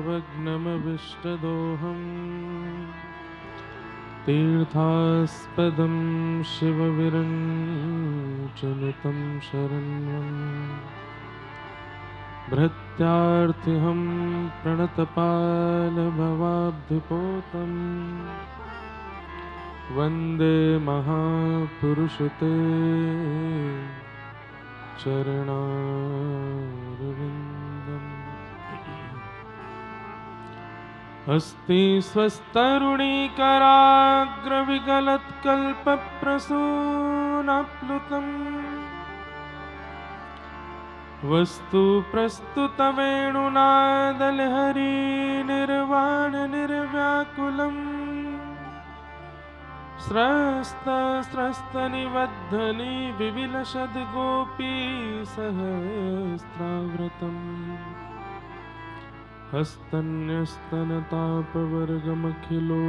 सर्वज्ञमविष्टदोहम् तीर्थास्पदं शिवविरञ्चनुतं शरण्यम् भृत्यार्थिहं प्रणतपालभवाब्धिपोतं वन्दे महापुरुषते चरणारविन्दम्। अस्ति स्वस्तरुणीकराग्रविगलत्कल्पप्रसूनाप्लुतम् वस्तु प्रस्तुतवेणुनादलहरी निर्वाणनिर्व्याकुलम् स्रस्तस्रस्तनिबद्धनी विविलसद्गोपी सहस्राव्रतम् हस्तन्यस्तनतापवर्गमखिलो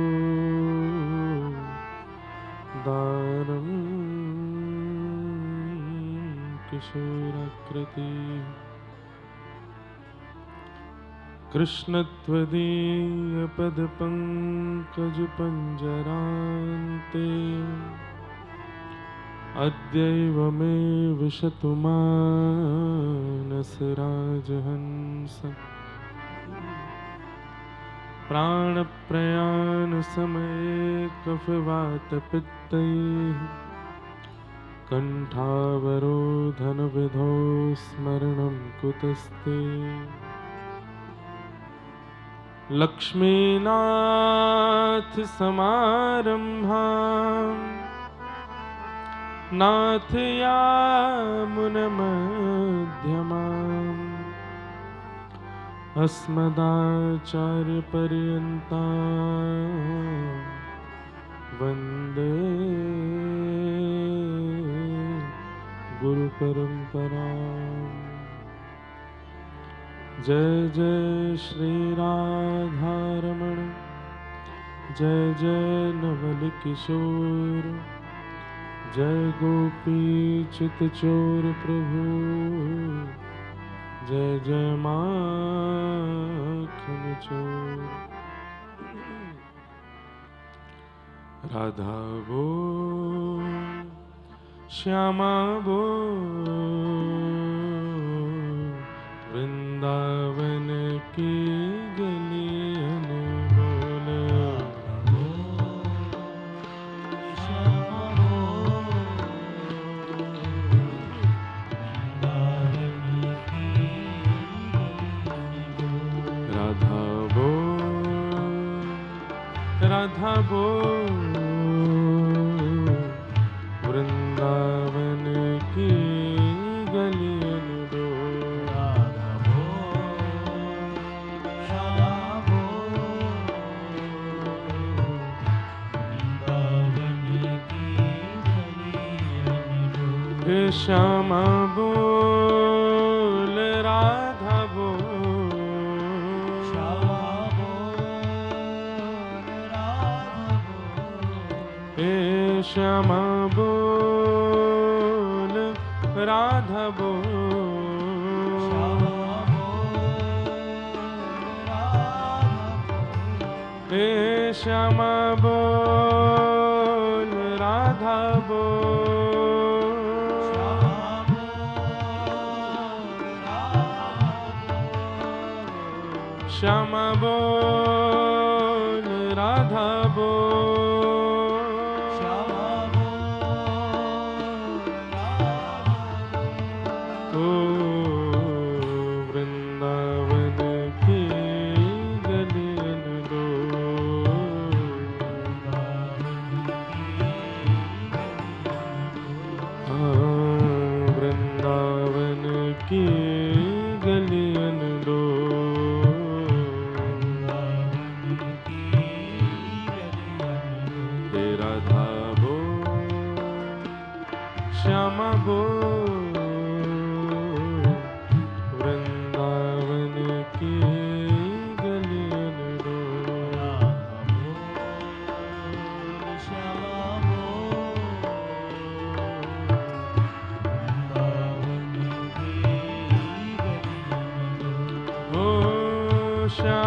दारम् किशोराकृति कृष्णत्वदीयपदपङ्कजपञ्जरान्ते अद्यैव मे विशतु मानसराजहंस प्राणप्रयाणसमये कफवातपित्तैः कण्ठावरोधनविधौ स्मरणं कुतस्ते लक्ष्मीनाथसमारम्भां नाथयामुनमध्यमाम् अस्मदाचार्यपर्यन्तां वन्दे गुरुपरम्पराम्। जय जय श्री राधारमण, जय जय नवल किशोर, जय गोपी चितचोर प्रभु, जय जय माखन चोर। राधा बोल श्यामा बोल वृंदावन की गलियन बोल श्यामा बोल वृंदावन की राधा बोल वृंदावन की गलियन श्यामा बोल राधा बोल श्यामा बोल राधा बोल हे श्यामा बोल राधा बोल श्यामा बोल राधा बोल हे श्यामा बोल राधा बोल श्यामा बोल राधा बोल श्यामा बोल राधा ओ वृंदावन की गलियन दो वृंदावन की गलियन दो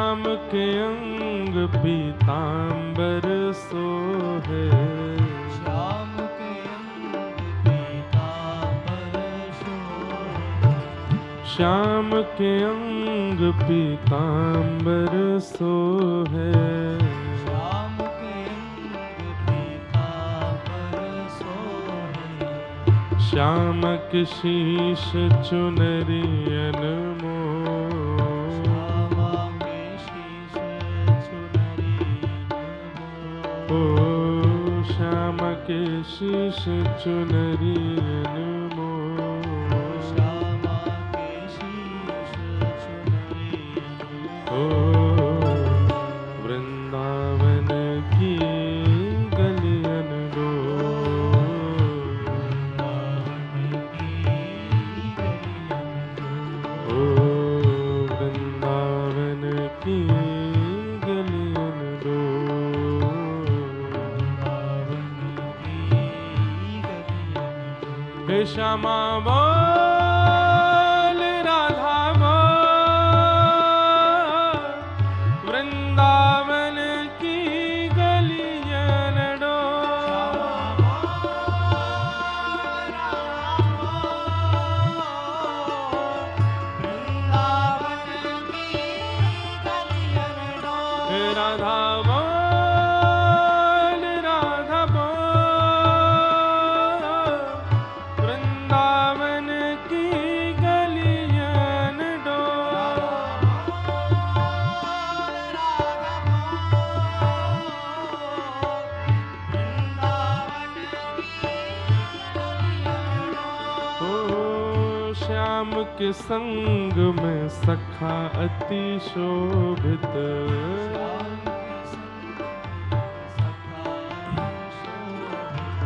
श्याम के अंग पीतांबर सोहे, श्याम के अंग पीतांबर सोहे, श्याम के अंग पीतांबर सोहे, श्याम के अंग पीतांबर सोहे, श्यामक शीश चुनरियन मोह, श्यामा के शीश चुनरियन मोह, ओ श्यामक शीश चुनरियन मोह, श्यामा के शीश चुनरियन ओ वृंदावन की गलियन दो, ओ वृंदावन की गलियन दो, हे श्यामा बोल राधा बोल, वृंदावन की गलियन डोल, हे राधा बोल वृंदावन की गलियन डोल, ओ श्याम के संग में सखा अति शोभित,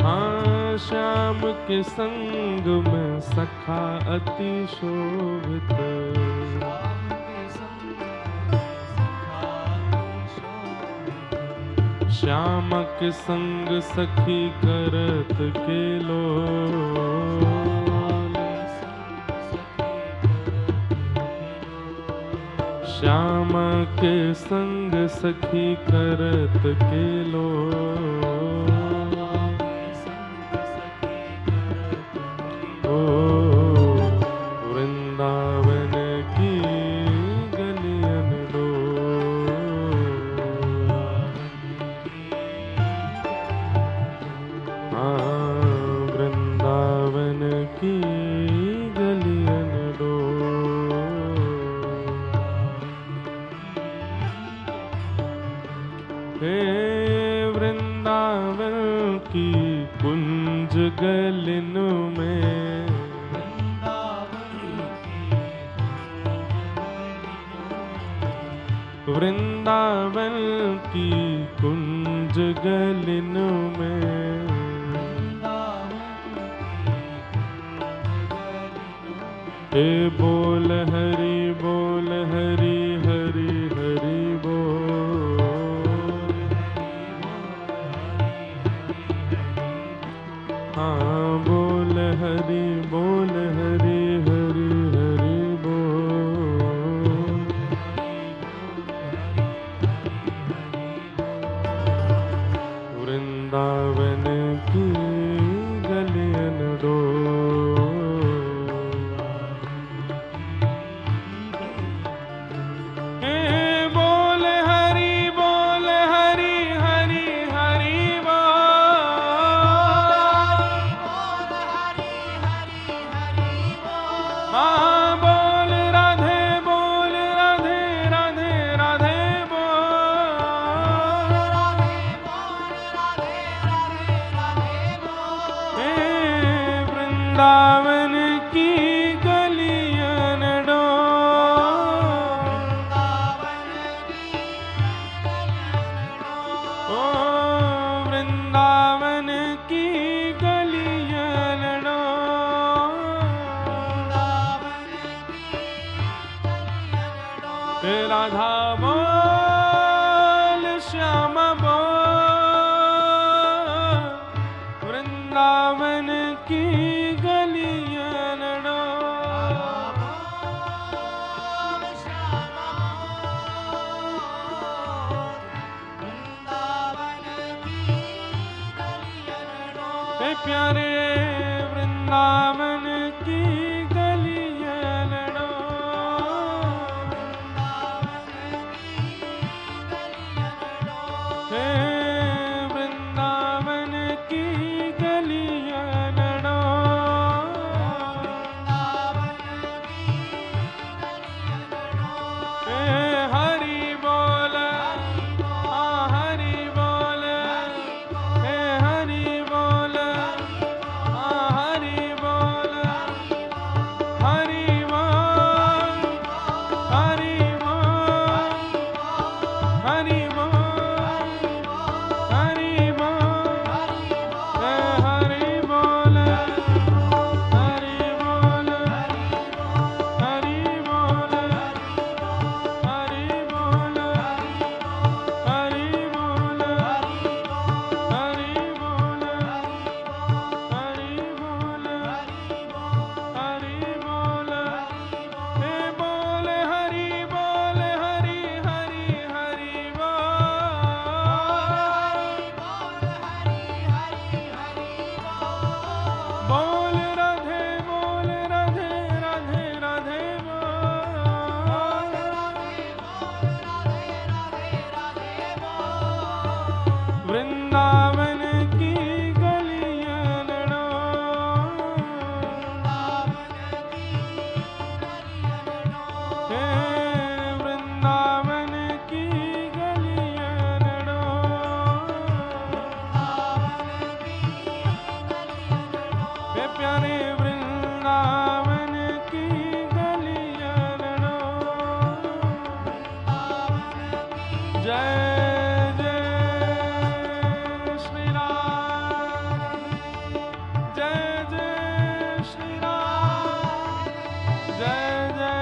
हाँ श्याम के संग में सखा अति शोभित, श्याम के संग सखी करत के लोल, श्याम के संग सखी करत के लोल, ओ वृंदावन की गलियन दो, हाँ वृंदावन की गलियन दो, हे वृंदावन की कुंज गलिन में, वृंदावन की कुंज गलिन में, हे बोल हरि हरि हरि बोल, हाँ बोल हरि हरि हरि बोल, वृंदावन की गलियन दो, प्यारे वृंदावन की गलियां लड़ो, हे वृंदावन की गलियां लड़ो, हे हरि बोल, हाँ हरि बोल, हे हरि बोल, हाँ हरि बोल, हरि बोल, हरि बोल, हरि बोल, हरि बोल, हे हरि बोल, हरि बोल, हरि बोल, हरि बोल, हरि बोल, हरि बोल, हरि बोल, हरि बोल, हे बोल हरि बोल, हरि हरि हरि बोल, बोल राधे राधे राधे बोल, वृंदावन की गलियां लड़ो, हे वृंदावन की गलियां लड़ो, हे प्यारे वृंदावन की गलियां लड़ो, जय जय श्री राम, जय जय श्री राम, जय जय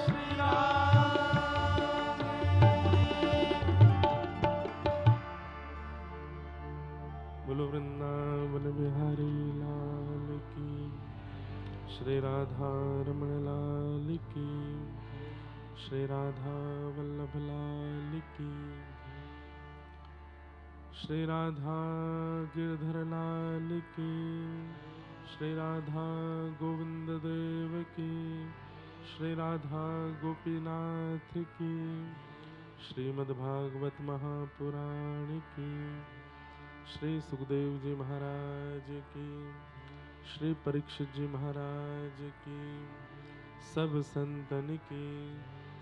श्री राम। बोलो वृंदावन बिहारी लाल की, श्री राधा रमण लाल की, श्री राधा वल्लभ लाल की, श्री राधा गिरधर लाल की, श्री राधा गोविंद देव की, श्री राधा गोपीनाथ की, श्रीमद्भागवत महापुराण की, श्री सुखदेव जी महाराज की, श्री परीक्षित जी महाराज की, सब संतन की,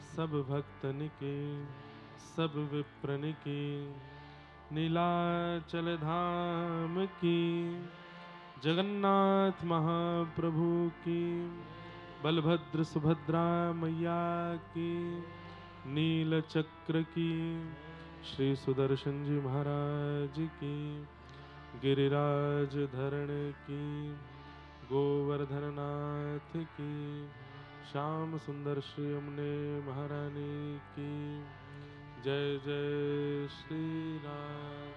सब भक्तन की, सब विप्रन की, नीलाचल धाम की, जगन्नाथ महाप्रभु की, बलभद्र सुभद्रा मैया की, नीलचक्र की, श्री सुदर्शन जी महाराज की, गिरिराज धरण की, गोवर्धननाथ की, श्याम सुंदर श्री यमुने महारानी की, जय जय श्री राम,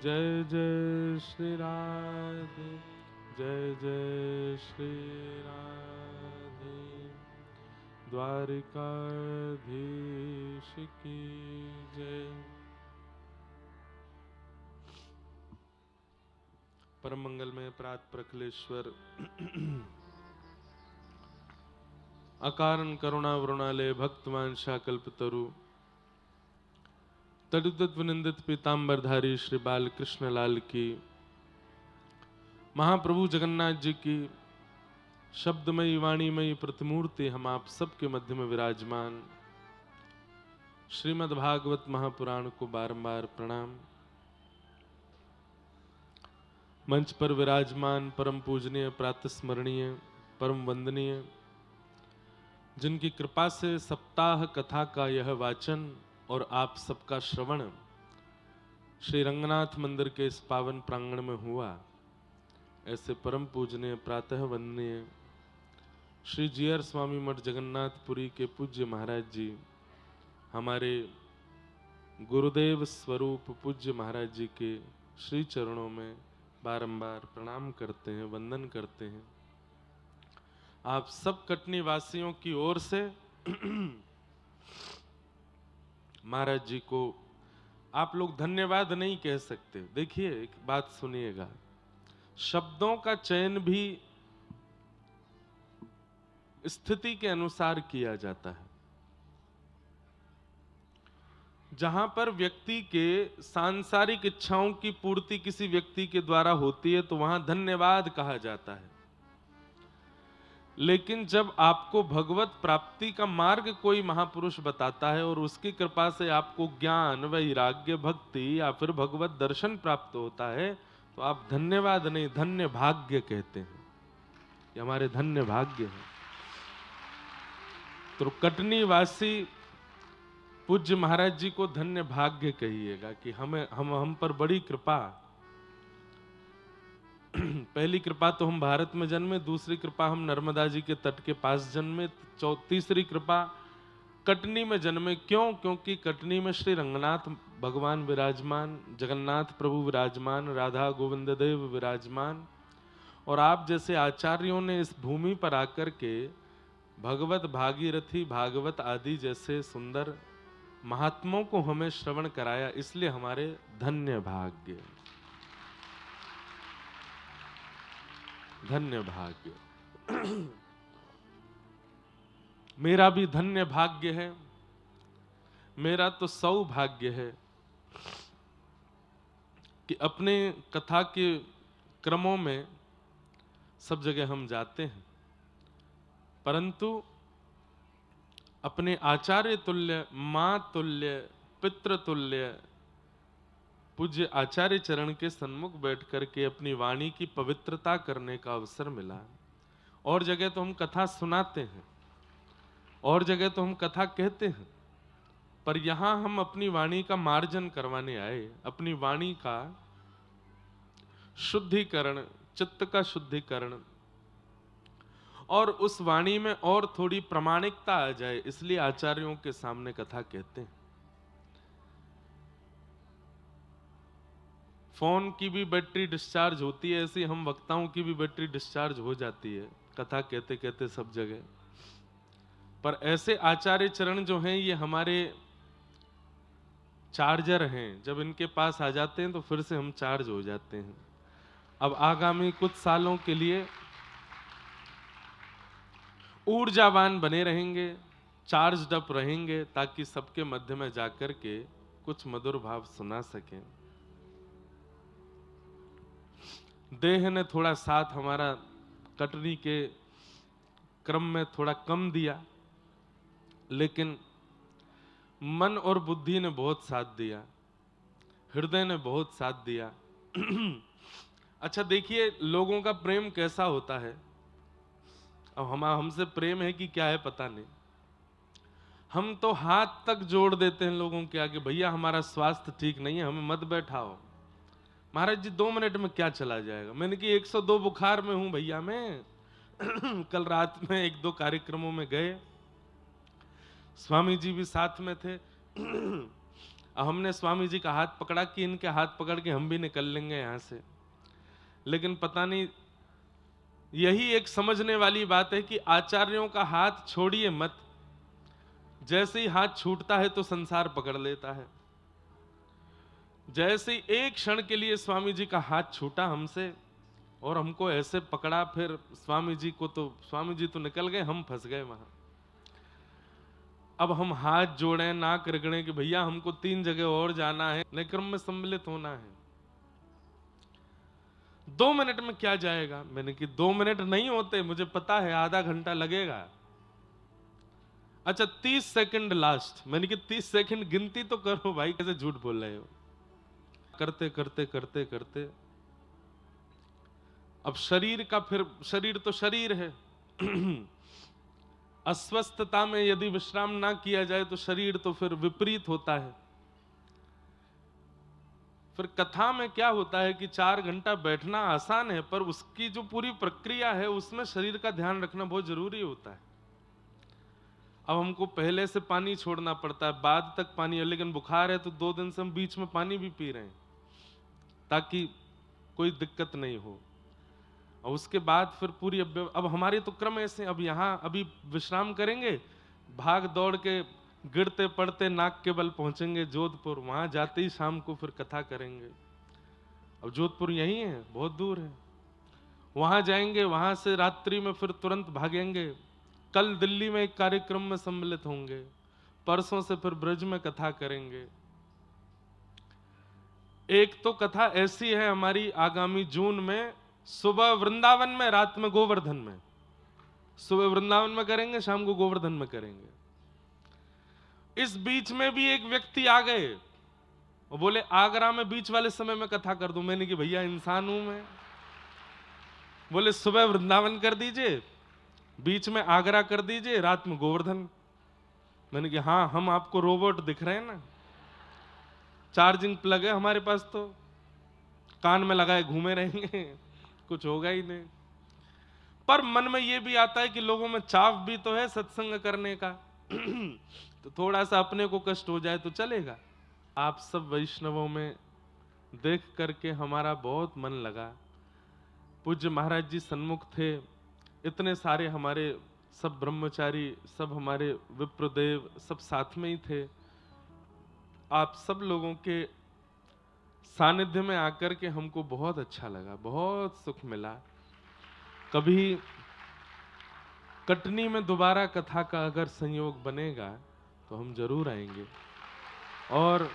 जय जय श्री राधे, जय जय श्री राधे, द्वारिकाधीश की जय। परम मंगल में प्रात प्रकलेश्वर अकारण करुणा वरुणालय भक्तवांशा कल्पतरु तदुद्दत विनिंदित पीतांबरधारी श्री बाल कृष्ण लाल की, महाप्रभु जगन्नाथ जी की शब्दमयी वाणीमयी प्रतिमूर्ति हम आप सबके मध्य में विराजमान श्रीमद् भागवत महापुराण को बारंबार प्रणाम। मंच पर विराजमान परम पूजनीय प्रातस्मरणीय परम वंदनीय, जिनकी कृपा से सप्ताह कथा का यह वाचन और आप सबका श्रवण श्री रंगनाथ मंदिर के इस पावन प्रांगण में हुआ, ऐसे परम पूजनीय प्रातः वंदनीय श्री जीआर स्वामी मठ जगन्नाथपुरी के पूज्य महाराज जी, हमारे गुरुदेव स्वरूप पूज्य महाराज जी के श्री चरणों में बारंबार प्रणाम करते हैं, वंदन करते हैं। आप सब कटनी वासियों की ओर से महाराज जी को आप लोग धन्यवाद नहीं कह सकते। देखिए एक बात सुनिएगा, शब्दों का चयन भी स्थिति के अनुसार किया जाता है। जहां पर व्यक्ति के सांसारिक इच्छाओं की पूर्ति किसी व्यक्ति के द्वारा होती है तो वहां धन्यवाद कहा जाता है। लेकिन जब आपको भगवत प्राप्ति का मार्ग कोई महापुरुष बताता है और उसकी कृपा से आपको ज्ञान, वैराग्य, भक्ति या फिर भगवत दर्शन प्राप्त होता है तो आप धन्यवाद नहीं, धन्य भाग्य कहते हैं। ये हमारे धन्य भाग्य है। तो कटनी वासी पूज्य महाराज जी को धन्य भाग्य कहिएगा कि हम पर बड़ी कृपा। पहली कृपा तो हम भारत में जन्मे, दूसरी कृपा हम नर्मदा जी के तट के पास जन्मे, तीसरी कृपा कटनी में जन्मे। क्यों? क्योंकि कटनी में श्री रंगनाथ भगवान विराजमान, जगन्नाथ प्रभु विराजमान, राधा गोविंद देव विराजमान, और आप जैसे आचार्यों ने इस भूमि पर आकर के भगवत भागीरथी, भागवत आदि जैसे सुंदर महात्माओं को हमें श्रवण कराया, इसलिए हमारे धन्य भाग्य, धन्य भाग्य। मेरा भी धन्य भाग्य है, मेरा तो सौभाग्य है कि अपने कथा के क्रमों में सब जगह हम जाते हैं, परंतु अपने आचार्य तुल्य, मां तुल्य, पितृ तुल्य पूज्य आचार्य चरण के सन्मुख बैठ करके अपनी वाणी की पवित्रता करने का अवसर मिला। और जगह तो हम कथा सुनाते हैं, और जगह तो हम कथा कहते हैं, पर यहां हम अपनी वाणी का मार्जन करवाने आए, अपनी वाणी का शुद्धिकरण, चित्त का शुद्धिकरण, और उस वाणी में और थोड़ी प्रामाणिकता आ जाए, इसलिए आचार्यों के सामने कथा कहते हैं। फोन की भी बैटरी डिस्चार्ज होती है, ऐसी हम वक्ताओं की भी बैटरी डिस्चार्ज हो जाती है कथा कहते कहते सब जगह। पर ऐसे आचार्य चरण जो हैं, ये हमारे चार्जर हैं। जब इनके पास आ जाते हैं तो फिर से हम चार्ज हो जाते हैं। अब आगामी कुछ सालों के लिए ऊर्जावान बने रहेंगे, चार्ज अप रहेंगे, ताकि सबके मध्य में जाकर के कुछ मधुर भाव सुना सकें। देह ने थोड़ा साथ हमारा कटनी के क्रम में थोड़ा कम दिया, लेकिन मन और बुद्धि ने बहुत साथ दिया, हृदय ने बहुत साथ दिया। अच्छा देखिए, लोगों का प्रेम कैसा होता है। अब हमसे प्रेम है कि क्या है पता नहीं। हम तो हाथ तक जोड़ देते हैं लोगों के आगे, भैया हमारा स्वास्थ्य ठीक नहीं है, हमें मत बैठाओ। महाराज जी 2 मिनट में क्या चला जाएगा। मैंने कि 102 बुखार में हूं भैया मैं। कल रात में 1-2 कार्यक्रमों में गए, स्वामी जी भी साथ में थे। हमने स्वामी जी का हाथ पकड़ा कि इनके हाथ पकड़ के हम भी निकल लेंगे यहां से, लेकिन पता नहीं, यही एक समझने वाली बात है कि आचार्यों का हाथ छोड़िए मत, जैसे ही हाथ छूटता है तो संसार पकड़ लेता है। जैसे ही एक क्षण के लिए स्वामी जी का हाथ छूटा हमसे और हमको ऐसे पकड़ा, फिर स्वामी जी तो निकल गए, हम फंस गए वहां। अब हम हाथ जोड़े, नाक रगड़े कि भैया हमको 3 जगह और जाना है, नए क्रम में सम्मिलित होना है। 2 मिनट में क्या जाएगा। मैंने कि 2 मिनट नहीं होते, मुझे पता है आधा घंटा लगेगा। अच्छा 30 सेकंड लास्ट। मैंने कि 30 सेकंड गिनती तो करो भाई, कैसे झूठ बोल रहे हो। करते करते करते करते अब शरीर तो शरीर है। अस्वस्थता में यदि विश्राम ना किया जाए तो शरीर तो फिर विपरीत होता है। फिर कथा में क्या होता है कि 4 घंटा बैठना आसान है, पर उसकी जो पूरी प्रक्रिया है उसमें शरीर का ध्यान रखना बहुत जरूरी होता है। अब हमको पहले से पानी छोड़ना पड़ता है, बाद तक पानी है, लेकिन बुखार है तो 2 दिन से हम बीच में पानी भी पी रहे हैं ताकि कोई दिक्कत नहीं हो। और उसके बाद फिर पूरी अब हमारे तो क्रम ऐसे, अब यहाँ अभी विश्राम करेंगे, भाग दौड़ के गिरते पड़ते नाक के बल पहुंचेंगे जोधपुर, वहां जाते ही शाम को फिर कथा करेंगे। अब जोधपुर यही है, बहुत दूर है, वहां जाएंगे, वहां से रात्रि में फिर तुरंत भागेंगे। कल दिल्ली में एक कार्यक्रम में सम्मिलित होंगे, परसों से फिर ब्रज में कथा करेंगे। एक तो कथा ऐसी है हमारी आगामी जून में, सुबह वृंदावन में, रात में गोवर्धन में। सुबह वृंदावन में करेंगे, शाम को गोवर्धन में करेंगे। इस बीच में भी एक व्यक्ति आ गए और बोले आगरा में बीच वाले समय में कथा कर दूं। मैंने कि भैया इंसान हूं मैं। बोले सुबह वृंदावन कर दीजिए, बीच में आगरा कर दीजिए, रात में गोवर्धन। मैंने कि हाँ, हम आपको रोबोट दिख रहे हैं ना, चार्जिंग प्लग है हमारे पास, तो कान में लगाए घूमे रहेंगे, कुछ होगा ही नहीं। पर मन में ये भी आता है कि लोगों में चाव भी तो है सत्संग करने का तो थोड़ा सा अपने को कष्ट हो जाए तो चलेगा। आप सब वैष्णवों में देख करके हमारा बहुत मन लगा। पूज्य महाराज जी सन्मुख थे, इतने सारे हमारे सब ब्रह्मचारी, सब हमारे विप्रदेव, सब साथ में ही थे। आप सब लोगों के सानिध्य में आकर के हमको बहुत अच्छा लगा, बहुत सुख मिला। कभी कटनी में दोबारा कथा का अगर संयोग बनेगा तो हम जरूर आएंगे। और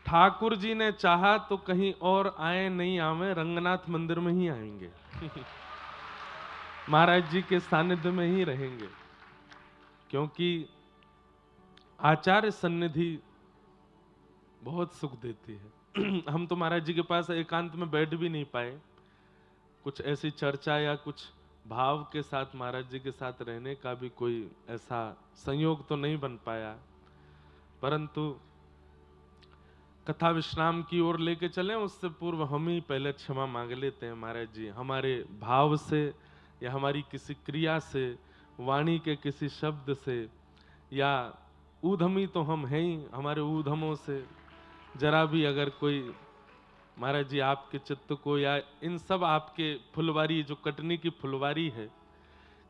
ठाकुर जी ने चाहा तो कहीं और आए नहीं आवे, रंगनाथ मंदिर में ही आएंगे महाराज जी के सानिध्य में ही रहेंगे, क्योंकि आचार्य सन्निधि बहुत सुख देती है हम तो महाराज जी के पास एकांत में बैठ भी नहीं पाए, कुछ ऐसी चर्चा या कुछ भाव के साथ महाराज जी के साथ रहने का भी कोई ऐसा संयोग तो नहीं बन पाया। परंतु कथा विश्राम की ओर लेके चले, उससे पूर्व हम ही पहले क्षमा मांग लेते हैं महाराज जी, हमारे भाव से या हमारी किसी क्रिया से, वाणी के किसी शब्द से, या ऊधमी तो हम हैं ही, हमारे ऊधमों से जरा भी अगर कोई महाराज जी आपके चित्त को या इन सब आपके फुलवारी, जो कटनी की फुलवारी है,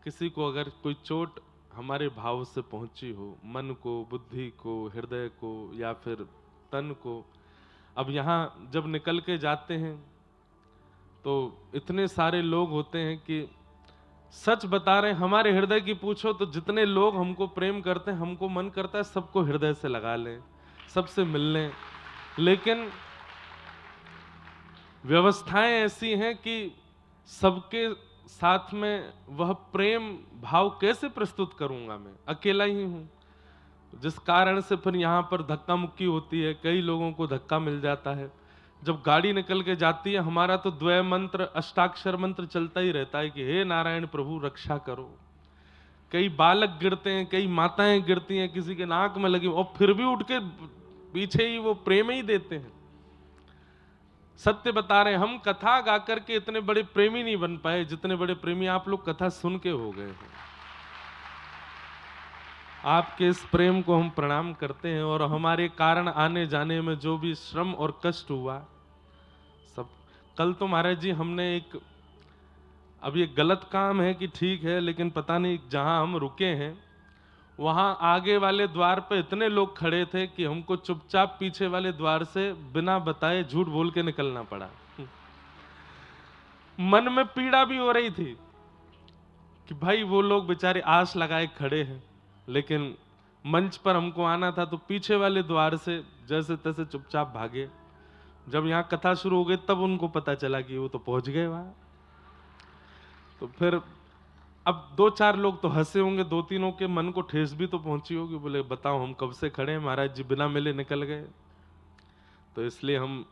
किसी को अगर कोई चोट हमारे भाव से पहुंची हो, मन को, बुद्धि को, हृदय को या फिर तन को। अब यहाँ जब निकल के जाते हैं तो इतने सारे लोग होते हैं कि सच बता रहे हैं, हमारे हृदय की पूछो तो जितने लोग हमको प्रेम करते हैं, हमको मन करता है सबको हृदय से लगा लें, सबसे मिल लें, लेकिन व्यवस्थाएं ऐसी हैं कि सबके साथ में वह प्रेम भाव कैसे प्रस्तुत करूंगा, मैं अकेला ही हूं, जिस कारण से फिर यहाँ पर धक्का मुक्की होती है, कई लोगों को धक्का मिल जाता है। जब गाड़ी निकल के जाती है, हमारा तो द्वय मंत्र, अष्टाक्षर मंत्र चलता ही रहता है कि हे नारायण प्रभु रक्षा करो। कई बालक गिरते हैं, कई माताएं गिरती हैं, किसी के नाक में लगी, और फिर भी उठ के पीछे ही वो प्रेम ही देते हैं। सत्य बता रहे हैं, हम कथा गा करके इतने बड़े प्रेमी नहीं बन पाए जितने बड़े प्रेमी आप लोग कथा सुन के हो गए हैं। आपके इस प्रेम को हम प्रणाम करते हैं, और हमारे कारण आने जाने में जो भी श्रम और कष्ट हुआ सब। कल तो महाराज जी हमने एक, अब ये गलत काम है कि ठीक है, लेकिन पता नहीं जहां हम रुके हैं वहां आगे वाले द्वार पे इतने लोग खड़े थे कि हमको चुपचाप पीछे वाले द्वार से बिना बताए झूठ बोल के निकलना पड़ा। मन में पीड़ा भी हो रही थी कि भाई वो लोग बेचारे आस लगाए खड़े हैं, लेकिन मंच पर हमको आना था तो पीछे वाले द्वार से जैसे तैसे चुपचाप भागे। जब यहाँ कथा शुरू हो गई तब उनको पता चला कि वो तो पहुंच गए वहां। तो फिर अब दो चार लोग तो हंसे होंगे, दो तीनों के मन को ठेस भी तो पहुंची होगी, बोले बताओ हम कब से खड़े हैं, महाराज जी बिना मिले निकल गए। तो इसलिए हम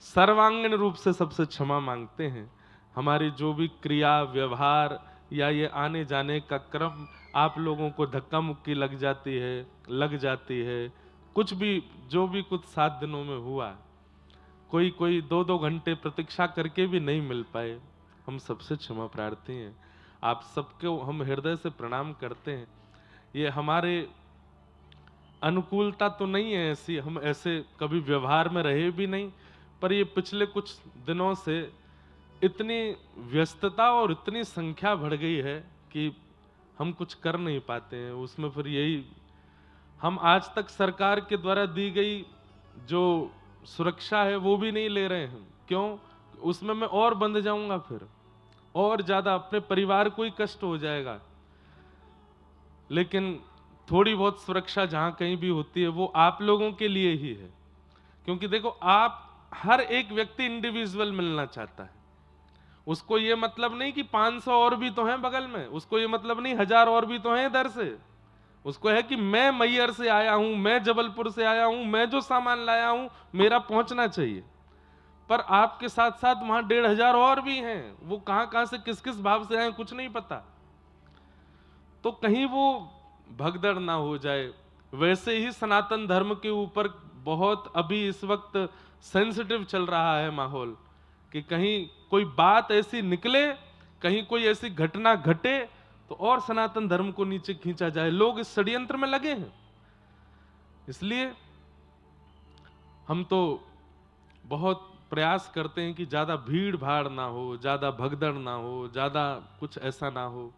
सर्वांगीण रूप से सबसे क्षमा मांगते हैं। हमारी जो भी क्रिया व्यवहार या ये आने जाने का क्रम आप लोगों को धक्का मुक्की लग जाती है, कुछ भी जो भी कुछ 7 दिनों में हुआ, कोई 2-2 घंटे प्रतीक्षा करके भी नहीं मिल पाए, हम सबसे क्षमा प्रार्थी हैं। आप सबको हम हृदय से प्रणाम करते हैं। ये हमारे अनुकूलता तो नहीं है ऐसी, हम ऐसे कभी व्यवहार में रहे भी नहीं, पर ये पिछले कुछ दिनों से इतनी व्यस्तता और इतनी संख्या बढ़ गई है कि हम कुछ कर नहीं पाते हैं उसमें। फिर यही हम आज तक सरकार के द्वारा दी गई जो सुरक्षा है वो भी नहीं ले रहे हैं। क्यों? उसमें मैं और बंध जाऊंगा, फिर और ज्यादा अपने परिवार को ही कष्ट हो जाएगा। लेकिन थोड़ी बहुत सुरक्षा जहां कहीं भी होती है वो आप लोगों के लिए ही है। क्योंकि देखो, आप हर एक व्यक्ति इंडिविजुअल मिलना चाहता है। उसको ये मतलब नहीं कि 500 और भी तो हैं बगल में, उसको ये मतलब नहीं 1000 और भी तो हैं इधर से। उसको है कि मैं मैयर से आया हूं, मैं जबलपुर से आया हूं, मैं जो सामान लाया हूं मेरा पहुंचना चाहिए। पर आपके साथ साथ वहां 1500 और भी हैं, वो कहां कहां से किस किस भाव से आए कुछ नहीं पता। तो कहीं वो भगदड़ ना हो जाए। वैसे ही सनातन धर्म के ऊपर बहुत अभी इस वक्त सेंसिटिव चल रहा है माहौल, कि कहीं कोई बात ऐसी निकले, कहीं कोई ऐसी घटना घटे तो और सनातन धर्म को नीचे खींचा जाए। लोग इस षड्यंत्र में लगे हैं। इसलिए हम तो बहुत प्रयास करते हैं कि ज्यादा भीड़ भाड़ ना हो, ज्यादा भगदड़ ना हो, ज्यादा कुछ ऐसा ना हो।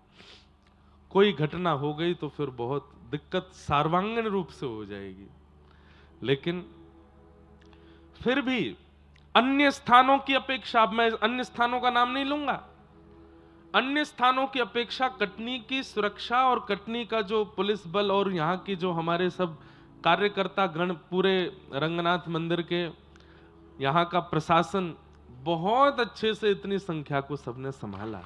कोई घटना हो गई तो फिर बहुत दिक्कत सार्वजनिक रूप से हो जाएगी। लेकिन फिर भी अन्य स्थानों की अपेक्षा, अब मैं अन्य स्थानों का नाम नहीं लूंगा, अन्य स्थानों की अपेक्षा कटनी की सुरक्षा और कटनी का जो पुलिस बल और यहाँ की जो हमारे सब कार्यकर्ता गण, पूरे रंगनाथ मंदिर के यहाँ का प्रशासन बहुत अच्छे से इतनी संख्या को सबने संभाला।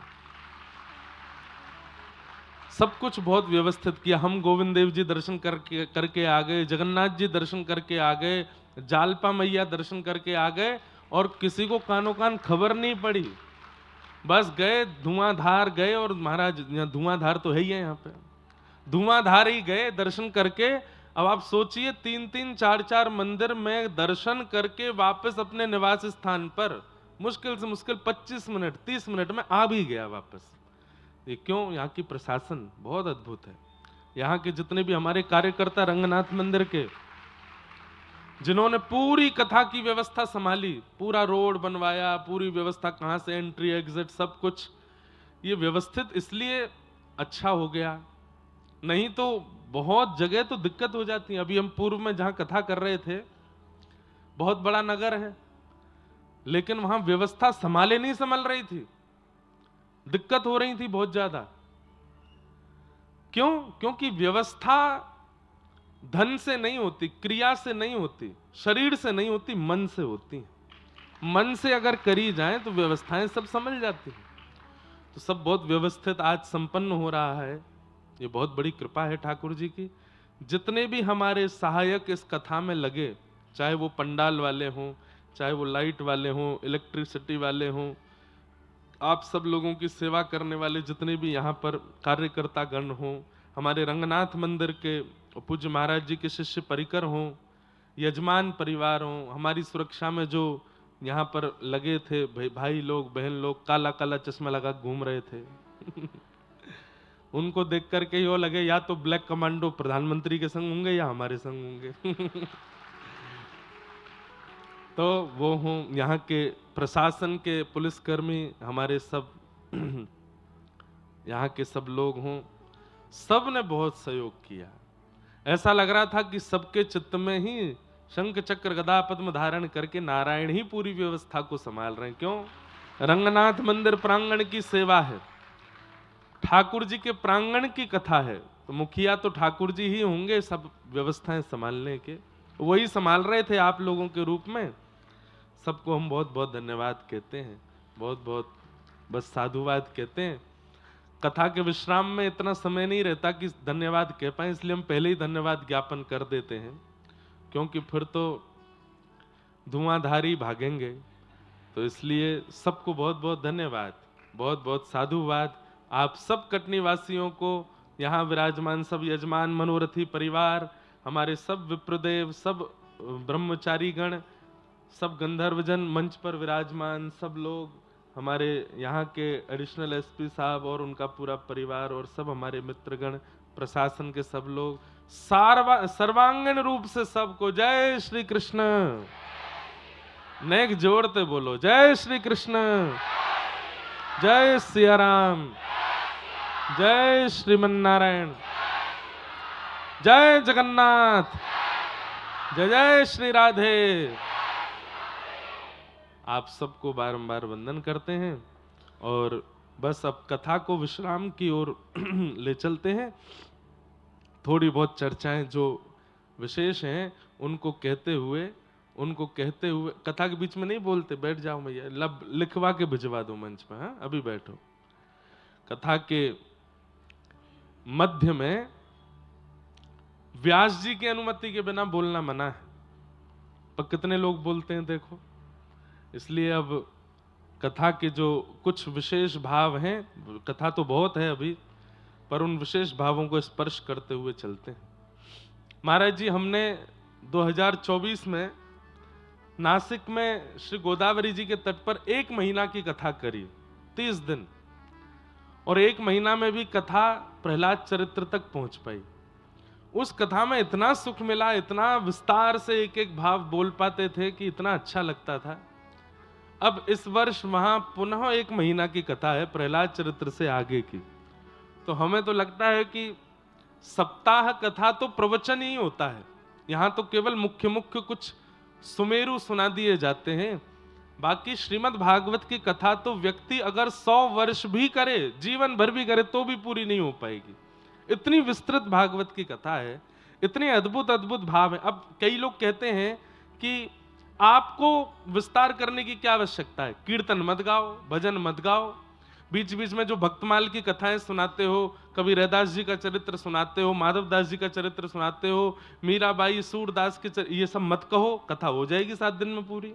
सब कुछ बहुत व्यवस्थित किया। हम गोविंद देव जी दर्शन करके आ गए, जगन्नाथ जी दर्शन करके आ गए, जालपा मैया दर्शन करके आ गए, और किसी को कानो कान खबर नहीं पड़ी। बस गए, धुआंधार गए, और महाराज धुआंधार तो है ही है यहाँ पे, धुआंधार ही गए दर्शन करके। अब आप सोचिए 3-3, 4-4 मंदिर में दर्शन करके वापस अपने निवास स्थान पर मुश्किल से मुश्किल 25 मिनट 30 मिनट में आ भी गया वापस। ये क्यों? यहाँ की प्रशासन बहुत अद्भुत है। यहाँ के जितने भी हमारे कार्यकर्ता रंगनाथ मंदिर के, जिन्होंने पूरी कथा की व्यवस्था संभाली, पूरा रोड बनवाया, पूरी व्यवस्था कहां से एंट्री एग्जिट सब कुछ, ये व्यवस्थित इसलिए अच्छा हो गया। नहीं तो बहुत जगह तो दिक्कत हो जाती है। अभी हम पूर्व में जहां कथा कर रहे थे, बहुत बड़ा नगर है, लेकिन वहां व्यवस्था संभाले नहीं संभल रही थी, दिक्कत हो रही थी बहुत ज्यादा। क्यों? क्योंकि व्यवस्था धन से नहीं होती, क्रिया से नहीं होती, शरीर से नहीं होती, मन से होती है। मन से अगर करी जाए तो व्यवस्थाएं सब समझ जाती हैं। तो सब बहुत व्यवस्थित आज संपन्न हो रहा है। ये बहुत बड़ी कृपा है ठाकुर जी की। जितने भी हमारे सहायक इस कथा में लगे, चाहे वो पंडाल वाले हों, चाहे वो लाइट वाले हों, इलेक्ट्रिसिटी वाले हों, आप सब लोगों की सेवा करने वाले जितने भी यहाँ पर कार्यकर्ता गण हों, हमारे रंगनाथ मंदिर के पूज्य महाराज जी के शिष्य परिकर हों, यजमान परिवार हों, हमारी सुरक्षा में जो यहाँ पर लगे थे भाई लोग, बहन लोग, काला काला चश्मा लगा घूम रहे थे उनको देख करके यो लगे या तो ब्लैक कमांडो प्रधानमंत्री के संग होंगे या हमारे संग होंगे तो वो हों, यहाँ के प्रशासन के पुलिसकर्मी, हमारे सब यहाँ के सब लोग हों, सब ने बहुत सहयोग किया। ऐसा लग रहा था कि सबके चित्त में ही शंख चक्र गदा पद्म धारण करके नारायण ही पूरी व्यवस्था को संभाल रहे हैं। क्यों? रंगनाथ मंदिर प्रांगण की सेवा है, ठाकुर जी के प्रांगण की कथा है, तो मुखिया तो ठाकुर जी ही होंगे सब व्यवस्थाएं संभालने के। वही संभाल रहे थे आप लोगों के रूप में। सबको हम बहुत बहुत धन्यवाद कहते हैं, बहुत बहुत बस साधुवाद कहते हैं। कथा के विश्राम में इतना समय नहीं रहता कि धन्यवाद कह पाए, इसलिए हम पहले ही धन्यवाद ज्ञापन कर देते हैं, क्योंकि फिर तो धुआंधारी भागेंगे। तो इसलिए सबको बहुत बहुत धन्यवाद, बहुत बहुत साधुवाद। आप सब कटनी वासियों को, यहाँ विराजमान सब यजमान मनोरथी परिवार, हमारे सब विप्रदेव, सब ब्रह्मचारी गण, सब गंधर्वजन, मंच पर विराजमान सब लोग, हमारे यहाँ के एडिशनल एसपी साहब और उनका पूरा परिवार, और सब हमारे मित्रगण, प्रशासन के सब लोग, सर्वांगीण रूप से सबको जय श्री कृष्ण। नेक जोड़ते बोलो जय श्री कृष्ण, जय सिया राम। जय श्रीमन नारायण, जय जगन्नाथ, जय जय श्री राधे। आप सबको बारंबार वंदन करते हैं और बस अब कथा को विश्राम की ओर ले चलते हैं। थोड़ी बहुत चर्चाएं जो विशेष हैं उनको कहते हुए कथा के बीच में नहीं बोलते, बैठ जाओ भैया, लब लिखवा के भिजवा दो मंच पे। हाँ, अभी बैठो। कथा के मध्य में व्यास जी की अनुमति के बिना बोलना मना है, पर कितने लोग बोलते हैं देखो। इसलिए अब कथा के जो कुछ विशेष भाव हैं, कथा तो बहुत है अभी, पर उन विशेष भावों को स्पर्श करते हुए चलते हैं। महाराज जी, हमने 2024 में नासिक में श्री गोदावरी जी के तट पर 1 महीना की कथा करी, 30 दिन, और 1 महीना में भी कथा प्रहलाद चरित्र तक पहुंच पाई। उस कथा में इतना सुख मिला, इतना विस्तार से एक एक भाव बोल पाते थे कि इतना अच्छा लगता था। अब इस वर्ष वहां पुनः 1 महीना की कथा है प्रहलाद चरित्र से आगे की, तो हमें तो लगता है कि सप्ताह कथा तो प्रवचन ही होता है, यहां तो केवल मुख्य मुख्य कुछ सुमेरु सुना दिए जाते हैं। बाकी श्रीमद् भागवत की कथा तो व्यक्ति अगर 100 वर्ष भी करे, जीवन भर भी करे, तो भी पूरी नहीं हो पाएगी। इतनी विस्तृत भागवत की कथा है, इतने अद्भुत अद्भुत भाव है। अब कई लोग कहते हैं कि आपको विस्तार करने की क्या आवश्यकता है, कीर्तन मत गाओ, भजन मत गाओ, बीच बीच में जो भक्तमाल की कथाएं सुनाते हो, कभी रैदास जी का चरित्र सुनाते हो, माधव दास जी का चरित्र सुनाते हो, मीराबाई, सूरदास के ये सब मत कहो। कथा हो जाएगी 7 दिन में पूरी,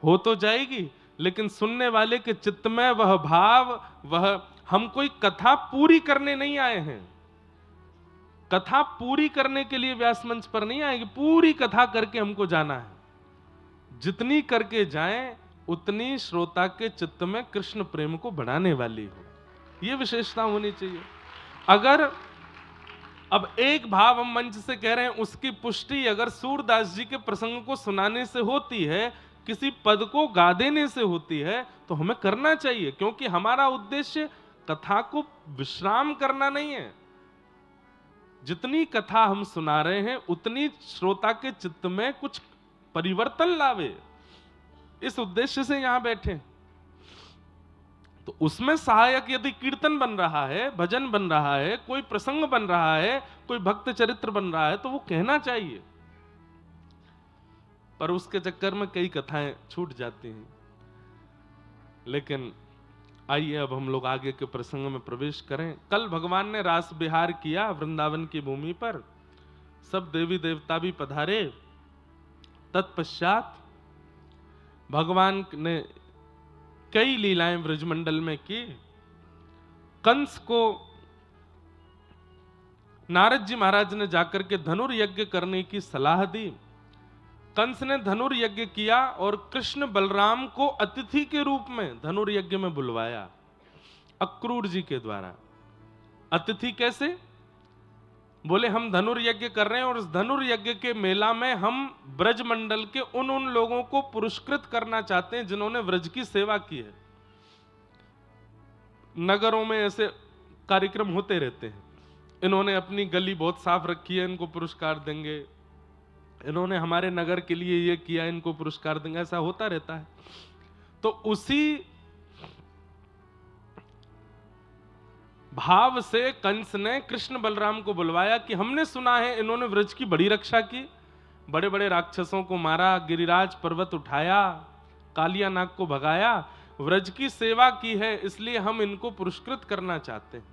हो तो जाएगी, लेकिन सुनने वाले के चित्त में वह भाव, वह, हम कोई कथा पूरी करने नहीं आए हैं। कथा पूरी करने के लिए व्यास मंच पर नहीं आएगी, पूरी कथा करके हमको जाना है। जितनी करके जाएं उतनी श्रोता के चित्त में कृष्ण प्रेम को बढ़ाने वाली हो, यह विशेषता होनी चाहिए। अगर अब एक भाव हम मंच से कह रहे हैं, उसकी पुष्टि अगर सूरदास जी के प्रसंग को सुनाने से होती है, किसी पद को गा देने से होती है, तो हमें करना चाहिए, क्योंकि हमारा उद्देश्य कथा को विश्राम करना नहीं है। जितनी कथा हम सुना रहे हैं उतनी श्रोता के चित्त में कुछ परिवर्तन लावे, इस उद्देश्य से यहां बैठे। तो उसमें सहायक यदि कीर्तन बन रहा है, भजन बन रहा है, कोई प्रसंग बन रहा है, कोई भक्त चरित्र बन रहा है, तो वो कहना चाहिए। पर उसके चक्कर में कई कथाएं छूट जाती हैं। लेकिन आइए अब हम लोग आगे के प्रसंग में प्रवेश करें। कल भगवान ने रास विहार किया वृंदावन की भूमि पर, सब देवी देवता भी पधारे। तत्पश्चात भगवान ने कई लीलाएं ब्रजमंडल में की। कंस को नारद जी महाराज ने जाकर के धनुर्यज्ञ करने की सलाह दी। कंस ने धनुर्यज्ञ किया और कृष्ण बलराम को अतिथि के रूप में धनुर्यज्ञ में बुलवाया, अक्रूर जी के द्वारा। अतिथि कैसे? बोले हम धनुर्यज्ञ कर रहे हैं और उस धनुर्यज्ञ के मेला में हम ब्रजमंडल के उन लोगों को पुरस्कृत करना चाहते हैं जिन्होंने व्रज की सेवा की है। नगरों में ऐसे कार्यक्रम होते रहते हैं, इन्होंने अपनी गली बहुत साफ रखी है, इनको पुरस्कार देंगे, इन्होंने हमारे नगर के लिए ये किया, इनको पुरस्कार देंगे, ऐसा होता रहता है। तो उसी भाव से कंस ने कृष्ण बलराम को बुलवाया कि हमने सुना है इन्होंने व्रज की बड़ी रक्षा की, बड़े बड़े राक्षसों को मारा, गिरिराज पर्वत उठाया, कालिया नाग को भगाया, व्रज की सेवा की है, इसलिए हम इनको पुरस्कृत करना चाहते हैं।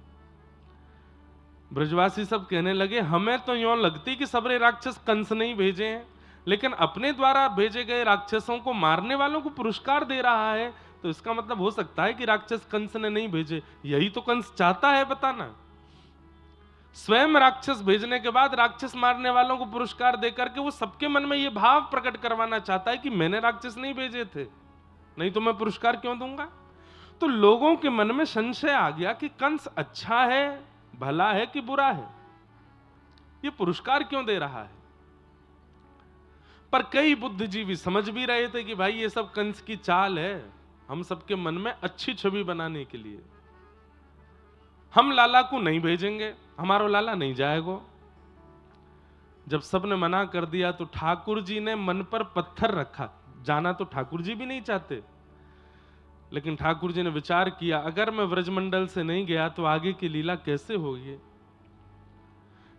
ब्रजवासी सब कहने लगे हमें तो यूं लगती कि सबरे राक्षस कंस नहीं भेजे हैं, लेकिन अपने द्वारा भेजे गए राक्षसों को मारने वालों को पुरस्कार दे रहा है, तो इसका मतलब हो सकता है कि राक्षस कंस ने नहीं भेजे। यही तो कंस चाहता है बताना, स्वयं राक्षस भेजने के बाद राक्षस मारने वालों को पुरस्कार देकर के वो सबके मन में ये भाव प्रकट करवाना चाहता है कि मैंने राक्षस नहीं भेजे थे, नहीं तो मैं पुरस्कार क्यों दूंगा। तो लोगों के मन में संशय आ गया कि कंस अच्छा है, भला है कि बुरा है, ये पुरस्कार क्यों दे रहा है। पर कई बुद्धिजीवी समझ भी रहे थे कि भाई ये सब कंस की चाल है, हम सबके मन में अच्छी छवि बनाने के लिए। हम लाला को नहीं भेजेंगे, हमारो लाला नहीं जाएगा। जब सबने मना कर दिया तो ठाकुर जी ने मन पर पत्थर रखा। जाना तो ठाकुर जी भी नहीं चाहते, लेकिन ठाकुर जी ने विचार किया, अगर मैं व्रजमंडल से नहीं गया तो आगे की लीला कैसे होगी।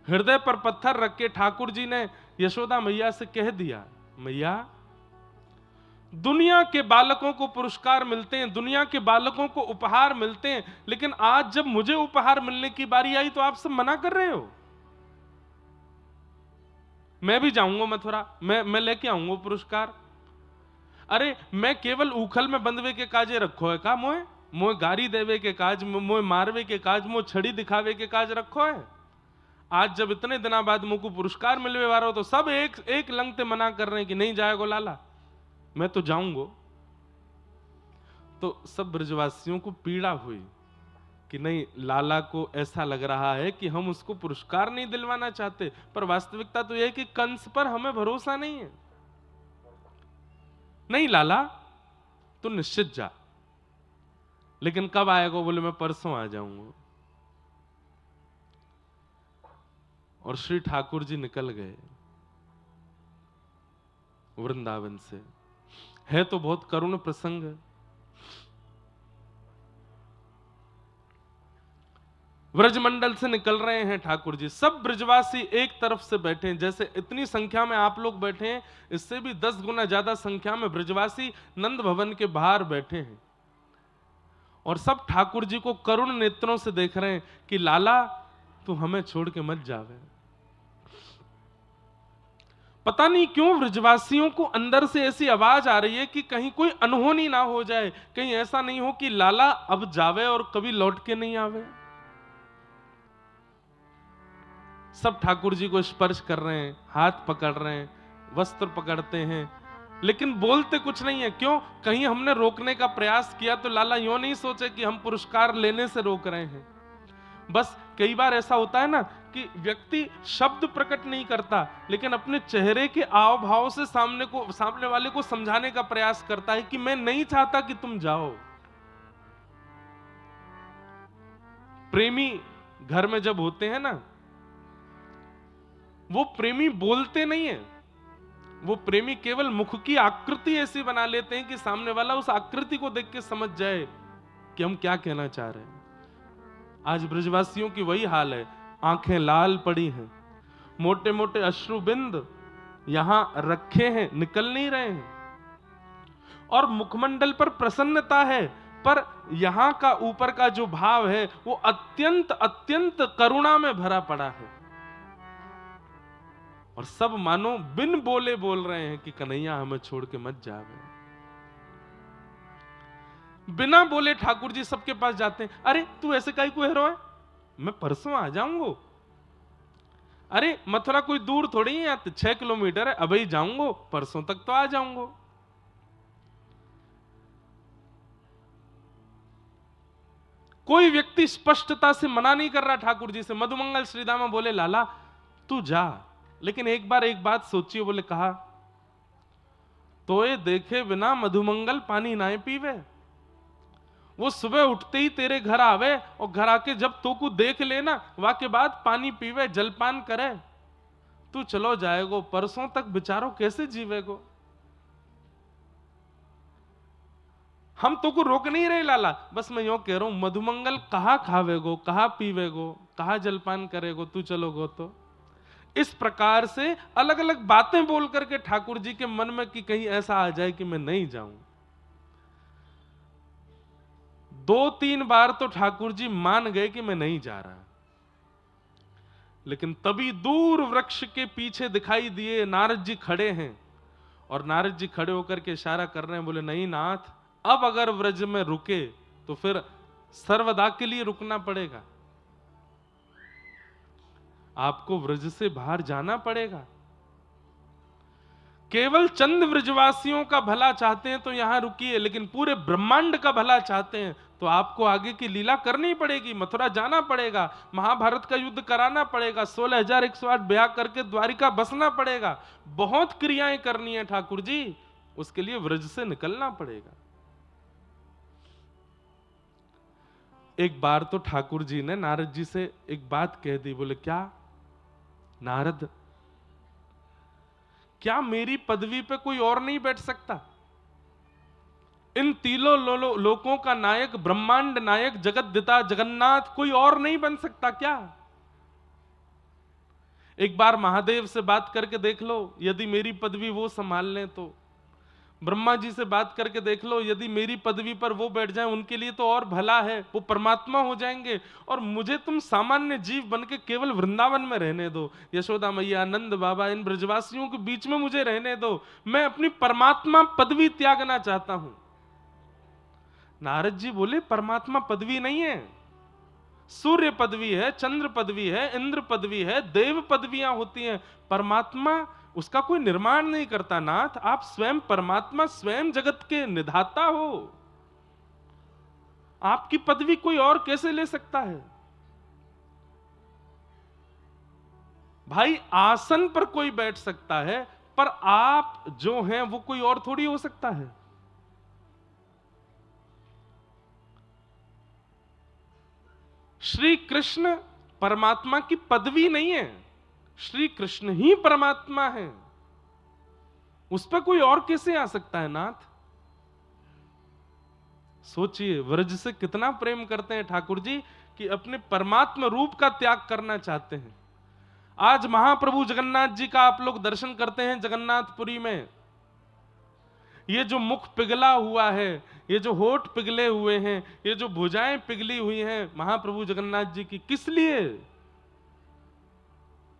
हृदय पर पत्थर रख के ठाकुर जी ने यशोदा मैया से कह दिया, मैया, दुनिया के बालकों को पुरस्कार मिलते हैं, दुनिया के बालकों को उपहार मिलते हैं, लेकिन आज जब मुझे उपहार मिलने की बारी आई तो आप सब मना कर रहे हो। मैं भी जाऊंगा मथुरा, मैं लेके आऊंगा पुरस्कार। अरे मैं केवल उखल में बंधवे के काजे रखो है का मोए? मोए गारी देवे के काज, मोए मारवे के काज, मोए छड़ी दिखावे के काज रखो है। आज जब इतने दिना बाद मुझको पुरस्कार मिलवे वाला हो तो सब एक लंगते मना कर रहे हैं कि नहीं जाएगो लाला, मैं तो जाऊंगो। तो सब ब्रजवासियों को पीड़ा हुई कि नहीं, लाला को ऐसा लग रहा है कि हम उसको पुरस्कार नहीं दिलवाना चाहते, पर वास्तविकता तो यह है कि कंस पर हमें भरोसा नहीं है। नहीं लाला, तू निश्चित जा, लेकिन कब आएगा? बोले मैं परसों आ जाऊंगा। और श्री ठाकुर जी निकल गए वृंदावन से। है तो बहुत करुण प्रसंग है। व्रजमंडल से निकल रहे हैं ठाकुर जी, सब ब्रजवासी एक तरफ से बैठे हैं। जैसे इतनी संख्या में आप लोग बैठे हैं, इससे भी 10 गुना ज्यादा संख्या में ब्रजवासी नंद भवन के बाहर बैठे हैं, और सब ठाकुर जी को करुण नेत्रों से देख रहे हैं कि लाला तू हमें छोड़ के मत जावे। पता नहीं क्यों ब्रजवासियों को अंदर से ऐसी आवाज आ रही है कि कहीं कोई अनहोनी ना हो जाए, कहीं ऐसा नहीं हो कि लाला अब जावे और कभी लौट के नहीं आवे। सब ठाकुर जी को स्पर्श कर रहे हैं, हाथ पकड़ रहे हैं, वस्त्र पकड़ते हैं, लेकिन बोलते कुछ नहीं है। क्यों? कहीं हमने रोकने का प्रयास किया तो लाला यूं नहीं सोचे कि हम पुरस्कार लेने से रोक रहे हैं। बस कई बार ऐसा होता है ना कि व्यक्ति शब्द प्रकट नहीं करता, लेकिन अपने चेहरे के आव भाव से सामने वाले को समझाने का प्रयास करता है कि मैं नहीं चाहता कि तुम जाओ। प्रेमी घर में जब होते हैं ना, वो प्रेमी बोलते नहीं है, वो प्रेमी केवल मुख की आकृति ऐसी बना लेते हैं कि सामने वाला उस आकृति को देख के समझ जाए कि हम क्या कहना चाह रहे हैं। आज ब्रजवासियों की वही हाल है, आंखें लाल पड़ी हैं, मोटे मोटे अश्रुबिंद यहां रखे हैं, निकल नहीं रहे हैं, और मुखमंडल पर प्रसन्नता है, पर यहां का ऊपर का जो भाव है वो अत्यंत अत्यंत करुणा में भरा पड़ा है। और सब मानो बिन बोले बोल रहे हैं कि कन्हैया हमें छोड़ के मत जावे। बिना बोले ठाकुर जी सबके पास जाते हैं। अरे तू ऐसे काहे को हेरो है? मैं परसों आ जाऊंगा। अरे मथुरा कोई दूर थोड़ी है, 6 किलोमीटर है, अभी जाऊंगा, परसों तक तो आ जाऊंगा। कोई व्यक्ति स्पष्टता से मना नहीं कर रहा ठाकुर जी से। मधुमंगल श्रीदामा बोले लाला तू जा, लेकिन एक बात सोचिए। बोले कहा, तो ये देखे बिना मधुमंगल पानी ना पीवे। वो सुबह उठते ही तेरे घर आवे और घर आके जब तो को देख लेना, वहां के बाद पानी पीवे, जलपान करे। तू चलो जाएगो, परसों तक बेचारो कैसे जीवेगो? हम तो को रोक नहीं रहे लाला, बस मैं यूं कह रहा हूं, मधुमंगल कहां खावेगो, कहां पीवेगो, कहां जलपान करेगो, तू चलोगो तो। इस प्रकार से अलग अलग बातें बोल करके ठाकुर जी के मन में कि कहीं ऐसा आ जाए कि मैं नहीं जाऊं। 2-3 बार तो ठाकुर जी मान गए कि मैं नहीं जा रहा, लेकिन तभी दूर वृक्ष के पीछे दिखाई दिए नारद जी खड़े हैं, और नारद जी खड़े होकर के इशारा कर रहे हैं। बोले नहीं नाथ, अब अगर व्रज में रुके तो फिर सर्वदा के लिए रुकना पड़ेगा, आपको व्रज से बाहर जाना पड़ेगा। केवल चंद व्रजवासियों का भला चाहते हैं तो यहां रुकिए, लेकिन पूरे ब्रह्मांड का भला चाहते हैं तो आपको आगे की लीला करनी पड़ेगी, मथुरा जाना पड़ेगा, महाभारत का युद्ध कराना पड़ेगा, 16,108 ब्याह करके द्वारिका बसना पड़ेगा, बहुत क्रियाएं करनी है ठाकुर जी, उसके लिए व्रज से निकलना पड़ेगा। एक बार तो ठाकुर जी ने नारद जी से एक बात कह दी। बोले क्या नारद, क्या मेरी पदवी पे कोई और नहीं बैठ सकता? इन तीनों लोकों का नायक, ब्रह्मांड नायक, जगतदिता जगन्नाथ कोई और नहीं बन सकता क्या? एक बार महादेव से बात करके देख लो, यदि मेरी पदवी वो संभाल लें तो। ब्रह्मा जी से बात करके देख लो, यदि मेरी पदवी पर वो बैठ जाएं, उनके लिए तो और भला है, वो परमात्मा हो जाएंगे। और मुझे तुम सामान्य जीव बन के केवल वृंदावन में रहने दो। यशोदा मैया, नंद बाबा, इन ब्रजवासियों के बीच में मुझे रहने दो। मैं अपनी परमात्मा पदवी त्यागना चाहता हूं। नारद जी बोले परमात्मा पदवी नहीं है, सूर्य पदवी है, चंद्र पदवी है, इंद्र पदवी है, देव पदवियां होती हैं। परमात्मा उसका कोई निर्माण नहीं करता नाथ। आप स्वयं परमात्मा, स्वयं जगत के निधाता हो। आपकी पदवी कोई और कैसे ले सकता है? भाई आसन पर कोई बैठ सकता है, पर आप जो हैं वो कोई और थोड़ी हो सकता है। श्री कृष्ण परमात्मा की पदवी नहीं है, श्री कृष्ण ही परमात्मा है। उस पर कोई और कैसे आ सकता है नाथ? सोचिए, व्रज से कितना प्रेम करते हैं ठाकुर जी कि अपने परमात्मा रूप का त्याग करना चाहते हैं। आज महाप्रभु जगन्नाथ जी का आप लोग दर्शन करते हैं जगन्नाथपुरी में। ये जो मुख पिघला हुआ है, ये जो होठ पिघले हुए हैं, ये जो भुजाएं पिघली हुई हैं महाप्रभु जगन्नाथ जी की, किस लिए?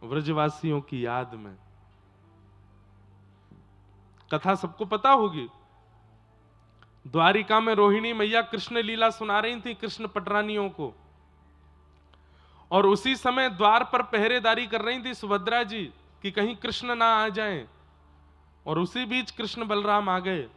व्रजवासियों की याद में। कथा सबको पता होगी। द्वारिका में रोहिणी मैया कृष्ण लीला सुना रही थी कृष्ण पटरानियों को, और उसी समय द्वार पर पहरेदारी कर रही थी सुभद्रा जी कि कहीं कृष्ण ना आ जाएं। और उसी बीच कृष्ण बलराम आ गए।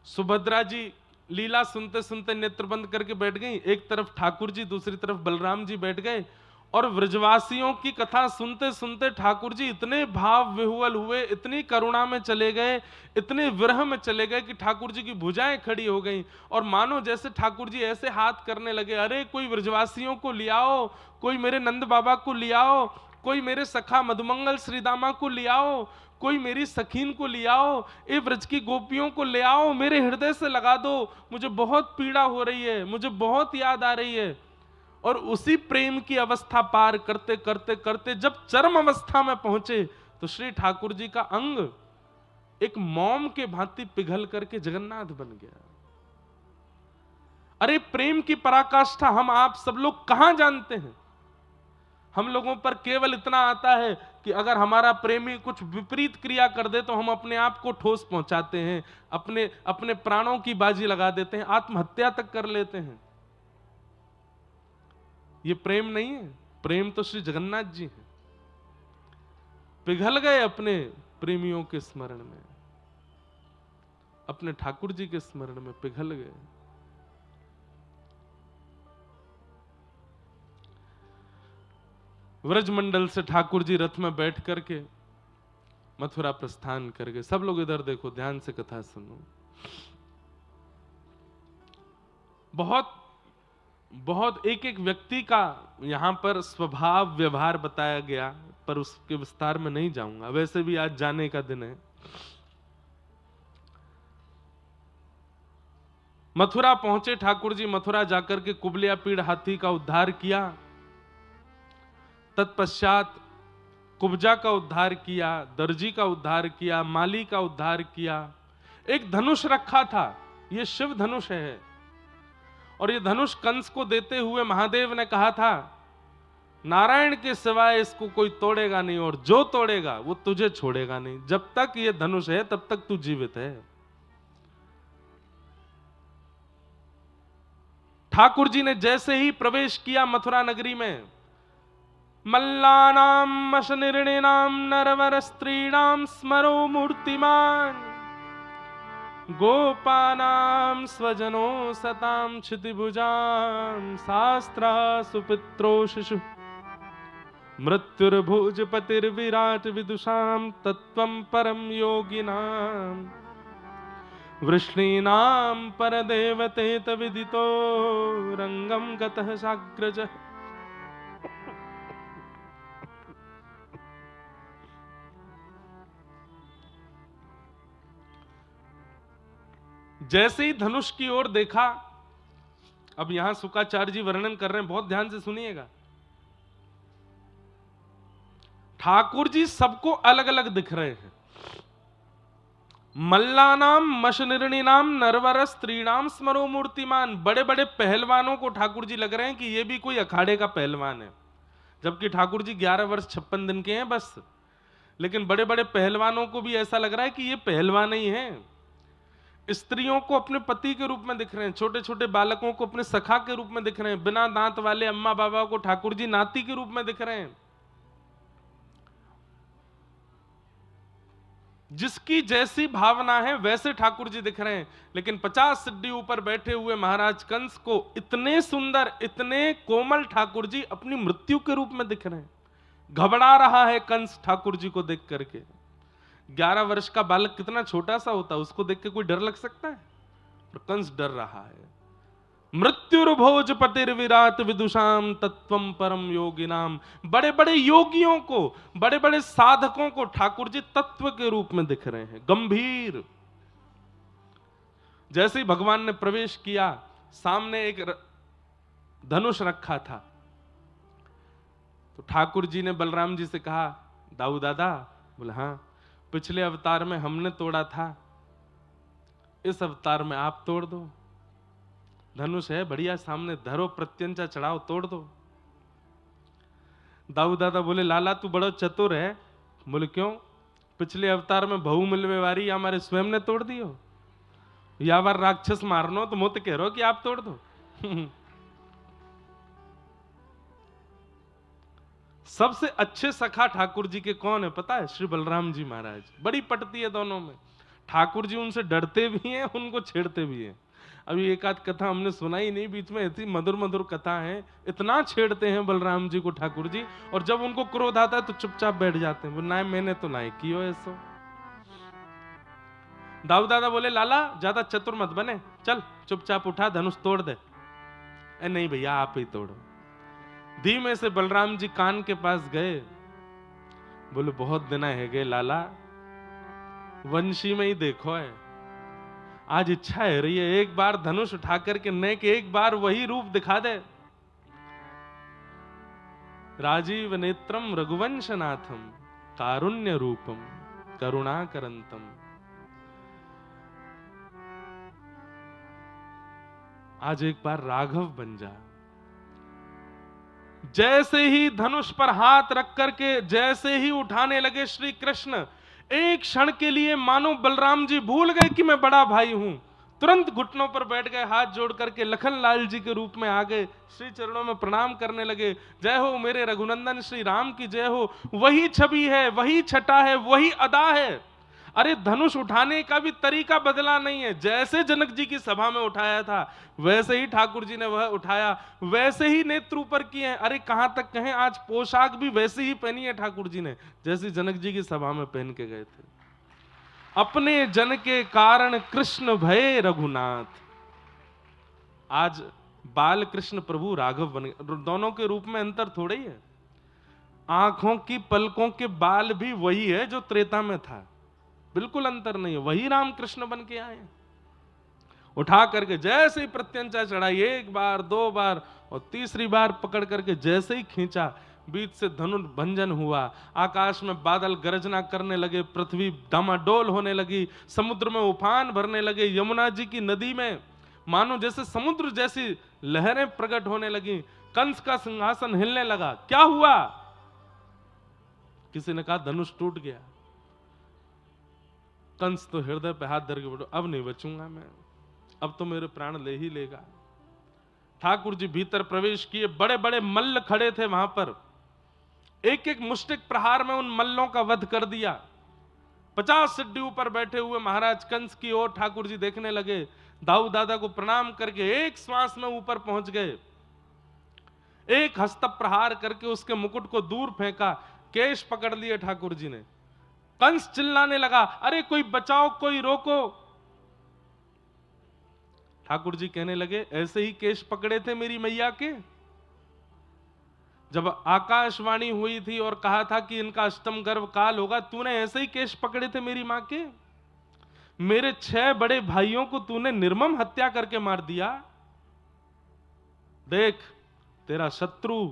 सुभद्रा जी लीला सुनते सुनते नेत्र बंद करके बैठ गई, एक तरफ ठाकुर जी, दूसरी तरफ बलराम जी बैठ गए। और व्रजवासियों की कथा सुनते सुनते ठाकुर जी इतने भाव विह्वल हुए, इतनी करुणा में चले गए, इतने विरह में चले गए कि ठाकुर जी की भुजाएं खड़ी हो गईं। और मानो जैसे ठाकुर जी ऐसे हाथ करने लगे, अरे कोई व्रजवासियों को लियाओ, कोई मेरे नंद बाबा को लियाओ, कोई मेरे सखा मधुमंगल श्रीदामा को लियाओ, कोई मेरी सखीन को लियाओ, ए व्रज की गोपियों को ले आओ, मेरे हृदय से लगा दो, मुझे बहुत पीड़ा हो रही है, मुझे बहुत याद आ रही है। और उसी प्रेम की अवस्था पार करते करते करते जब चरम अवस्था में पहुंचे तो श्री ठाकुर जी का अंग एक मोम के भांति पिघल करके जगन्नाथ बन गया। अरे प्रेम की पराकाष्ठा हम आप सब लोग कहां जानते हैं? हम लोगों पर केवल इतना आता है कि अगर हमारा प्रेमी कुछ विपरीत क्रिया कर दे तो हम अपने आप को ठोस पहुंचाते हैं, अपने अपने प्राणों की बाजी लगा देते हैं, आत्महत्या तक कर लेते हैं। ये प्रेम नहीं है। प्रेम तो श्री जगन्नाथ जी हैं। पिघल गए अपने प्रेमियों के स्मरण में, अपने ठाकुर जी के स्मरण में पिघल गए। व्रजमंडल से ठाकुर जी रथ में बैठ करके मथुरा प्रस्थान कर गए। सब लोग इधर देखो, ध्यान से कथा सुनो। बहुत बहुत एक एक व्यक्ति का यहां पर स्वभाव व्यवहार बताया गया, पर उसके विस्तार में नहीं जाऊंगा, वैसे भी आज जाने का दिन है। मथुरा पहुंचे ठाकुर जी। मथुरा जाकर के कुबलिया पीड़ हाथी का उद्धार किया, तत्पश्चात कुब्जा का उद्धार किया, दर्जी का उद्धार किया, माली का उद्धार किया। एक धनुष रखा था, यह शिव धनुष है, और यह धनुष कंस को देते हुए महादेव ने कहा था नारायण के सिवाय इसको कोई तोड़ेगा नहीं, और जो तोड़ेगा वो तुझे छोड़ेगा नहीं। जब तक यह धनुष है तब तक तू जीवित है। ठाकुर जी ने जैसे ही प्रवेश किया मथुरा नगरी में, मल्लानाम मशनिर्णिनाम नरवर स्त्रीणाम स्मरो मूर्तिमान, गोपानाम स्वजनो सताम क्षितिभुजाम, शास्त्रा सुपित्रो शिशु मृत्युर्भुजपतिर्विराट विदुषाम, तत्वं परम योगिनाम वृष्णीनां परदेवतेत विदितो रंगम गतः साग्रजः। जैसे ही धनुष की ओर देखा, अब यहां शुकाचार्य जी वर्णन कर रहे हैं, बहुत ध्यान से सुनिएगा। ठाकुर जी सबको अलग अलग दिख रहे हैं। मल्लानाम मशनिर्णिनाम नरवर स्त्रीणाम स्मरो मूर्तिमान, बड़े बड़े पहलवानों को ठाकुर जी लग रहे हैं कि ये भी कोई अखाड़े का पहलवान है, जबकि ठाकुर जी 11 वर्ष 56 दिन के हैं बस। लेकिन बड़े बड़े पहलवानों को भी ऐसा लग रहा है कि ये पहलवान ही हैं। स्त्रियों को अपने पति के रूप में दिख रहे हैं, छोटे छोटे बालकों को अपने सखा के रूप में दिख रहे हैं, बिना दांत वाले अम्मा बाबा को ठाकुर जी नाती के रूप में दिख रहे हैं। जिसकी जैसी भावना है वैसे ठाकुर जी दिख रहे हैं। लेकिन 50 सिद्धि ऊपर बैठे हुए महाराज कंस को इतने सुंदर, इतने कोमल ठाकुर जी अपनी मृत्यु के रूप में दिख रहे हैं। घबरा रहा है कंस ठाकुर जी को देख करके। 11 वर्ष का बालक कितना छोटा सा होता है, उसको देख के कोई डर लग सकता है? पर कंस डर रहा है। मृत्युर्भोज पतिर्विराट विदुषाम तत्वम परम योगिनाम, बड़े बड़े योगियों को, बड़े बड़े साधकों को ठाकुर जी तत्व के रूप में दिख रहे हैं, गंभीर। जैसे ही भगवान ने प्रवेश किया, सामने एक धनुष रखा था, तो ठाकुर जी ने बलराम जी से कहा, दाऊ दादा? बोले हाँ। पिछले अवतार में हमने तोड़ा था, इस अवतार में आप तोड़ दो। धनुष है बढ़िया, सामने धरो, प्रत्यंचा चढ़ाओ, तोड़ दो। दाऊ दादा बोले, लाला तू बड़ा चतुर है। बोले क्यों? पिछले अवतार में बहु मिलवे वारी हमारे स्वयं ने तोड़ दियो, या बार राक्षस मारनो तो मुझे कह रहो कि आप तोड़ दो। सबसे अच्छे सखा ठाकुर जी के कौन है पता है? श्री बलराम जी महाराज। बड़ी पटती है दोनों में। ठाकुर जी उनसे डरते भी हैं, उनको छेड़ते भी हैं। अभी एक आध कथा हमने सुनाई नहीं बीच में, ऐसी मधुर मधुर कथा है। इतना छेड़ते हैं बलराम जी को ठाकुर जी, और जब उनको क्रोध आता है तो चुपचाप बैठ जाते हैं। वो ना मैंने तो ना कियो ऐसो। दाऊ दादा बोले, लाला ज्यादा चतुर मत बने, चल चुपचाप उठा धनुष तोड़ दे। नहीं भैया आप ही तोड़ो। धीमे से बलराम जी कान के पास गए, बोले बहुत दिन है गए लाला, वंशी में ही देखो है, आज इच्छा है रही है एक बार धनुष उठा करके न के एक बार वही रूप दिखा दे। राजीव नेत्रम रघुवंशनाथम कारुण्य रूपम करुणाकरंतम। आज एक बार राघव बन जा। जैसे ही धनुष पर हाथ रख करके जैसे ही उठाने लगे श्री कृष्ण, एक क्षण के लिए मानो बलराम जी भूल गए कि मैं बड़ा भाई हूं। तुरंत घुटनों पर बैठ गए, हाथ जोड़ करके लखन लाल जी के रूप में आ गए, श्री चरणों में प्रणाम करने लगे। जय हो मेरे रघुनंदन श्री राम की जय हो। वही छवि है, वही छटा है, वही अदा है। अरे धनुष उठाने का भी तरीका बदला नहीं है। जैसे जनक जी की सभा में उठाया था वैसे ही ठाकुर जी ने वह उठाया, वैसे ही नेत्र ऊपर किए हैं। अरे कहां तक कहें, आज पोशाक भी वैसे ही पहनी है ठाकुर जी ने जैसी जनक जी की सभा में पहन के गए थे। अपने जन के कारण कृष्ण भय रघुनाथ। आज बाल कृष्ण प्रभु राघव बन गए। दोनों के रूप में अंतर थोड़ा ही है। आंखों की पलकों के बाल भी वही है जो त्रेता में था, बिल्कुल अंतर नहीं है। वही राम कृष्ण बन के आए। उठा करके जैसे ही प्रत्यंचा चढ़ाई, एक बार दो बार और तीसरी बार पकड़ करके जैसे ही खींचा, बीच से धनुष भंजन हुआ। आकाश में बादल गरजना करने लगे, पृथ्वी डामाडोल होने लगी, समुद्र में उफान भरने लगे। यमुना जी की नदी में मानो जैसे समुद्र जैसी लहरें प्रकट होने लगी। कंस का सिंहासन हिलने लगा। क्या हुआ? किसी ने कहा धनुष टूट गया। कंस तो हृदय पे हाथ धर के बोलो, अब नहीं बचूंगा मैं, अब तो मेरे प्राण ले ही लेगा। ठाकुर जी भीतर प्रवेश किए। बड़े बड़े मल्ल खड़े थे वहां पर। एक एक मुष्टिक प्रहार में उन मल्लों का वध कर दिया। 50 सिद्धि ऊपर बैठे हुए महाराज कंस की ओर ठाकुर जी देखने लगे। दाऊ दादा को प्रणाम करके एक श्वास में ऊपर पहुंच गए। एक हस्त प्रहार करके उसके मुकुट को दूर फेंका, केश पकड़ लिए ठाकुर जी ने। कंस चिल्लाने लगा, अरे कोई बचाओ, कोई रोको। ठाकुर जी कहने लगे, ऐसे ही केश पकड़े थे मेरी मैया के? जब आकाशवाणी हुई थी और कहा था कि इनका अष्टम गर्भ काल होगा, तूने ऐसे ही केश पकड़े थे मेरी मां के? मेरे 6 बड़े भाइयों को तूने निर्मम हत्या करके मार दिया। देख, तेरा शत्रु,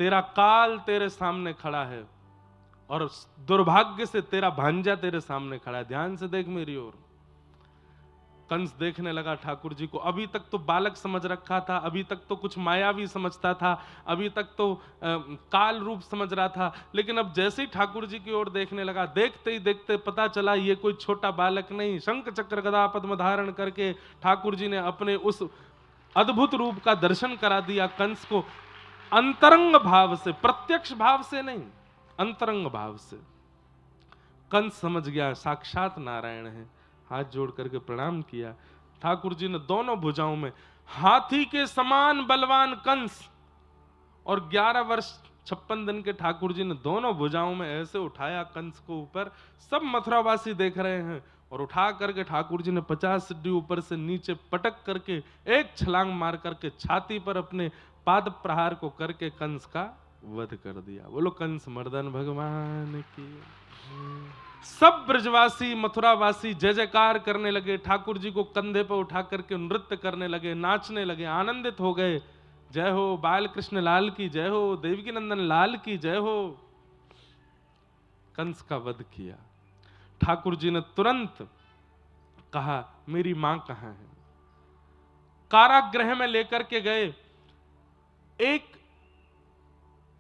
तेरा काल तेरे सामने खड़ा है और दुर्भाग्य से तेरा भांजा तेरे सामने खड़ा है। ध्यान से देख मेरी ओर। कंस देखने लगा ठाकुर जी को। अभी तक तो बालक समझ रखा था, अभी तक तो कुछ मायावी समझता था, अभी तक तो काल रूप समझ रहा था, लेकिन अब जैसे ही ठाकुर जी की ओर देखने लगा, देखते ही देखते पता चला ये कोई छोटा बालक नहीं, शंख चक्र गदा पद्म धारण करके ठाकुर जी ने अपने उस अद्भुत रूप का दर्शन करा दिया कंस को। अंतरंग भाव से, प्रत्यक्ष भाव से नहीं, अंतरंग भाव से। कंस समझ गया साक्षात नारायण है, हाथ जोड़ करके प्रणाम किया। ठाकुर जी ने दोनों भुजाओं में, हाथी के समान बलवान कंस और 11 वर्ष 56 दिन के ठाकुर जी ने दोनों भुजाओं में ऐसे उठाया कंस को ऊपर। सब मथुरावासी देख रहे हैं और उठा करके ठाकुर जी ने 50 सीढ़ी ऊपर से नीचे पटक करके एक छलांग मार करके छाती पर अपने पाद प्रहार को करके कंस का वध कर दिया। बोलो कंस मर्दन भगवान की। सब ब्रजवासी मथुरावासी जय जयकार करने लगे, ठाकुर जी को कंधे पर उठा करके नृत्य करने लगे, नाचने लगे, आनंदित हो गए। जय हो बाल कृष्ण लाल की जय हो, देवकी नंदन लाल की जय हो। कंस का वध किया। ठाकुर जी ने तुरंत कहा, मेरी मां कहां है? कारागृह में लेकर के गए।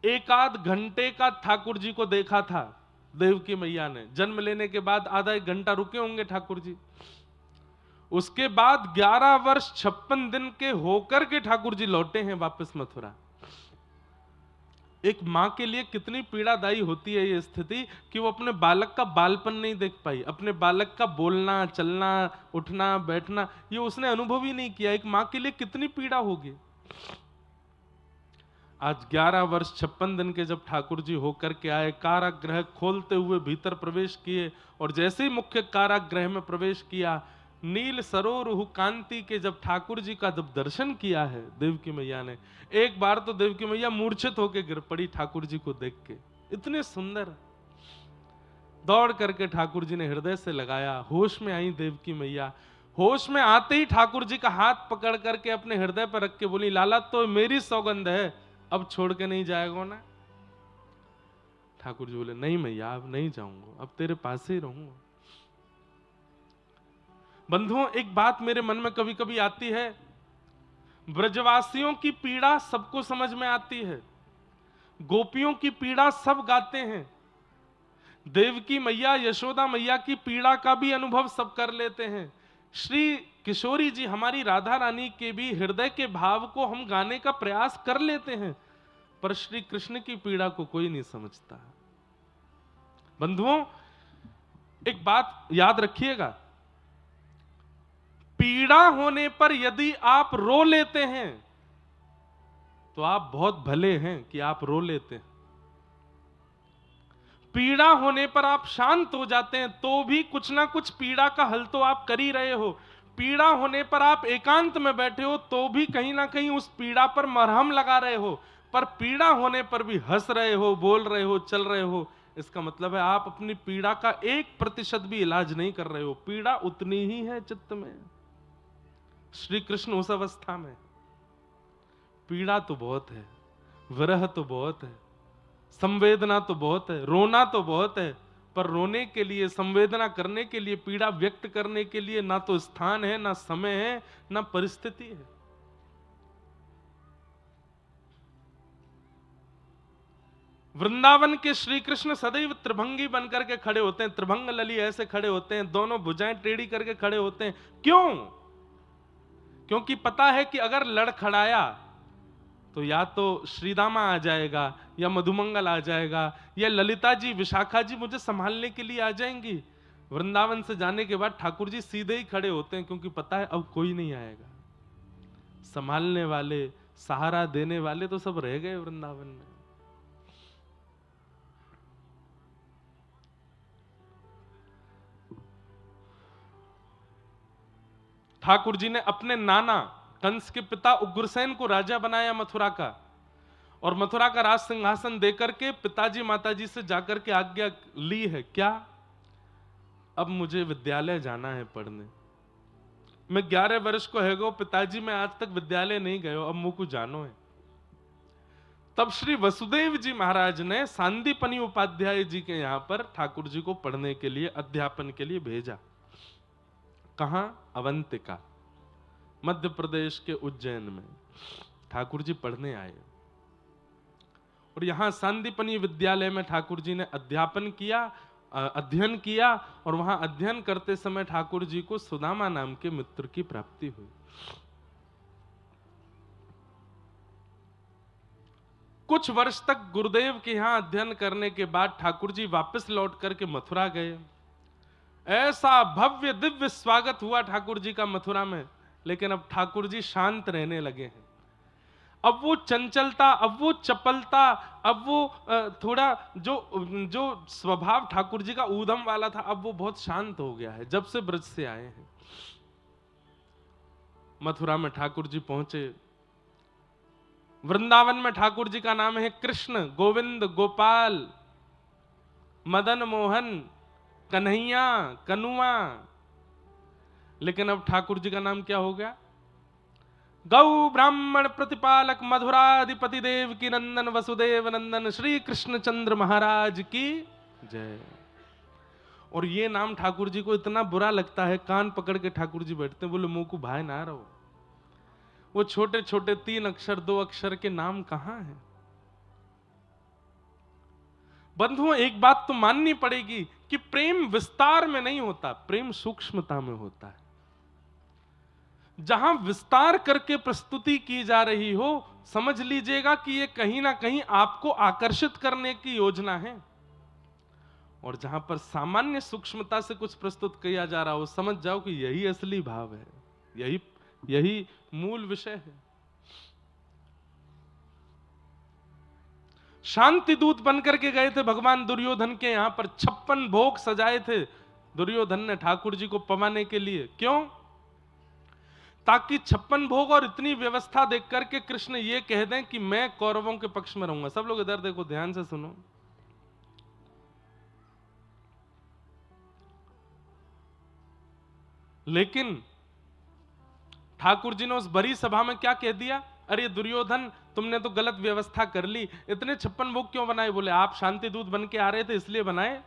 एक आध घंटे का ठाकुर जी को देखा था देवकी मैया ने। जन्म लेने के बाद आधा एक घंटा रुके होंगे ठाकुर जी। उसके बाद 11 वर्ष 56 दिन के होकर के ठाकुर जी लौटे हैं वापस मथुरा। एक मां के लिए कितनी पीड़ादायी होती है ये स्थिति कि वो अपने बालक का बालपन नहीं देख पाई, अपने बालक का बोलना, चलना, उठना, बैठना, ये उसने अनुभव ही नहीं किया। एक मां के लिए कितनी पीड़ा होगी। आज 11 वर्ष 56 दिन के जब ठाकुर जी होकर के आए, कारागृह खोलते हुए भीतर प्रवेश किए और जैसे ही मुख्य कारागृह में प्रवेश किया, नील सरोरुह कांति के जब ठाकुर जी का जब दर्शन किया है देवकी मैया ने, एक बार तो देवकी मैया मूर्छित होकर गिर पड़ी ठाकुर जी को देख के। इतने सुंदर। दौड़ करके ठाकुर जी ने हृदय से लगाया, होश में आई देवकी मैया। होश में आते ही ठाकुर जी का हाथ पकड़ करके अपने हृदय पर रख के बोली, लाला तो मेरी सौगंध है, अब छोड़ के नहीं जाएगा ना? ठाकुर जी बोले, नहीं मैया अब नहीं जाऊंगा, अब तेरे पास ही रहूंगा। बंधुओं, एक बात मेरे मन में कभी कभी आती है, ब्रजवासियों की पीड़ा सबको समझ में आती है, गोपियों की पीड़ा सब गाते हैं, देवकी मैया यशोदा मैया की पीड़ा का भी अनुभव सब कर लेते हैं, श्री किशोरी जी हमारी राधा रानी के भी हृदय के भाव को हम गाने का प्रयास कर लेते हैं, पर श्री कृष्ण की पीड़ा को कोई नहीं समझता। बंधुओं, एक बात याद रखिएगा, पीड़ा होने पर यदि आप रो लेते हैं तो आप बहुत भले हैं कि आप रो लेते हैं। पीड़ा होने पर आप शांत हो जाते हैं तो भी कुछ ना कुछ पीड़ा का हल तो आप कर ही रहे हो। पीड़ा होने पर आप एकांत में बैठे हो तो भी कहीं ना कहीं उस पीड़ा पर मरहम लगा रहे हो, पर पीड़ा होने पर भी हंस रहे हो, बोल रहे हो, चल रहे हो। इसका मतलब है आप अपनी पीड़ा का 1% भी इलाज नहीं कर रहे हो। पीड़ा उतनी ही है चित्त में। श्री कृष्ण उस अवस्था में, पीड़ा तो बहुत है, विरह तो बहुत है, संवेदना तो बहुत है, रोना तो बहुत है, पर रोने के लिए, संवेदना करने के लिए, पीड़ा व्यक्त करने के लिए ना तो स्थान है, ना समय है, ना परिस्थिति है। वृंदावन के श्री कृष्ण सदैव त्रिभंगी बनकर के खड़े होते हैं, त्रिभंग लली ऐसे खड़े होते हैं, दोनों भुजाएं टेढ़ी करके खड़े होते हैं। क्यों? क्योंकि पता है कि अगर लड़खड़ाया तो या तो श्रीदामा आ जाएगा, या मधुमंगल आ जाएगा, या ललिता जी, विशाखा जी मुझे संभालने के लिए आ जाएंगी। वृंदावन से जाने के बाद ठाकुर जी सीधे ही खड़े होते हैं, क्योंकि पता है अब कोई नहीं आएगा। संभालने वाले, सहारा देने वाले तो सब रह गए वृंदावन में। ठाकुर जी ने अपने नाना कंस के पिता उग्रसेन को राजा बनाया मथुरा का, और मथुरा का राज सिंहासन देकर के पिताजी माताजी से जाकर के आज्ञा ली है, क्या अब मुझे विद्यालय जाना है पढ़ने। मैं 11 वर्ष को है गो पिताजी, मैं आज तक विद्यालय नहीं गयो, अब मुझको जानो है। तब श्री वसुदेव जी महाराज ने सांदीपनि उपाध्याय जी के यहां पर ठाकुर जी को पढ़ने के लिए, अध्यापन के लिए भेजा। कहां? अवंतिका, मध्य प्रदेश के उज्जैन में ठाकुर जी पढ़ने आए, और यहां सांदीपनि विद्यालय में ठाकुर जी ने अध्यापन किया, अध्ययन किया, और वहां अध्ययन करते समय ठाकुर जी को सुदामा नाम के मित्र की प्राप्ति हुई। कुछ वर्ष तक गुरुदेव के यहां अध्ययन करने के बाद ठाकुर जी वापस लौट करके मथुरा गए। ऐसा भव्य दिव्य स्वागत हुआ ठाकुर जी का मथुरा में, लेकिन अब ठाकुर जी शांत रहने लगे हैं। अब वो चंचलता, अब वो चपलता, अब वो थोड़ा जो स्वभाव ठाकुर जी का ऊधम वाला था, अब वो बहुत शांत हो गया है जब से ब्रज से आए हैं। मथुरा में ठाकुर जी पहुंचे। वृंदावन में ठाकुर जी का नाम है कृष्ण, गोविंद, गोपाल, मदन मोहन, कन्हैया, कनुआ, लेकिन अब ठाकुर जी का नाम क्या हो गया? गौ ब्राह्मण प्रतिपालक मधुराधिपति देव की नंदन वसुदेव नंदन श्री कृष्ण चंद्र महाराज की जय। और ये नाम ठाकुर जी को इतना बुरा लगता है, कान पकड़ के ठाकुर जी बैठते हैं, बोले मुंह को भाई ना रहो। वो छोटे छोटे 3 अक्षर 2 अक्षर के नाम कहां हैं? बंधुओं, एक बात तो माननी पड़ेगी कि प्रेम विस्तार में नहीं होता, प्रेम सूक्ष्मता में होता है। जहां विस्तार करके प्रस्तुति की जा रही हो, समझ लीजिएगा कि ये कहीं ना कहीं आपको आकर्षित करने की योजना है, और जहां पर सामान्य सूक्ष्मता से कुछ प्रस्तुत किया जा रहा हो, समझ जाओ कि यही असली भाव है, यही मूल विषय है। शांति दूत बनकर के गए थे भगवान दुर्योधन के यहां पर, 56 भोग सजाए थे दुर्योधन ने ठाकुर जी को पवाने के लिए। क्यों? ताकि 56 भोग और इतनी व्यवस्था देख करके कृष्ण ये कह दें कि मैं कौरवों के पक्ष में रहूंगा। सब लोग इधर देखो, ध्यान से सुनो। लेकिन ठाकुर जी ने उस बड़ी सभा में क्या कह दिया? अरे दुर्योधन, तुमने तो गलत व्यवस्था कर ली, इतने 56 भोग क्यों बनाए? बोले आप शांति दूत बन के आ रहे थे इसलिए बनाए।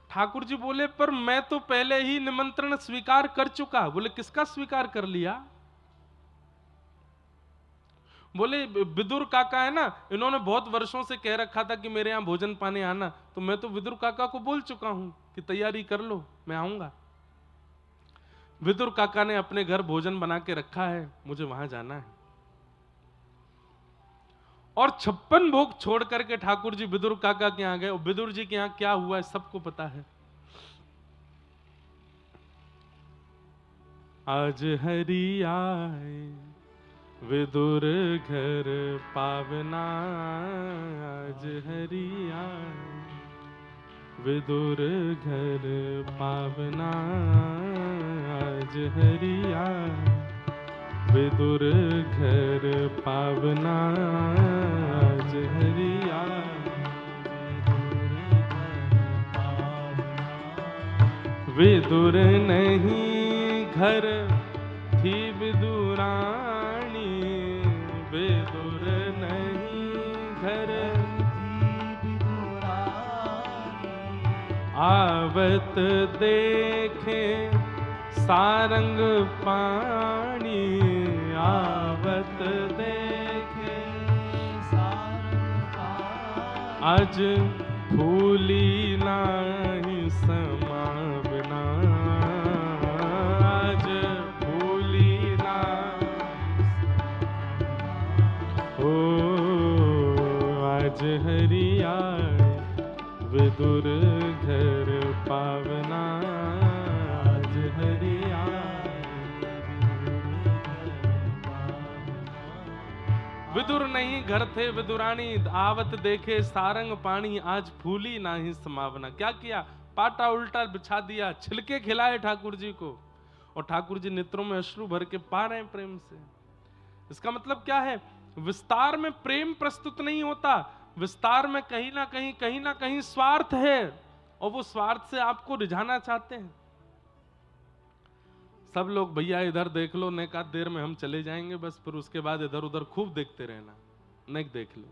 ठाकुर जी बोले पर मैं तो पहले ही निमंत्रण स्वीकार कर चुका। बोले किसका स्वीकार कर लिया? बोले विदुर काका है ना, इन्होंने बहुत वर्षों से कह रखा था कि मेरे यहां भोजन पाने आना, तो मैं तो विदुर काका को बोल चुका हूं कि तैयारी कर लो, मैं आऊंगा। विदुर काका ने अपने घर भोजन बना के रखा है, मुझे वहां जाना है। और 56 भोग छोड़ करके ठाकुर जी विदुर काका के यहां गए। और विदुर जी के यहां क्या हुआ है सबको पता है। आज हरि आए विदुर घर पावना, आज हरि आए विदुर घर पावना, आज हरि आए विदुर घर पावना, आज हरि आए विदुर नहीं घर थी विदुरानी, विदुर नहीं घर आवत देखे सारंग पानी, आवत देखे सारंग पानी, आज फूली नाही समावना, आज फूली ना हो, आज हरि आए विदुर घर पावना, आज हरि आए विदुर नहीं घर थे विदुरानी, आवत देखे सारंग पानी, आज फूली नाही समावना। क्या किया? पाटा उल्टा बिछा दिया, छिलके खिलाए ठाकुर जी को, और ठाकुर जी नेत्रों में अश्रु भर के पा रहे हैं प्रेम से। इसका मतलब क्या है? विस्तार में प्रेम प्रस्तुत नहीं होता, विस्तार में कहीं ना कहीं स्वार्थ है, और वो स्वार्थ से आपको रिझाना चाहते हैं। सब लोग भैया इधर देख लो, नेक आध देर में हम चले जाएंगे बस, फिर उसके बाद इधर उधर खूब देखते रहना, नेक देख लो।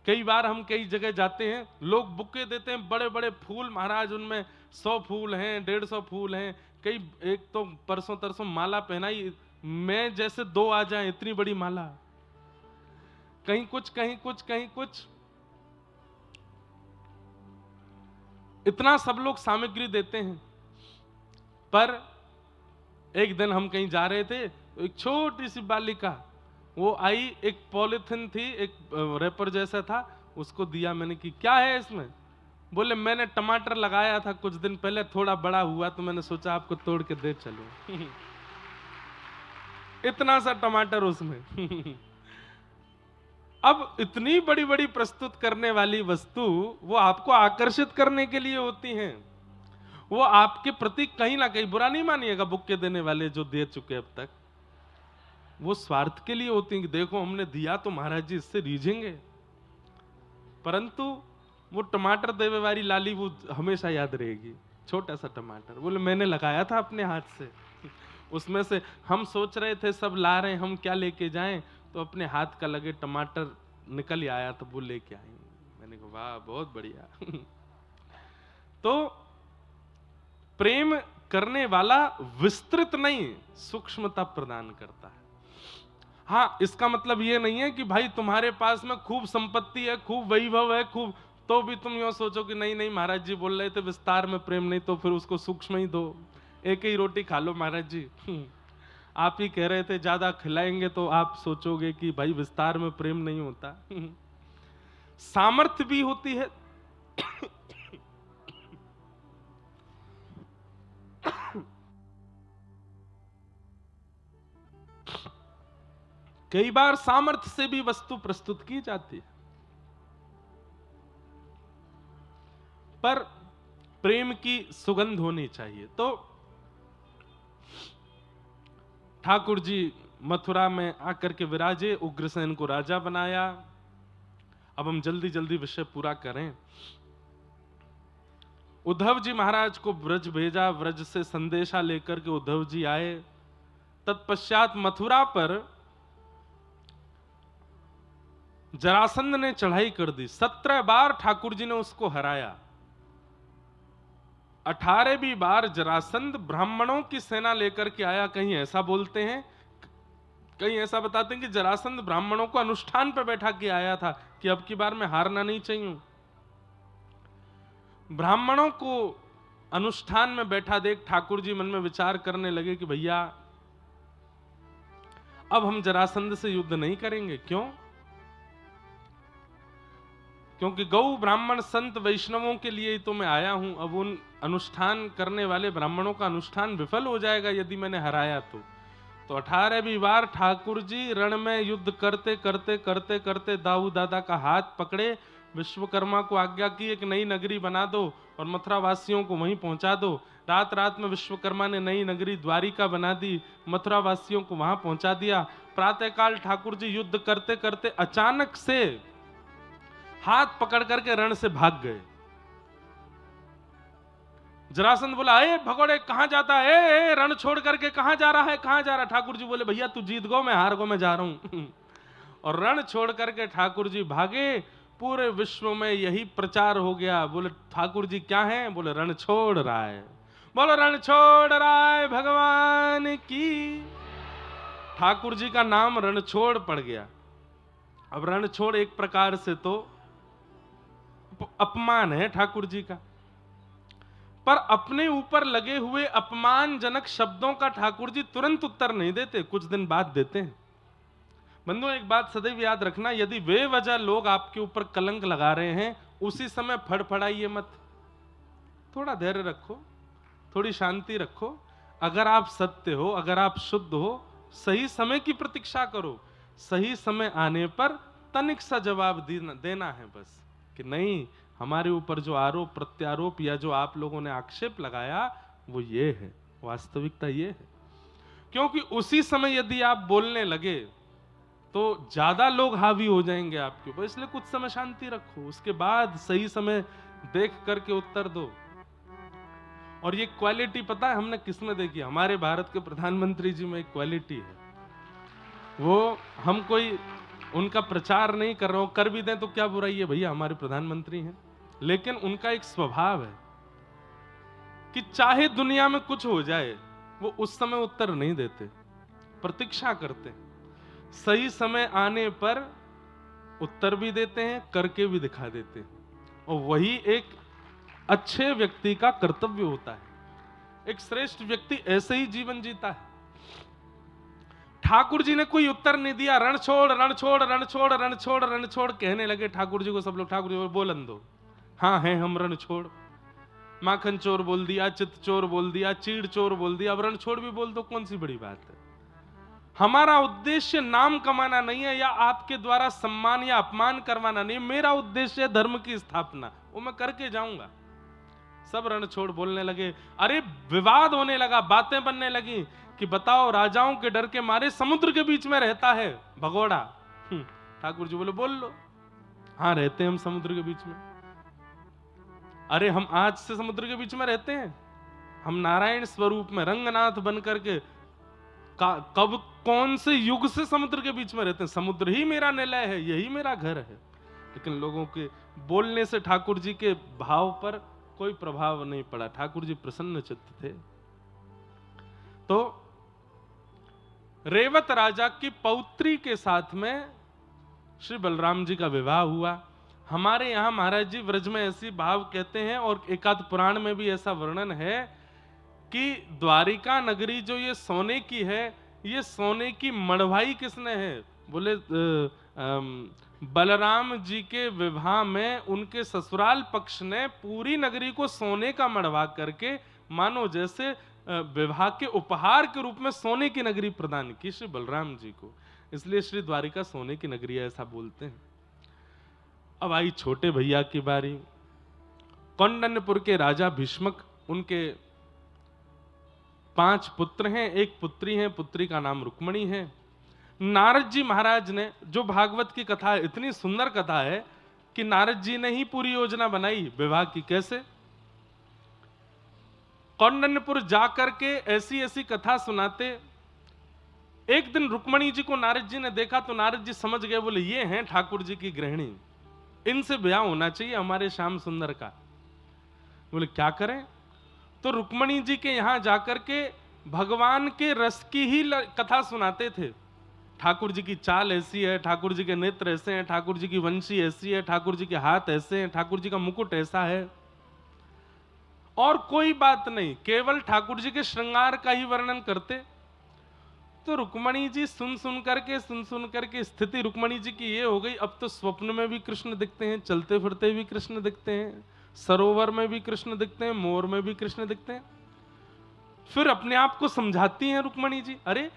कई बार हम कई जगह जाते हैं, लोग बुके देते हैं बड़े बड़े फूल, महाराज उनमें 100 फूल हैं, 150 फूल हैं, कई एक तो परसों तरसों माला पहनाई, मैं जैसे 2 आ जाए इतनी बड़ी माला, कहीं कुछ कहीं कुछ कहीं कुछ, इतना सब लोग सामग्री देते हैं। पर एक दिन हम कहीं जा रहे थे, एक छोटी सी बालिका वो आई, एक पॉलिथिन थी, एक रैपर जैसा था, उसको दिया मैंने कि क्या है इसमें? बोले मैंने टमाटर लगाया था कुछ दिन पहले, थोड़ा बड़ा हुआ तो मैंने सोचा आपको तोड़ के दे चलो। इतना सा टमाटर उसमें। अब इतनी बड़ी बड़ी प्रस्तुत करने वाली वस्तु वो आपको आकर्षित करने के लिए होती हैं, वो आपके प्रति कहीं ना कहीं, बुरा नहीं मानिएगा बुक्के देने वाले जो दे चुके अब तक, वो स्वार्थ के लिए होती हैं कि देखो हमने दिया तो महाराज जी इससे रीझेंगे। परंतु वो टमाटर देवे वाली लाली वो हमेशा याद रहेगी, छोटा सा टमाटर, बोले मैंने लगाया था अपने हाथ से, उसमें से हम सोच रहे थे सब ला रहे हैं, हम क्या लेके जाएं, तो अपने हाथ का लगे टमाटर निकल आया तो वो लेके आई। मैंने कहा वाह बहुत बढ़िया। तो प्रेम करने वाला विस्तृत नहीं, सूक्ष्मता प्रदान करता है। हाँ, इसका मतलब ये नहीं है कि भाई तुम्हारे पास में खूब संपत्ति है, खूब वैभव है, खूब, तो भी तुम यूं सोचो कि नहीं नहीं महाराज जी बोल रहे थे विस्तार में प्रेम नहीं, तो फिर उसको सूक्ष्म ही दो, एक ही रोटी खा लो महाराज जी। आप ही कह रहे थे ज्यादा खिलाएंगे तो आप सोचोगे कि भाई विस्तार में प्रेम नहीं होता। सामर्थ्य भी होती है। कई बार सामर्थ्य से भी वस्तु प्रस्तुत की जाती है, पर प्रेम की सुगंध होनी चाहिए। तो ठाकुर जी मथुरा में आकर के विराजे, उग्रसेन को राजा बनाया। अब हम जल्दी जल्दी विषय पूरा करें। उद्धव जी महाराज को ब्रज भेजा, ब्रज से संदेशा लेकर के उद्धव जी आए। तत्पश्चात मथुरा पर जरासंध ने चढ़ाई कर दी, 17 बार ठाकुर जी ने उसको हराया। 18वीं बार जरासंध ब्राह्मणों की सेना लेकर के आया। कहीं ऐसा बोलते हैं, कहीं ऐसा बताते हैं कि जरासंध ब्राह्मणों को अनुष्ठान पर बैठा के आया था कि अब की बार मैं हारना नहीं चाहिए। ब्राह्मणों को अनुष्ठान में बैठा देख ठाकुर जी मन में विचार करने लगे कि भैया अब हम जरासंध से युद्ध नहीं करेंगे। क्यों? क्योंकि गौ ब्राह्मण संत वैष्णवों के लिए ही तो मैं आया हूं। अब उन अनुष्ठान करने वाले ब्राह्मणों का अनुष्ठान विफल हो जाएगा यदि मैंने हराया तो 18वीं बार ठाकुर जी रण में युद्ध करते करते करते करते दाऊ दादा का हाथ पकड़े, विश्वकर्मा को आज्ञा की एक नई नगरी बना दो और मथुरा वासियों को वहीं पहुंचा दो। रात रात में विश्वकर्मा ने नई नगरी द्वारिका बना दी, मथुरा वासियों को वहां पहुंचा दिया। प्रातःकाल ठाकुर जी युद्ध करते करते अचानक से हाथ पकड़ करके रण से भाग गए। जरासंध बोला, ए भगोड़े कहां जाता है, रण छोड़ करके कहां जा रहा है, कहां जा रहा है? ठाकुर जी बोले, भैया तू जीत गो, मैं हार गो, मैं जा रहा हूं। और रण छोड़ करके ठाकुर जी भागे। पूरे विश्व में यही प्रचार हो गया। बोले ठाकुर जी क्या है? बोले रण छोड़ रहा है। बोलो रण छोड़ रहा है भगवान की। ठाकुर जी का नाम रणछोड़ पड़ गया। अब रणछोड़ एक प्रकार से तो अपमान है ठाकुर जी का, पर अपने ऊपर लगे हुए अपमानजनक शब्दों का ठाकुर जी तुरंत उत्तर नहीं देते, कुछ दिन बाद देते हैं। बंधुओं एक बात सदैव याद रखना, यदि वे वजह लोग आपके ऊपर कलंक लगा रहे हैं उसी समय फड़फड़ाइए मत। थोड़ा धैर्य रखो, थोड़ी शांति रखो। अगर आप सत्य हो, अगर आप शुद्ध हो, सही समय की प्रतीक्षा करो। सही समय आने पर तनिक सा जवाब देना है बस, कि नहीं हमारे ऊपर जो आरोप प्रत्यारोप या जो आप लोगों ने आक्षेप लगाया वो ये है, वास्तविकता ये है। क्योंकि उसी समय यदि आप बोलने लगे तो ज्यादा लोग हावी हो जाएंगे आपके ऊपर, इसलिए कुछ समय शांति रखो, उसके बाद सही समय देख करके उत्तर दो। और ये क्वालिटी पता है हमने किसमें देखी? हमारे भारत के प्रधानमंत्री जी में एक क्वालिटी है, वो हम कोई उनका प्रचार नहीं कर रहे हो, कर भी दें तो क्या बुराई है भैया, हमारे प्रधानमंत्री हैं। लेकिन उनका एक स्वभाव है कि चाहे दुनिया में कुछ हो जाए वो उस समय उत्तर नहीं देते, प्रतीक्षा करते हैं, सही समय आने पर उत्तर भी देते हैं, करके भी दिखा देते हैं। और वही एक अच्छे व्यक्ति का कर्तव्य होता है। एक श्रेष्ठ व्यक्ति ऐसे ही जीवन जीता है। ठाकुर जी ने कोई उत्तर नहीं दिया, रण छोड़ रण छोड़ रण छोड़ रण छोड़ रण छोड़ कहने लगे ठाकुर जी को सब लोग। ठाकुर जी बोलन दो, हाँ है हम रण छोड़। माखन चोर बोल दिया, चित चोर बोल दिया, चीड़ चोर बोल दिया, अब रण छोड़ भी बोल दो, कौन सी बड़ी बात है। हमारा उद्देश्य नाम कमाना नहीं है या आपके द्वारा सम्मान या अपमान करवाना नहीं, मेरा उद्देश्य है धर्म की स्थापना, वो मैं करके जाऊंगा। सब रण छोड़ बोलने लगे। अरे विवाद होने लगा, बातें बनने लगी कि बताओ राजाओं के डर के मारे समुद्र के बीच में रहता है भगोड़ा। ठाकुर जी बोले बोल लो, हाँ रहते हैं हम समुद्र के बीच में। अरे हम आज से समुद्र के बीच में रहते हैं, हम नारायण स्वरूप में रंगनाथ बन करके कब कौन से युग से समुद्र के बीच में रहते हैं, समुद्र ही मेरा निलय है, यही मेरा घर है। लेकिन लोगों के बोलने से ठाकुर जी के भाव पर कोई प्रभाव नहीं पड़ा, ठाकुर जी प्रसन्न चित्त थे। तो रेवत राजा की पौत्री के साथ में श्री बलराम जी का विवाह हुआ। हमारे यहां महाराज जी व्रज में ऐसी भाव कहते हैं, और एकाध पुराण में भी ऐसा वर्णन है कि द्वारिका नगरी जो ये सोने की है, ये सोने की मढ़वाई किसने है? बोले बलराम जी के विवाह में उनके ससुराल पक्ष ने पूरी नगरी को सोने का मढ़वा करके मानो जैसे विवाह के उपहार के रूप में सोने की नगरी प्रदान की श्री बलराम जी को, इसलिए श्री द्वारिका सोने की नगरी है, ऐसा बोलते हैं। अब आई छोटे भैया की बारी। कौंडन्यपुर के राजा भीष्मक, उनके 5 पुत्र हैं, एक पुत्री है, पुत्री का नाम रुक्मणी है। नारद जी महाराज ने, जो भागवत की कथा है, इतनी सुंदर कथा है कि नारद जी ने ही पूरी योजना बनाई विवाह की। कैसे? कौंडन्यपुर जाकर के ऐसी ऐसी कथा सुनाते। एक दिन रुक्मणी जी को नारद जी ने देखा तो नारद जी समझ गए, बोले ये हैं ठाकुर जी की गृहिणी, इनसे ब्याह होना चाहिए हमारे श्याम सुंदर का। बोले क्या करें? तो रुक्मणी जी के यहां जाकर के भगवान के रस की ही कथा सुनाते थे। ठाकुर जी की चाल ऐसी है, ठाकुर जी के नेत्र ऐसे हैं, ठाकुर जी की वंशी ऐसी है, ठाकुर जी के हाथ ऐसे हैं, ठाकुर जी का मुकुट ऐसा है, और कोई बात नहीं, केवल ठाकुर जी के श्रृंगार का ही वर्णन करते। तो रुक्मणी जी सुन सुन करके स्थिति रुक्मणी जी की ये हो गई, अब तो स्वप्न में भी कृष्ण दिखते हैं, चलते फिरते भी कृष्ण दिखते हैं, सरोवर में भी कृष्ण दिखते हैं, मोर में भी कृष्ण दिखते हैं। फिर अपने आप को समझाती हैं रुक्मणी जी, अरे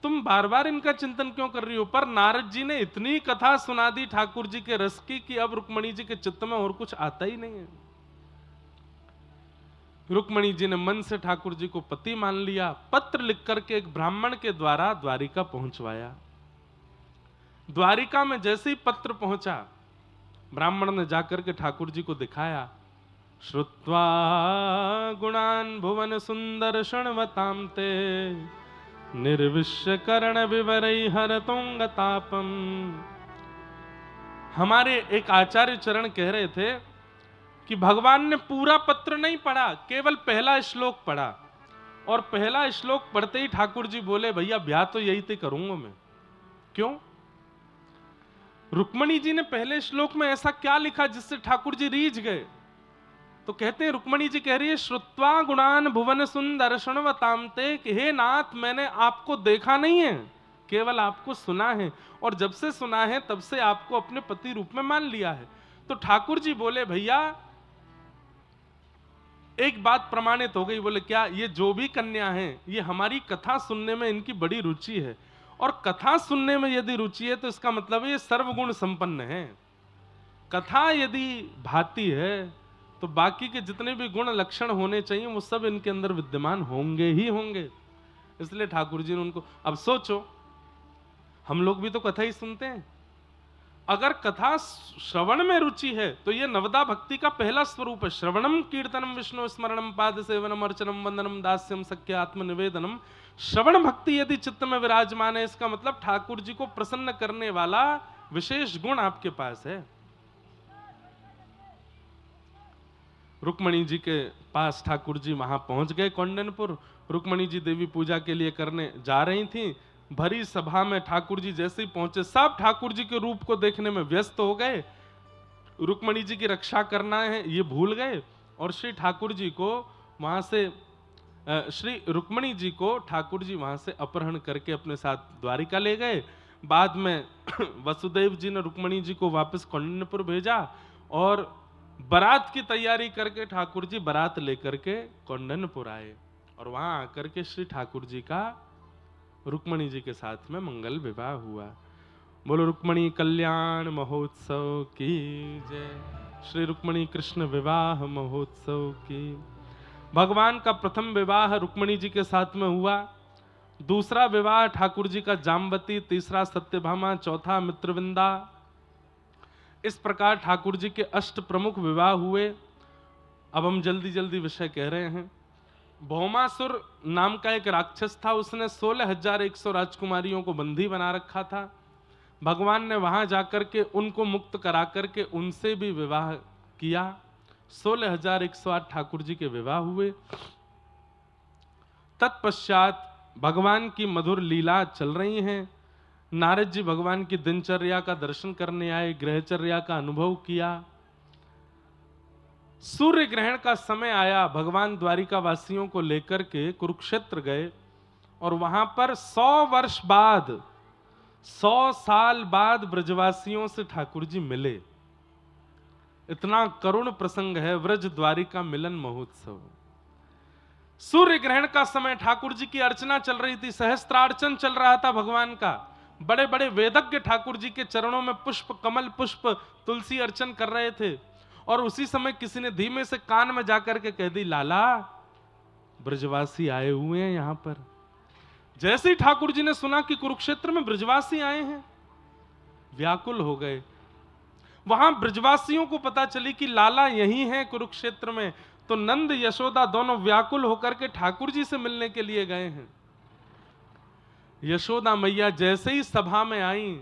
तुम बार बार इनका चिंतन क्यों कर रही हो? पर नारद जी ने इतनी कथा सुना दी ठाकुर जी के रस की कि अब रुक्मणी जी के चित्त में और कुछ आता ही नहीं है। रुक्मणी जी ने मन से ठाकुर जी को पति मान लिया, पत्र लिख करके एक ब्राह्मण के द्वारा द्वारिका पहुंचवाया। द्वारिका में जैसे ही पत्र पहुंचा, ब्राह्मण ने जाकर के ठाकुर जी को दिखाया। श्रुत्वा गुणान भुवन सुंदर शृण्वतां ते निर्विश्य कर्ण विवरै हरतोंगतापम। हमारे एक आचार्य चरण कह रहे थे कि भगवान ने पूरा पत्र नहीं पढ़ा, केवल पहला श्लोक पढ़ा, और पहला श्लोक पढ़ते ही ठाकुर जी बोले भैया ब्याह तो यही ते करूंगा मैं। क्यों? रुक्मणी जी ने पहले श्लोक में ऐसा क्या लिखा जिससे ठाकुर जी रीझ गए? तो कहते हैं, रुक्मणी जी कह रही है, श्रुत्वा गुणान भुवन सुंदर शृण्वतां ते, कि हे नाथ मैंने आपको देखा नहीं है, केवल आपको सुना है, और जब से सुना है तब से आपको अपने पति रूप में मान लिया है। तो ठाकुर जी बोले भैया एक बात प्रमाणित हो गई। बोले क्या? ये जो भी कन्या हैं ये हमारी कथा सुनने में इनकी बड़ी रुचि है, और कथा सुनने में यदि रुचि है तो इसका मतलब है ये सर्वगुण संपन्न है। कथा यदि भाती है तो बाकी के जितने भी गुण लक्षण होने चाहिए वो सब इनके अंदर विद्यमान होंगे ही होंगे। इसलिए ठाकुर जी ने उनको, अब सोचो हम लोग भी तो कथा ही सुनते हैं, अगर कथा श्रवण में रुचि है तो ये नवदा भक्ति का पहला स्वरूप है। श्रवणम कीर्तनम विष्णु स्मरणम पाद सेवनम अर्चनम वंदनम दास्यम सख्य आत्मनिवेदनम। श्रवण भक्ति यदि चित्त में विराजमान है, इसका मतलब ठाकुर जी को प्रसन्न करने वाला विशेष गुण आपके पास है। रुक्मणी जी के पास ठाकुर जी वहां पहुंच गए कौंडनपुर। रुक्मणी जी देवी पूजा के लिए करने जा रही थी। भरी सभा में ठाकुर जी जैसे ही पहुंचे, सब ठाकुर जी के रूप को देखने में व्यस्त हो गए। रुक्मणी जी की रक्षा करना है ये भूल गए, और श्री ठाकुर जी को वहां से श्री रुक्मणी जी को ठाकुर जी वहां से अपहरण करके अपने साथ द्वारिका ले गए। बाद में वसुदेव जी ने रुक्मणी जी को वापस कौंडन्यपुर भेजा, और बारात की तैयारी करके ठाकुर जी बारात लेकर के कौंडन्यपुर आए, और वहां आकर के श्री ठाकुर जी का रुक्मणी जी के साथ में मंगल विवाह हुआ। बोलो रुक्मणी कल्याण महोत्सव की जय। श्री रुक्मणी कृष्ण विवाह महोत्सव की। भगवान का प्रथम विवाह रुक्मणी जी के साथ में हुआ। दूसरा विवाह ठाकुर जी का जाम्बती, तीसरा सत्यभामा, चौथा मित्रविंदा। इस प्रकार ठाकुर जी के अष्ट प्रमुख विवाह हुए। अब हम जल्दी जल्दी विषय कह रहे हैं। भौमासुर नाम का एक राक्षस था, उसने 16,100 राजकुमारियों को बंदी बना रखा था। भगवान ने वहां जाकर के उनको मुक्त करा करके उनसे भी विवाह किया। 16,108 ठाकुर जी के विवाह हुए। तत्पश्चात भगवान की मधुर लीला चल रही हैं। नारद जी भगवान की दिनचर्या का दर्शन करने आए, ग्रहचर्या का अनुभव किया। सूर्य ग्रहण का समय आया, भगवान द्वारिका वासियों को लेकर के कुरुक्षेत्र गए, और वहां पर 100 वर्ष बाद, 100 साल बाद ब्रजवासियों से ठाकुर जी मिले। इतना करुण प्रसंग है व्रज द्वारिका मिलन महोत्सव। सूर्य ग्रहण का समय, ठाकुर जी की अर्चना चल रही थी, सहस्त्रार्चन चल रहा था भगवान का। बड़े बड़े वेदज्ञ ठाकुर जी के चरणों में पुष्प, कमल पुष्प, तुलसी अर्चन कर रहे थे। और उसी समय किसी ने धीमे से कान में जाकर के कह दी, लाला ब्रजवासी आए हुए हैं यहां पर। जैसे ही ठाकुर जी ने सुना कि कुरुक्षेत्र में ब्रजवासी आए हैं, व्याकुल हो गए। वहां ब्रजवासियों को पता चली कि लाला यही हैं कुरुक्षेत्र में, तो नंद यशोदा दोनों व्याकुल होकर के ठाकुर जी से मिलने के लिए गए हैं। यशोदा मैया जैसे ही सभा में आई,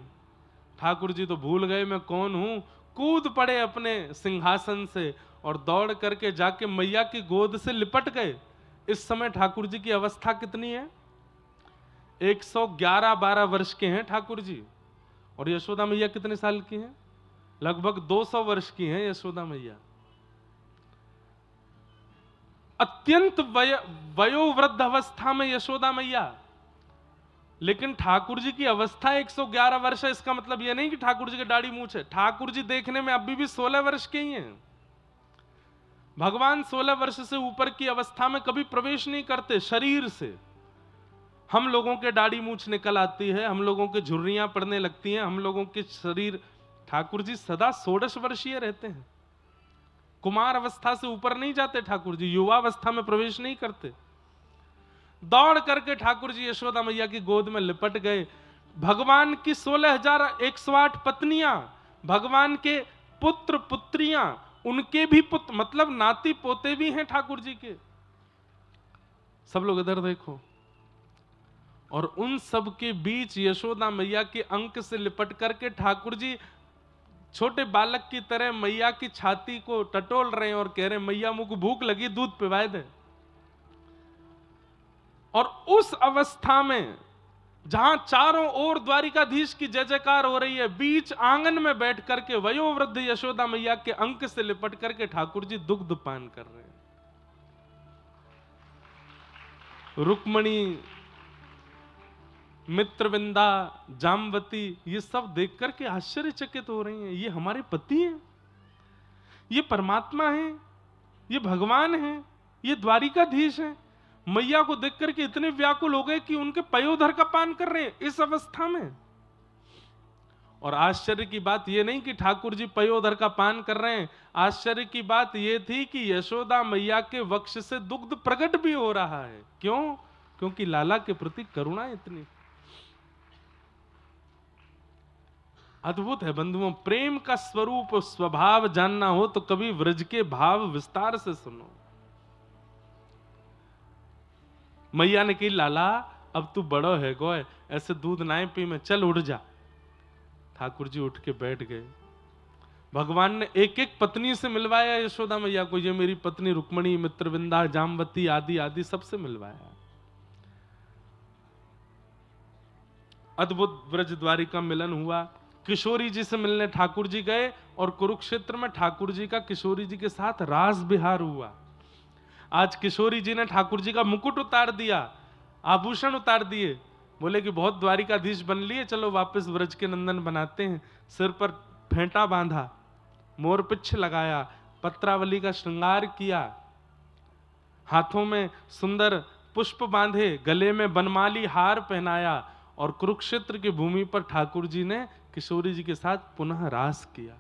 ठाकुर जी तो भूल गए मैं कौन हूं, कूद पड़े अपने सिंहासन से और दौड़ करके जाके मैया की गोद से लिपट गए। इस समय ठाकुर जी की अवस्था कितनी है? 111-12 वर्ष के हैं ठाकुर जी। और यशोदा मैया कितने साल की हैं? लगभग 200 वर्ष की हैं यशोदा मैया। अत्यंत वयोवृद्ध अवस्था में यशोदा मैया, लेकिन ठाकुर जी की अवस्था 111 वर्ष है। इसका मतलब यह नहीं कि ठाकुर जी की दाढ़ी मूंछ है। ठाकुर जी देखने में अभी भी 16 वर्ष के ही हैं। भगवान 16 वर्ष से ऊपर की अवस्था में कभी प्रवेश नहीं करते शरीर से। हम लोगों के दाढ़ी मूंछ निकल आती है, हम लोगों के झुर्रियां पड़ने लगती हैं, हम लोगों के शरीर। ठाकुर जी सदा 16 वर्षीय रहते हैं। कुमार अवस्था से ऊपर नहीं जाते ठाकुर जी, युवा अवस्था में प्रवेश नहीं करते। दौड़ करके ठाकुर जी यशोदा मैया की गोद में लिपट गए। भगवान की 16,108 पत्नियां, भगवान के पुत्र पुत्रियां, उनके भी पुत्र मतलब नाती पोते भी हैं ठाकुर जी के। सब लोग इधर देखो। और उन सब के बीच यशोदा मैया के अंक से लिपट करके ठाकुर जी छोटे बालक की तरह मैया की छाती को टटोल रहे हैं और कह रहे हैं, मैया मुझको भूख लगी, दूध पिवाए दे। और उस अवस्था में जहां चारों ओर द्वारिकाधीश की जय जयकार हो रही है, बीच आंगन में बैठ करके वयोवृद्ध यशोदा मैया के अंक से लिपट करके ठाकुर जी दुग्ध पान कर रहे हैं। रुक्मणी, मित्रविंदा, जाम्बती, ये सब देख करके आश्चर्यचकित हो रही हैं। ये हमारे पति हैं, ये परमात्मा हैं, ये भगवान हैं, ये द्वारिकाधीश हैं। मैया को देख करके इतने व्याकुल हो गए कि उनके पयोधर का पान कर रहे हैं इस अवस्था में। और आश्चर्य की बात ये नहीं कि ठाकुर जी पयोधर का पान कर रहे हैं, आश्चर्य की बात ये थी कि यशोदा मैया के वक्ष से दुग्ध प्रकट भी हो रहा है। क्यों? क्योंकि लाला के प्रति करुणा इतनी। अद्भुत है बंधुओं, प्रेम का स्वरूप स्वभाव जानना हो तो कभी व्रज के भाव विस्तार से सुनो। मैया ने कही, लाला अब तू बड़ो है गोय, ऐसे दूध नाय पी में, चल उठ जा। ठाकुर जी उठ के बैठ गए। भगवान ने एक एक पत्नी से मिलवाया यशोदा मैया को, ये मेरी पत्नी रुक्मणी, मित्रविंदा, जामवती आदि आदि सबसे मिलवाया। अद्भुत व्रज द्वारिका मिलन हुआ। किशोरी जी से मिलने ठाकुर जी गए और कुरुक्षेत्र में ठाकुर जी का किशोरी जी के साथ रास विहार हुआ। आज किशोरी जी ने ठाकुर जी का मुकुट उतार दिया, आभूषण उतार दिए, बोले कि बहुत द्वारिकाधीश बन लिए, चलो वापस व्रज के नंदन बनाते हैं। सिर पर फेंटा बांधा, मोर पिच्छ लगाया, पत्रावली का श्रृंगार किया, हाथों में सुंदर पुष्प बांधे, गले में बनमाली हार पहनाया और कुरुक्षेत्र की भूमि पर ठाकुर जी ने किशोरी जी के साथ पुनः रास किया।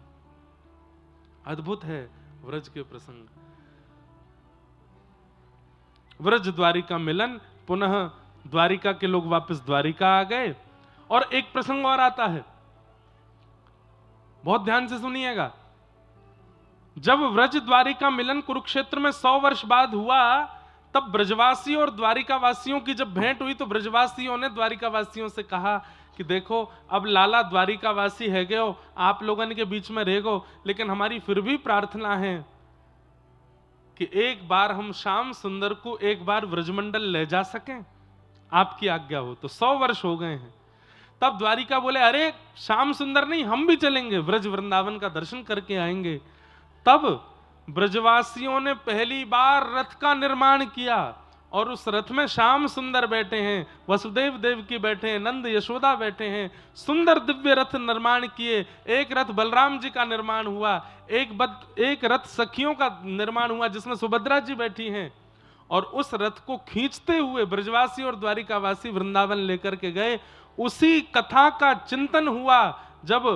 अद्भुत है व्रज के प्रसंग। व्रज द्वारिका मिलन, पुनः द्वारिका के लोग वापस द्वारिका आ गए। और एक प्रसंग और आता है, बहुत ध्यान से सुनिएगा। जब व्रज द्वारिका मिलन कुरुक्षेत्र में 100 वर्ष बाद हुआ, तब ब्रजवासियों और द्वारिकावासियों की जब भेंट हुई तो ब्रजवासियों ने द्वारिकावासियों से कहा कि देखो अब लाला द्वारिकावासी है गए हो, आप लोगों के बीच में रह गो, लेकिन हमारी फिर भी प्रार्थना है कि एक बार हम श्याम सुंदर को एक बार व्रजमंडल ले जा सकें, आपकी आज्ञा हो तो। 100 वर्ष हो गए हैं। तब द्वारिका बोले, अरे श्याम सुंदर नहीं, हम भी चलेंगे, व्रज वृंदावन का दर्शन करके आएंगे। तब ब्रजवासियों ने पहली बार रथ का निर्माण किया और उस रथ में श्याम सुंदर बैठे हैं, वसुदेव देवकी बैठे हैं, नंद यशोदा बैठे हैं। सुंदर दिव्य रथ निर्माण किए। एक रथ बलराम जी का निर्माण हुआ, एक रथ सखियों का निर्माण हुआ जिसमें सुभद्रा जी बैठी हैं। और उस रथ को खींचते हुए ब्रजवासी और द्वारिकावासी वृंदावन लेकर के गए। उसी कथा का चिंतन हुआ जब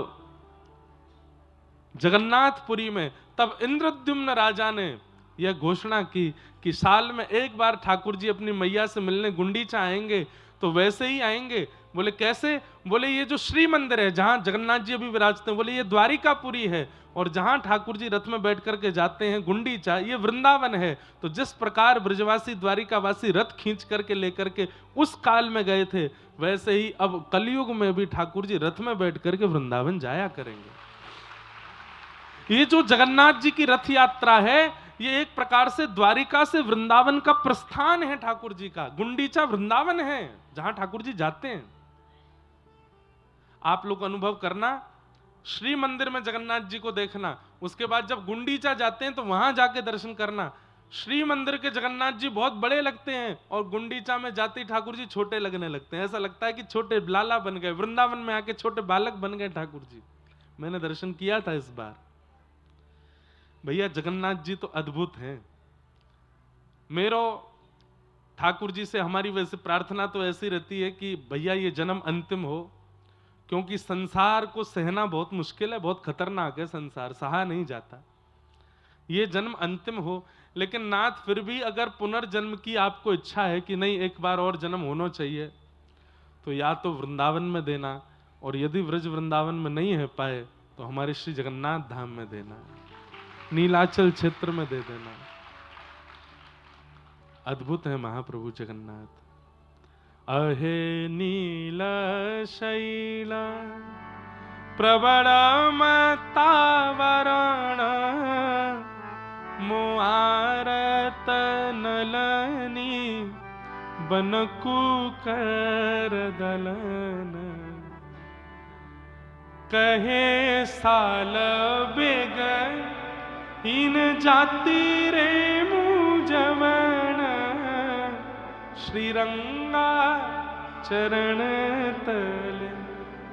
जगन्नाथपुरी में। तब इंद्रद्युम्न राजा ने यह घोषणा की कि साल में एक बार ठाकुर जी अपनी मैया से मिलने गुंडीचा आएंगे, तो वैसे ही आएंगे। बोले कैसे? बोले ये जो श्री मंदिर है जहां जगन्नाथ जी अभी विराजते हैं, बोले ये द्वारिकापुरी है, और जहां ठाकुर जी रथ में बैठ करके जाते हैं गुंडीचा, ये वृंदावन है। तो जिस प्रकार ब्रजवासी द्वारिकावासी रथ खींच करके लेकर के उस काल में गए थे, वैसे ही अब कलयुग में भी ठाकुर जी रथ में बैठ करके वृंदावन जाया करेंगे। ये जो जगन्नाथ जी की रथ यात्रा है, ये एक प्रकार से द्वारिका से वृंदावन का प्रस्थान है ठाकुर जी का। गुंडीचा वृंदावन है जहां ठाकुर जी जाते हैं। आप लोग अनुभव करना, श्री मंदिर में जगन्नाथ जी को देखना, उसके बाद जब गुंडीचा जाते हैं तो वहां जाके दर्शन करना। श्री मंदिर के जगन्नाथ जी बहुत बड़े लगते हैं और गुंडीचा में जाते ही ठाकुर जी छोटे लगने लगते हैं। ऐसा लगता है कि छोटे लाला बन गए, वृंदावन में आके छोटे बालक बन गए ठाकुर जी। मैंने दर्शन किया था इस बार। भैया जगन्नाथ जी तो अद्भुत हैं। मेरो ठाकुर जी से हमारी वैसे प्रार्थना तो ऐसी रहती है कि भैया ये जन्म अंतिम हो, क्योंकि संसार को सहना बहुत मुश्किल है, बहुत खतरनाक है संसार, सहा नहीं जाता। ये जन्म अंतिम हो, लेकिन नाथ फिर भी अगर पुनर्जन्म की आपको इच्छा है कि नहीं एक बार और जन्म होना चाहिए, तो या तो वृंदावन में देना, और यदि व्रज वृंदावन में नहीं है पाए तो हमारे श्री जगन्नाथ धाम में देना, नीलाचल क्षेत्र में दे देना। अद्भुत है महाप्रभु जगन्नाथ। अहे नील शैला प्रबल मतावरण मुआरत नलनी बनकु कर दलन कहे साल बेग इन जाति रे मुजवन श्रीरंगा चरण तल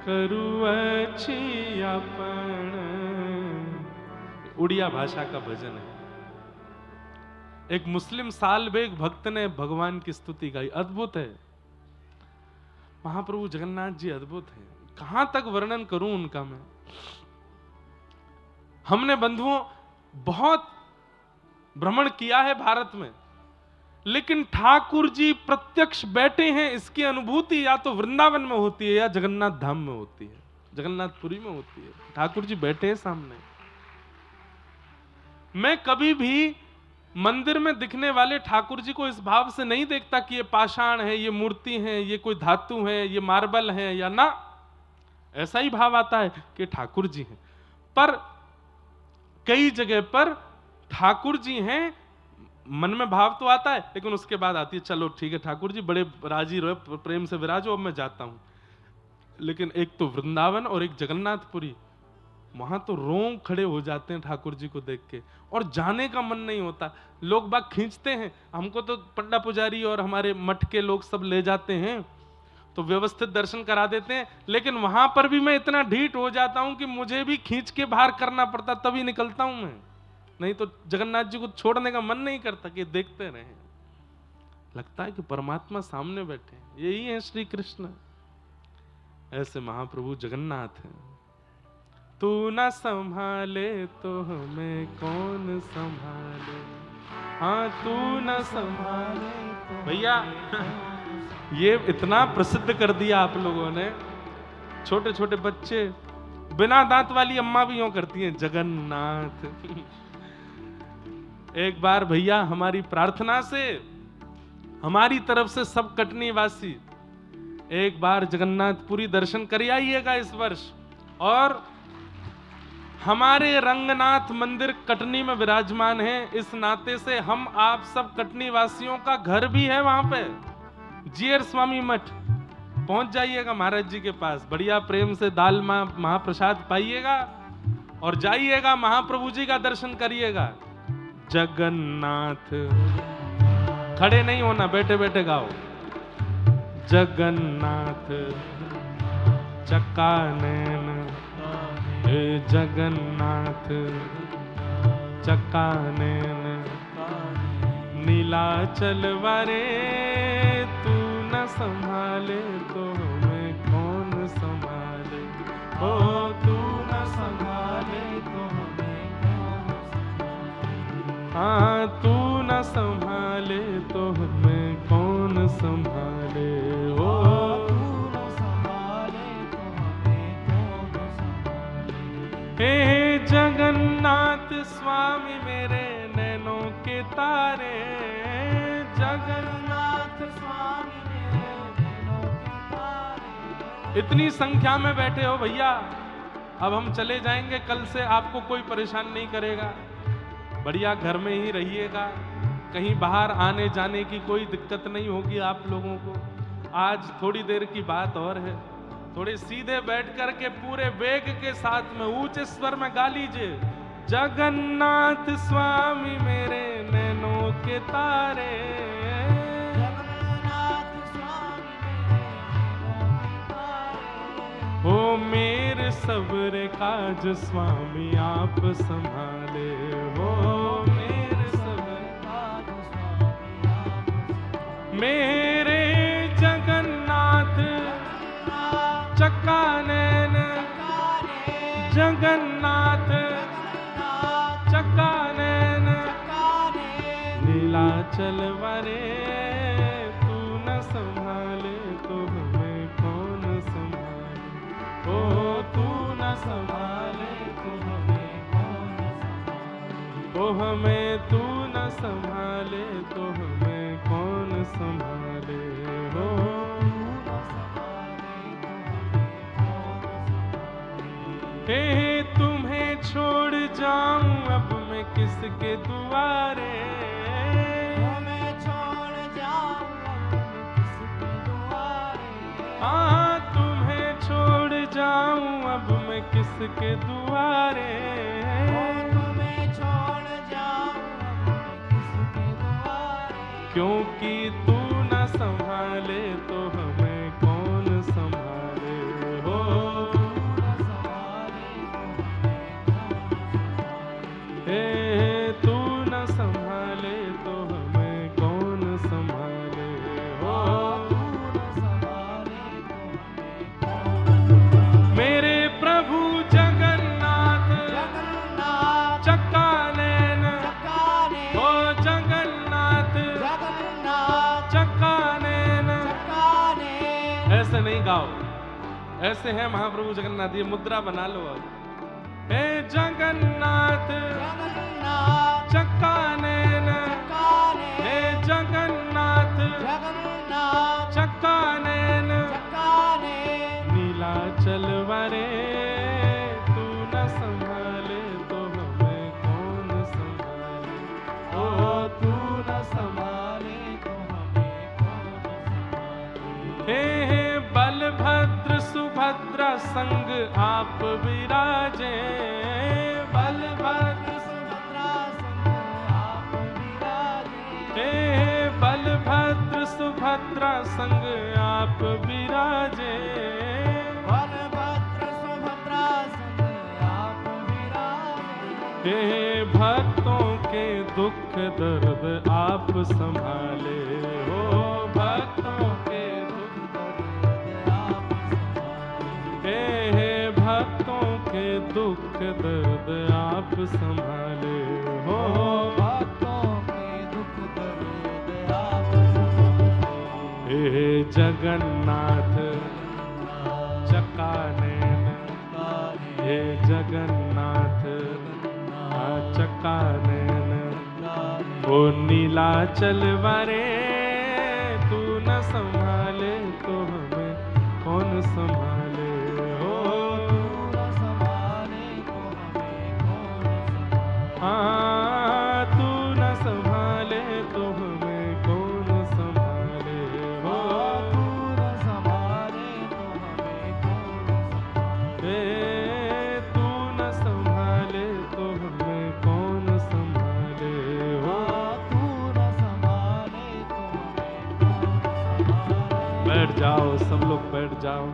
करु अच्छी अपन। उड़िया भाषा का भजन है। एक मुस्लिम साल बेग भक्त ने भगवान की स्तुति गाई। अद्भुत है महाप्रभु जगन्नाथ जी, अद्भुत है। कहां तक वर्णन करूं उनका मैं। हमने बंधुओं बहुत भ्रमण किया है भारत में, लेकिन ठाकुर जी प्रत्यक्ष बैठे हैं इसकी अनुभूति या तो वृंदावन में होती है या जगन्नाथ धाम में होती है, जगन्नाथपुरी में होती है। ठाकुर जी बैठे हैं सामने। मैं कभी भी मंदिर में दिखने वाले ठाकुर जी को इस भाव से नहीं देखता कि ये पाषाण है, ये मूर्ति है, ये कोई धातु है, ये मार्बल है, या ना, ऐसा ही भाव आता है कि ठाकुर जी हैं। पर कई जगह पर ठाकुर जी हैं, मन में भाव तो आता है, लेकिन उसके बाद आती है चलो ठीक है ठाकुर जी बड़े राजी रहो, प्रेम से विराजो, अब मैं जाता हूं। लेकिन एक तो वृंदावन और एक जगन्नाथपुरी, वहां तो रोंग खड़े हो जाते हैं ठाकुर जी को देख के, और जाने का मन नहीं होता। लोग बाग खींचते हैं हमको, तो पंडा पुजारी और हमारे मठ के लोग सब ले जाते हैं तो व्यवस्थित दर्शन करा देते हैं, लेकिन वहां पर भी मैं इतना ढीठ हो जाता हूं कि मुझे भी खींच के बाहर करना पड़ता, तभी निकलता हूं मैं, नहीं तो जगन्नाथ जी को छोड़ने का मन नहीं करता कि देखते रहे। लगता है कि परमात्मा सामने बैठे, यही है श्री कृष्ण। ऐसे महाप्रभु जगन्नाथ हैं। तू न संभाले तो हमें कौन संभाले, हाँ तू न संभाले तो भैया ये इतना प्रसिद्ध कर दिया आप लोगों ने। छोटे छोटे बच्चे, बिना दांत वाली अम्मा भी यूं करती हैं, जगन्नाथ। एक बार भैया हमारी प्रार्थना से, हमारी तरफ से सब कटनी वासी एक बार जगन्नाथपुरी दर्शन कर आइएगा इस वर्ष। और हमारे रंगनाथ मंदिर कटनी में विराजमान है, इस नाते से हम आप सब कटनी वासियों का घर भी है वहां पे, जीयर स्वामी मठ। पहुंच जाइएगा महाराज जी के पास, बढ़िया प्रेम से दाल महाप्रसाद पाइएगा और जाइएगा, महाप्रभु जी का दर्शन करिएगा। जगन्नाथ, खड़े नहीं होना, बैठे बैठे गाओ। जगन्नाथ चकानैन, हे जगन्नाथ चकानैन, नीलाचल वारे तू न संभाले तो हमें कौन संभाले, ओ तू न संभाले तो हमें कौन संभाले, हाँ तू न संभाले तो हमें कौन संभाले, ओ तू न संभाले तो हमें कौन संभाले। हे जगन्नाथ स्वामी मेरे नैनों के तारे, जगन्नाथ स्वामी मेरे नैनों के तारे। इतनी संख्या में बैठे हो भैया, अब हम चले जाएंगे, कल से आपको कोई परेशान नहीं करेगा, बढ़िया घर में ही रहिएगा, कहीं बाहर आने जाने की कोई दिक्कत नहीं होगी आप लोगों को। आज थोड़ी देर की बात और है, थोड़े सीधे बैठ कर के पूरे वेग के साथ में ऊंचे स्वर में गा लीजिए, जगन्नाथ स्वामी मेरे नैनों के तारे, जगन्नाथ स्वामी मेरे नैनों के तारे, हो मेरे सब्र काज स्वामी आप संभाले, हो मेरे सब्र काज स्वामी आप संभाले। मेरे जगन्नाथ चकानैन, जगन्नाथ चकानैन, नीलाचल वारे तू न संभाले तो हमें कौन संभाले, ओ तू न संभाले तो हमें कौन संभाले, ओ हमें तू न संभाले तो हमें कौन संभाले, हो हे तुम्हें छोड़ जाऊं अब मैं किसके दुआरे, तुम्हें छोड़ जाऊं अब मैं किसके दुआरे, हाँ तुम्हें छोड़ जाऊं अब मैं किसके दुआरे, तुम्हें छोड़ जाऊं अब मैं किसके दुआरे, क्योंकि तू न संभाले तो हमें कौन संभाले, हो तू न संभाले तो हमें कौन संभाले, हो तू न संभाले तो हमें कौन संभाले। ऐसे हैं महाप्रभु जगन्नाथ, ये मुद्रा बना लो अब। हे जगन्नाथ जगन्नाथ चक्का नैन, काने हे जगन्नाथ जगन्नाथ चक्का नैन, काने नीलाचल वरे तू न संभाले तो हमें कौन संभाले। ओ तू न संभाले तो हमें कौन संभाले। हे बलभद्र सुभद्रा संग आप विराजे, बलभद्र सुभद्रा संग आप विराजे। हे बलभद्र सुभद्रा संग आप विराजे। बलभद्र सुभद्रा संग आप विराजे। हे भक्तों के दुख दर्द आप संभाले, हो भक्तों के दुख दर्द आप संभाले। हे भक्तों के दुख दर्द आप संभाले, हो भक्तों के दुख दर्द आप संभाले। हे जगन्नाथ चक्का नैन, हे जगन्नाथ चक्का नैन, ओ नीलाचल वरे तू न संभाले तो हमें कौन संभाले। हो तू न संभाले तो हमें कौन संभाले। हाँ तू न संभाले तो हमें कौन संभाले। हो तू न संभाले तो हमें कौन संभाले। हे तू न संभाले तो हमें कौन संभाले। हो तू न संभाले तो हमें कौन संभाले। बैठ जाओ, सब लोग बैठ जाओ।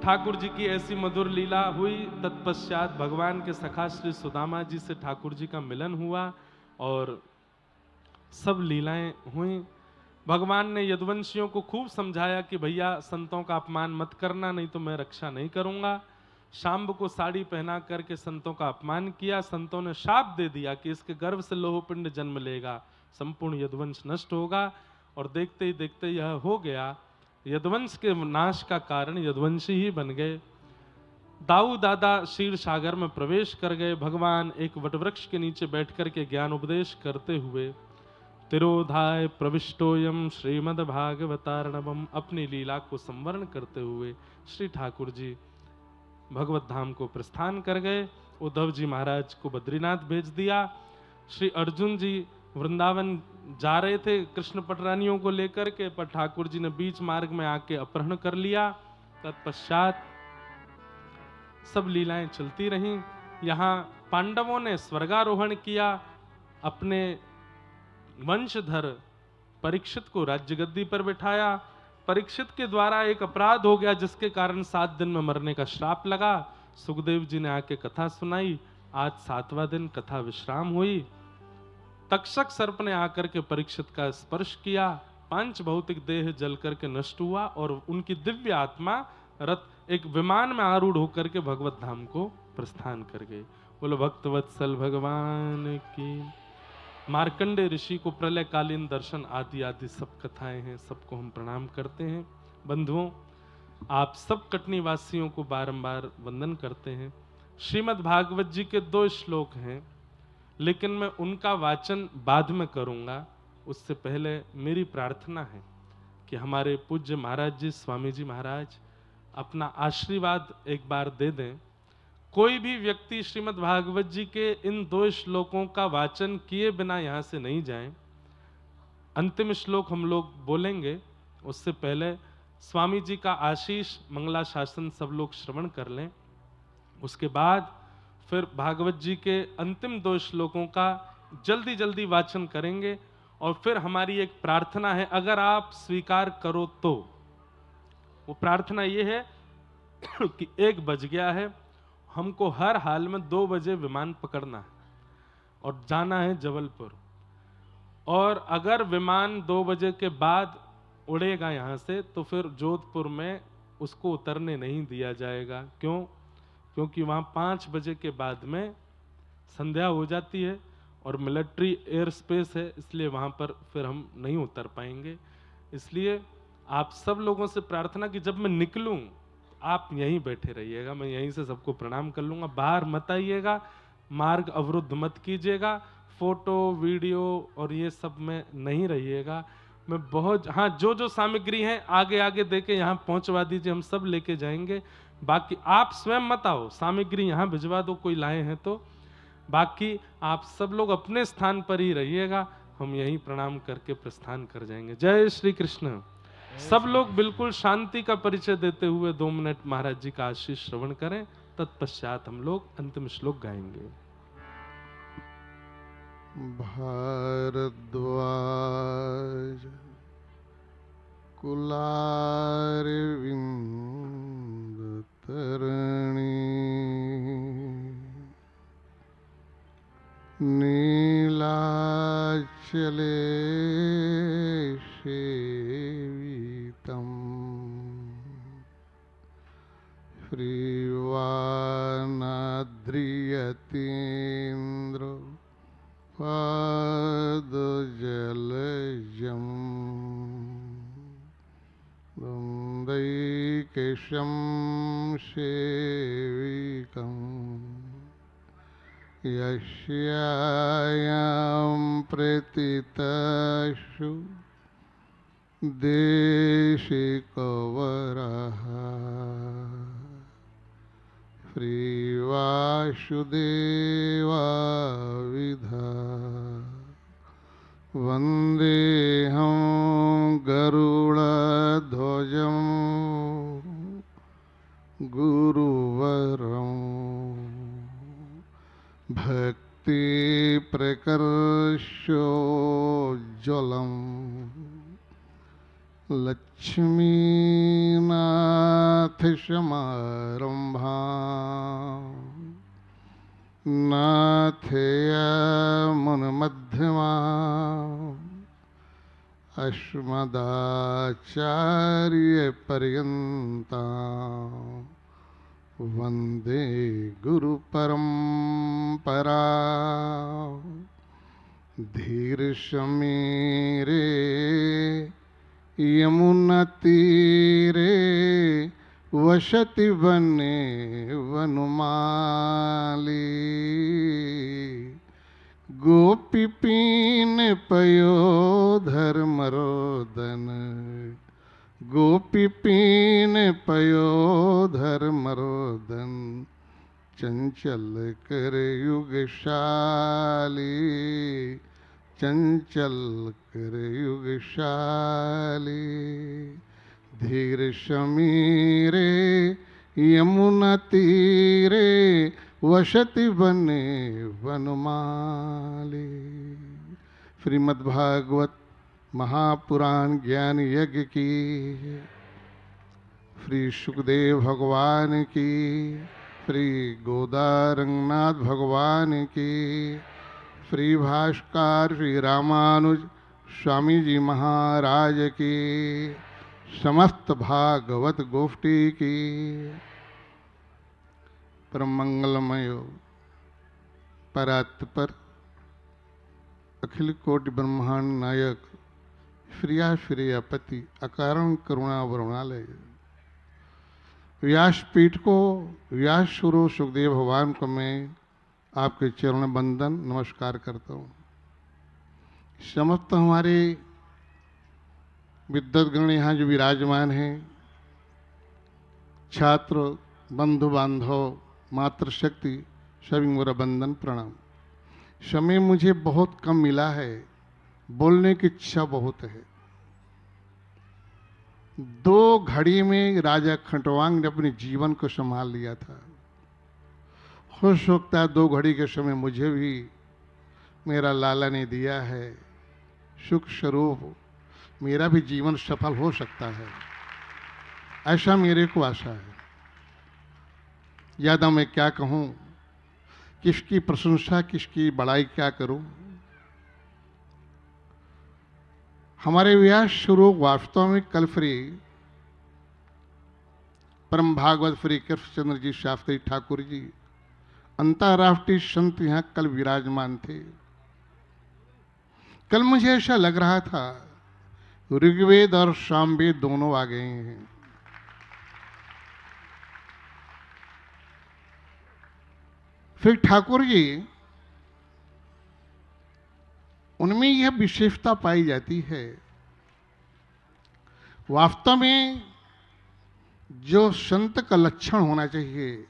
ठाकुर जी की ऐसी मधुर लीला हुई। तत्पश्चात भगवान के सखा श्री सुदामा जी से ठाकुर जी का मिलन हुआ और सब लीलाएं हुई। भगवान ने यदुवंशियों को खूब समझाया कि भैया संतों का अपमान मत करना, नहीं तो मैं रक्षा नहीं करूंगा। शाम्ब को साड़ी पहना करके संतों का अपमान किया। संतों ने शाप दे दिया कि इसके गर्भ से लोहपिंड जन्म लेगा, संपूर्ण यदुवंश नष्ट होगा। और देखते ही देखते यह हो गया। यदुवंश के नाश का कारण यदुवंशी ही बन गए। दाऊ दादा क्षीर सागर में प्रवेश कर गए। भगवान एक वटवृक्ष के नीचे बैठ कर के ज्ञान उपदेश करते हुए तिरोधाय प्रविष्टोयम श्रीमद् भागवतार्णवम, अपनी लीला को संवरण करते हुए श्री ठाकुर जी भगवत धाम को प्रस्थान कर गए। उद्धव जी महाराज को बद्रीनाथ भेज दिया। श्री अर्जुन जी वृंदावन जा रहे थे कृष्ण पटरानियों को लेकर के, पर ठाकुर जी ने बीच मार्ग में आके अपहरण कर लिया। तत्पश्चात सब लीलाएं चलती रहीं। यहाँ पांडवों ने स्वर्गारोहण किया। अपने वंशधर परीक्षित को राज्य गद्दी पर बिठाया। परीक्षित के द्वारा एक अपराध हो गया जिसके कारण 7 दिन में मरने का श्राप लगा। सुखदेव जी ने आके कथा सुनाई। आज 7वां दिन कथा विश्राम हुई। तक्षक सर्प ने आकर के परीक्षित का स्पर्श किया। 5 भौतिक देह जल करके नष्ट हुआ और उनकी दिव्य आत्मा रथ एक विमान में आरूढ़ होकर के भगवत धाम को प्रस्थान कर गए। बोलो भक्तवत्सल भगवान की। मार्कंडे ऋषि को प्रलयकालीन दर्शन आदि आदि सब कथाएं हैं, सबको हम प्रणाम करते हैं। बंधुओं, आप सब कटनी वासियों को बारंबार वंदन करते हैं। श्रीमद् भागवत जी के 2 श्लोक हैं, लेकिन मैं उनका वाचन बाद में करूंगा। उससे पहले मेरी प्रार्थना है कि हमारे पूज्य महाराज जी, स्वामी जी महाराज अपना आशीर्वाद एक बार दे दें। कोई भी व्यक्ति श्रीमद् भागवत जी के इन 2 श्लोकों का वाचन किए बिना यहाँ से नहीं जाए। अंतिम श्लोक हम लोग बोलेंगे, उससे पहले स्वामी जी का आशीष मंगलाशासन सब लोग श्रवण कर लें। उसके बाद फिर भागवत जी के अंतिम 2 श्लोकों का जल्दी जल्दी वाचन करेंगे। और फिर हमारी एक प्रार्थना है, अगर आप स्वीकार करो तो। वो प्रार्थना ये है कि 1 बज गया है, हमको हर हाल में 2 बजे विमान पकड़ना है और जाना है जबलपुर। और अगर विमान 2 बजे के बाद उड़ेगा यहाँ से, तो फिर जोधपुर में उसको उतरने नहीं दिया जाएगा। क्यों? क्योंकि वहाँ 5 बजे के बाद में संध्या हो जाती है और मिलिट्री एयर स्पेस है, इसलिए वहाँ पर फिर हम नहीं उतर पाएंगे। इसलिए आप सब लोगों से प्रार्थना कि जब मैं निकलूं आप यहीं बैठे रहिएगा, मैं यहीं से सबको प्रणाम कर लूँगा, बाहर मत आइएगा, मार्ग अवरुद्ध मत कीजिएगा, फोटो वीडियो और ये सब में नहीं रहिएगा। मैं बहुत, हाँ, जो जो सामग्री है आगे आगे देके यहाँ पहुँचवा दीजिए, हम सब लेके जाएंगे। बाकी आप स्वयं मत आओ, सामग्री यहाँ भिजवा दो कोई लाए हैं तो, बाकी आप सब लोग अपने स्थान पर ही रहिएगा, हम यहीं प्रणाम करके प्रस्थान कर जाएंगे। जय श्री कृष्ण। सब लोग बिल्कुल शांति का परिचय देते हुए 2 मिनट महाराज जी का आशीष श्रवण करें, तत्पश्चात हम लोग अंतिम श्लोक गाएंगे। भारद्वाज कुलारविंद तरणी नीलाचले सेवितं श्रीवानाद्रियतीन्द्र पादजलजं वन्दैकेशं सेविकम् यस्यायां प्रथिताशु देशिकवरः श्रीवासुदेवाविधा वन्देऽहं गरुडध्वजं गुरुवरम् भक्ति प्रकर्षोज्ज्वलम् लक्ष्मीनाथ समारंभा नाथयामुनमध्यमा अस्मदाचार्यपर्यन्ता वन्दे गुरुपरम्परा धीरसमीरे यमुनातीरे वसति वने वनमाली गोपीपीन पयोधर मरोदन गोपीपीन पयोधर मरोदन चंचल कर युगशाली चंचल कर युगशाली धीर समीरे यमुना तीरे वसति बने वनमाली। श्रीमद्भागवत महापुराण ज्ञान यज्ञ की, श्री सुखदेव भगवान की, श्री गोदा रंगनाथ भगवान की, श्री भास्कर श्री रामानुज स्वामी जी महाराज की, समस्त भागवत गोष्ठी की। परम मंगलमय परात्पर अखिल कोटि ब्रह्मांड नायक श्रिया श्रियापति अकारण करुणा वरुणालय व्यासपीठ को, व्यास स्वरूप सुखदेव भगवान को मैं आपके चरण बंदन नमस्कार करता हूँ। समस्त हमारे विद्वद्गण यहाँ जो विराजमान हैं, छात्र बंधु बांधव मातृशक्ति सभी मेरा बंदन प्रणाम। समय मुझे बहुत कम मिला है, बोलने की इच्छा बहुत है। 2 घड़ी में राजा खंटवांग ने अपने जीवन को संभाल लिया था। हो सकता है 2 घड़ी के समय मुझे भी मेरा लाला ने दिया है, सुख स्वरूप मेरा भी जीवन सफल हो सकता है, ऐसा मेरे को आशा है। ज़्यादा मैं क्या कहूँ, किसकी प्रशंसा किसकी बड़ाई क्या करूँ। हमारे व्यास स्वरूप वास्तव में कल श्री परम भागवत श्री कृष्णचंद्र जी शास्त्री ठाकुर जी अंतर्राष्ट्रीय संत यहाँ कल विराजमान थे। कल मुझे ऐसा लग रहा था ऋग्वेद और सामवेद दोनों आ गए हैं। फिर ठाकुर जी उनमें यह विशेषता पाई जाती है, वास्तव में जो संत का लक्षण होना चाहिए,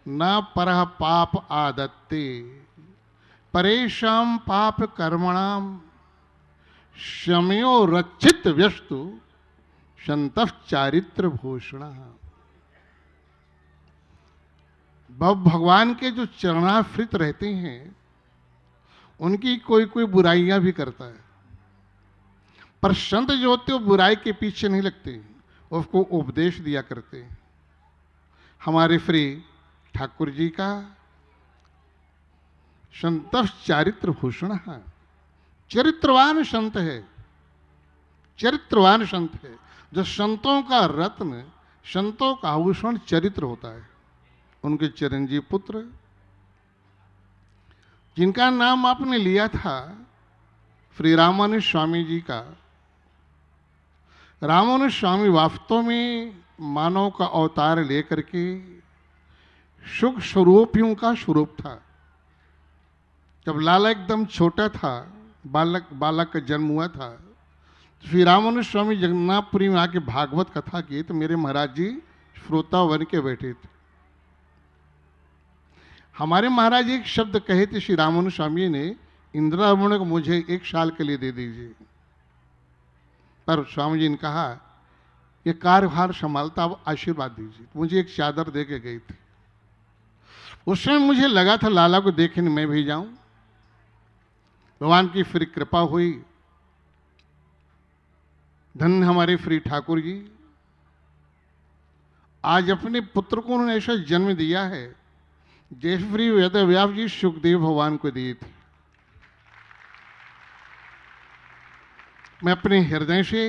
न परः पाप आदत्ते परेशान पाप कर्मणाम शमयो रक्षित व्यस्तु संतः चारित्र भूषण। भगवान के जो चरणाश्रित रहते हैं उनकी कोई कोई बुराइयां भी करता है, पर संत जो होते वो बुराई के पीछे नहीं लगते, उसको उपदेश दिया करते हैं। हमारे श्री ठाकुर जी का संत चारित्र भूषण है, चरित्रवान संत है, चरित्रवान संत है। जो संतों का रत्न, संतों का आभूषण चरित्र होता है। उनके चिरंजीव पुत्र जिनका नाम आपने लिया था श्री रामानुज स्वामी जी का, रामानुज स्वामी वास्तव में मानव का अवतार लेकर के सुख स्वरूपियों का स्वरूप था। जब लाला एकदम छोटा था, बालक का जन्म हुआ था, तो श्री रामानुज स्वामी जगन्नाथपुरी में आके भागवत कथा की तो मेरे महाराज जी श्रोता बन के बैठे थे। हमारे महाराज एक शब्द कहे थे श्री रामानुज स्वामी ने, इंदिरावन को मुझे 1 साल के लिए दे दीजिए, पर स्वामी जी ने कहा ये कार्यभार संभालता, अब आशीर्वाद दीजिए। मुझे एक चादर दे के गई थी। उस समय मुझे लगा था लाला को देखने मैं भी जाऊं, भगवान की फिर कृपा हुई। धन्य हमारे श्री ठाकुर जी, आज अपने पुत्र को उन्होंने ऐसा जन्म दिया है जैसे श्री वेद व्यास जी सुखदेव भगवान को दिए थे। मैं अपने हृदय से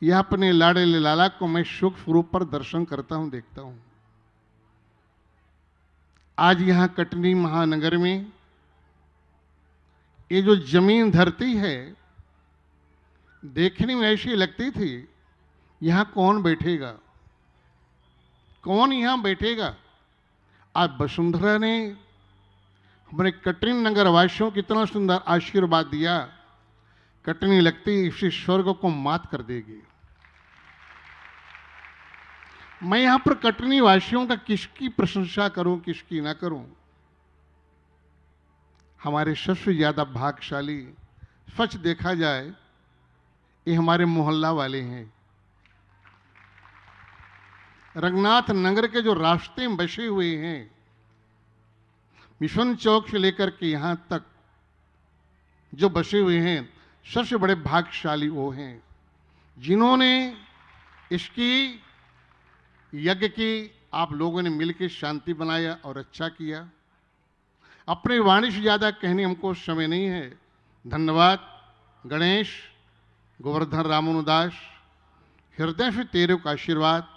यह अपने लाडले लाला को मैं सुख स्वरूप पर दर्शन करता हूं, देखता हूं। आज यहां कटनी महानगर में ये जो जमीन धरती है देखने में ऐसी लगती थी यहां कौन बैठेगा, कौन यहां बैठेगा। आज वसुंधरा ने हमारे कटनी नगर वासियों को इतना सुंदर आशीर्वाद दिया, कटनी लगती इसी स्वर्ग को मात कर देगी। मैं यहां पर कटनी वासियों का किसकी प्रशंसा करूं, किसकी ना करूं। हमारे सबसे ज्यादा भाग्यशाली सच देखा जाए ये हमारे मोहल्ला वाले हैं। रंगनाथ नगर के जो रास्ते में बसे हुए हैं, मिशन चौक से लेकर के यहां तक जो बसे हुए हैं, सबसे बड़े भाग्यशाली वो हैं जिन्होंने इसकी यज्ञ की आप लोगों ने मिलकर शांति बनाया और अच्छा किया। अपने वाणी से ज्यादा कहने हमको समय नहीं है। धन्यवाद गणेश, गोवर्धन रामानुदास, हृदय से तेरे का आशीर्वाद।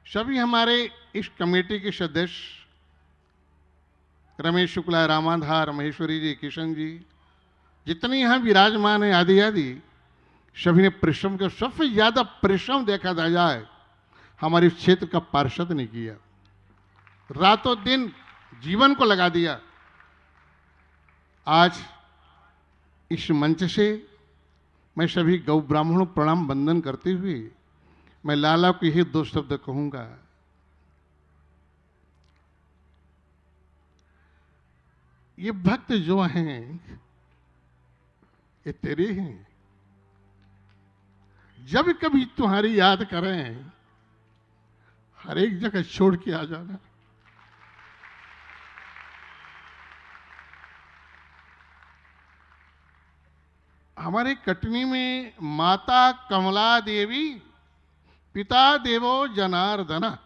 सभी हमारे इस कमेटी के सदस्य रमेश शुक्ला, रामाधार, महेश्वरी जी, किशन जी, जितने यहाँ विराजमान है आदि आदि, सभी ने परिश्रम किया। सबसे ज्यादा परिश्रम देखा जाए हमारे क्षेत्र का पार्षद ने किया, रातों दिन जीवन को लगा दिया। आज इस मंच से मैं सभी गौ ब्राह्मणों प्रणाम वंदन करते हुए मैं लाला को यही 2 शब्द कहूंगा। ये भक्त जो हैं ये तेरे हैं, जब कभी तुम्हारी याद करें हर एक जगह छोड़ के आ जाना। हमारे कटनी में माता कमला देवी, पिता देवो जनार्दन,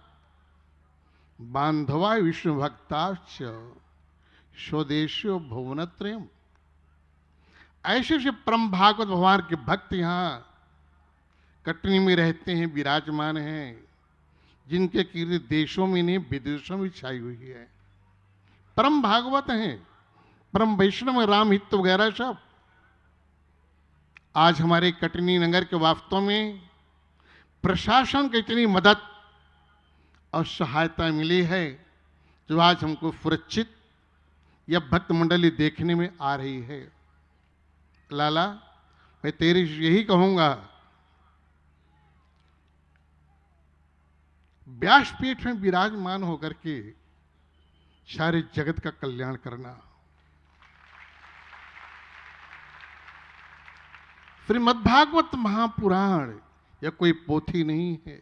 बांधवा विष्णु भक्ताश्च स्वदेशो भुवनत्रयम्। ऐसे से परम भागवत भगवान के भक्त यहाँ कटनी में रहते हैं, विराजमान हैं, जिनके कीर्ति देशों में नहीं विदेशों में छाई हुई है। परम भागवत हैं, परम वैष्णव, राम हित वगैरह सब। आज हमारे कटनी नगर के वास्तव में प्रशासन की इतनी मदद और सहायता मिली है जो आज हमको सुरक्षित यह भक्त मंडली देखने में आ रही है। लाला, मैं तेरी यही कहूंगा, व्यासपीठ में विराजमान होकर के सारे जगत का कल्याण करना। श्रीमद्भागवत महापुराण यह कोई पोथी नहीं है।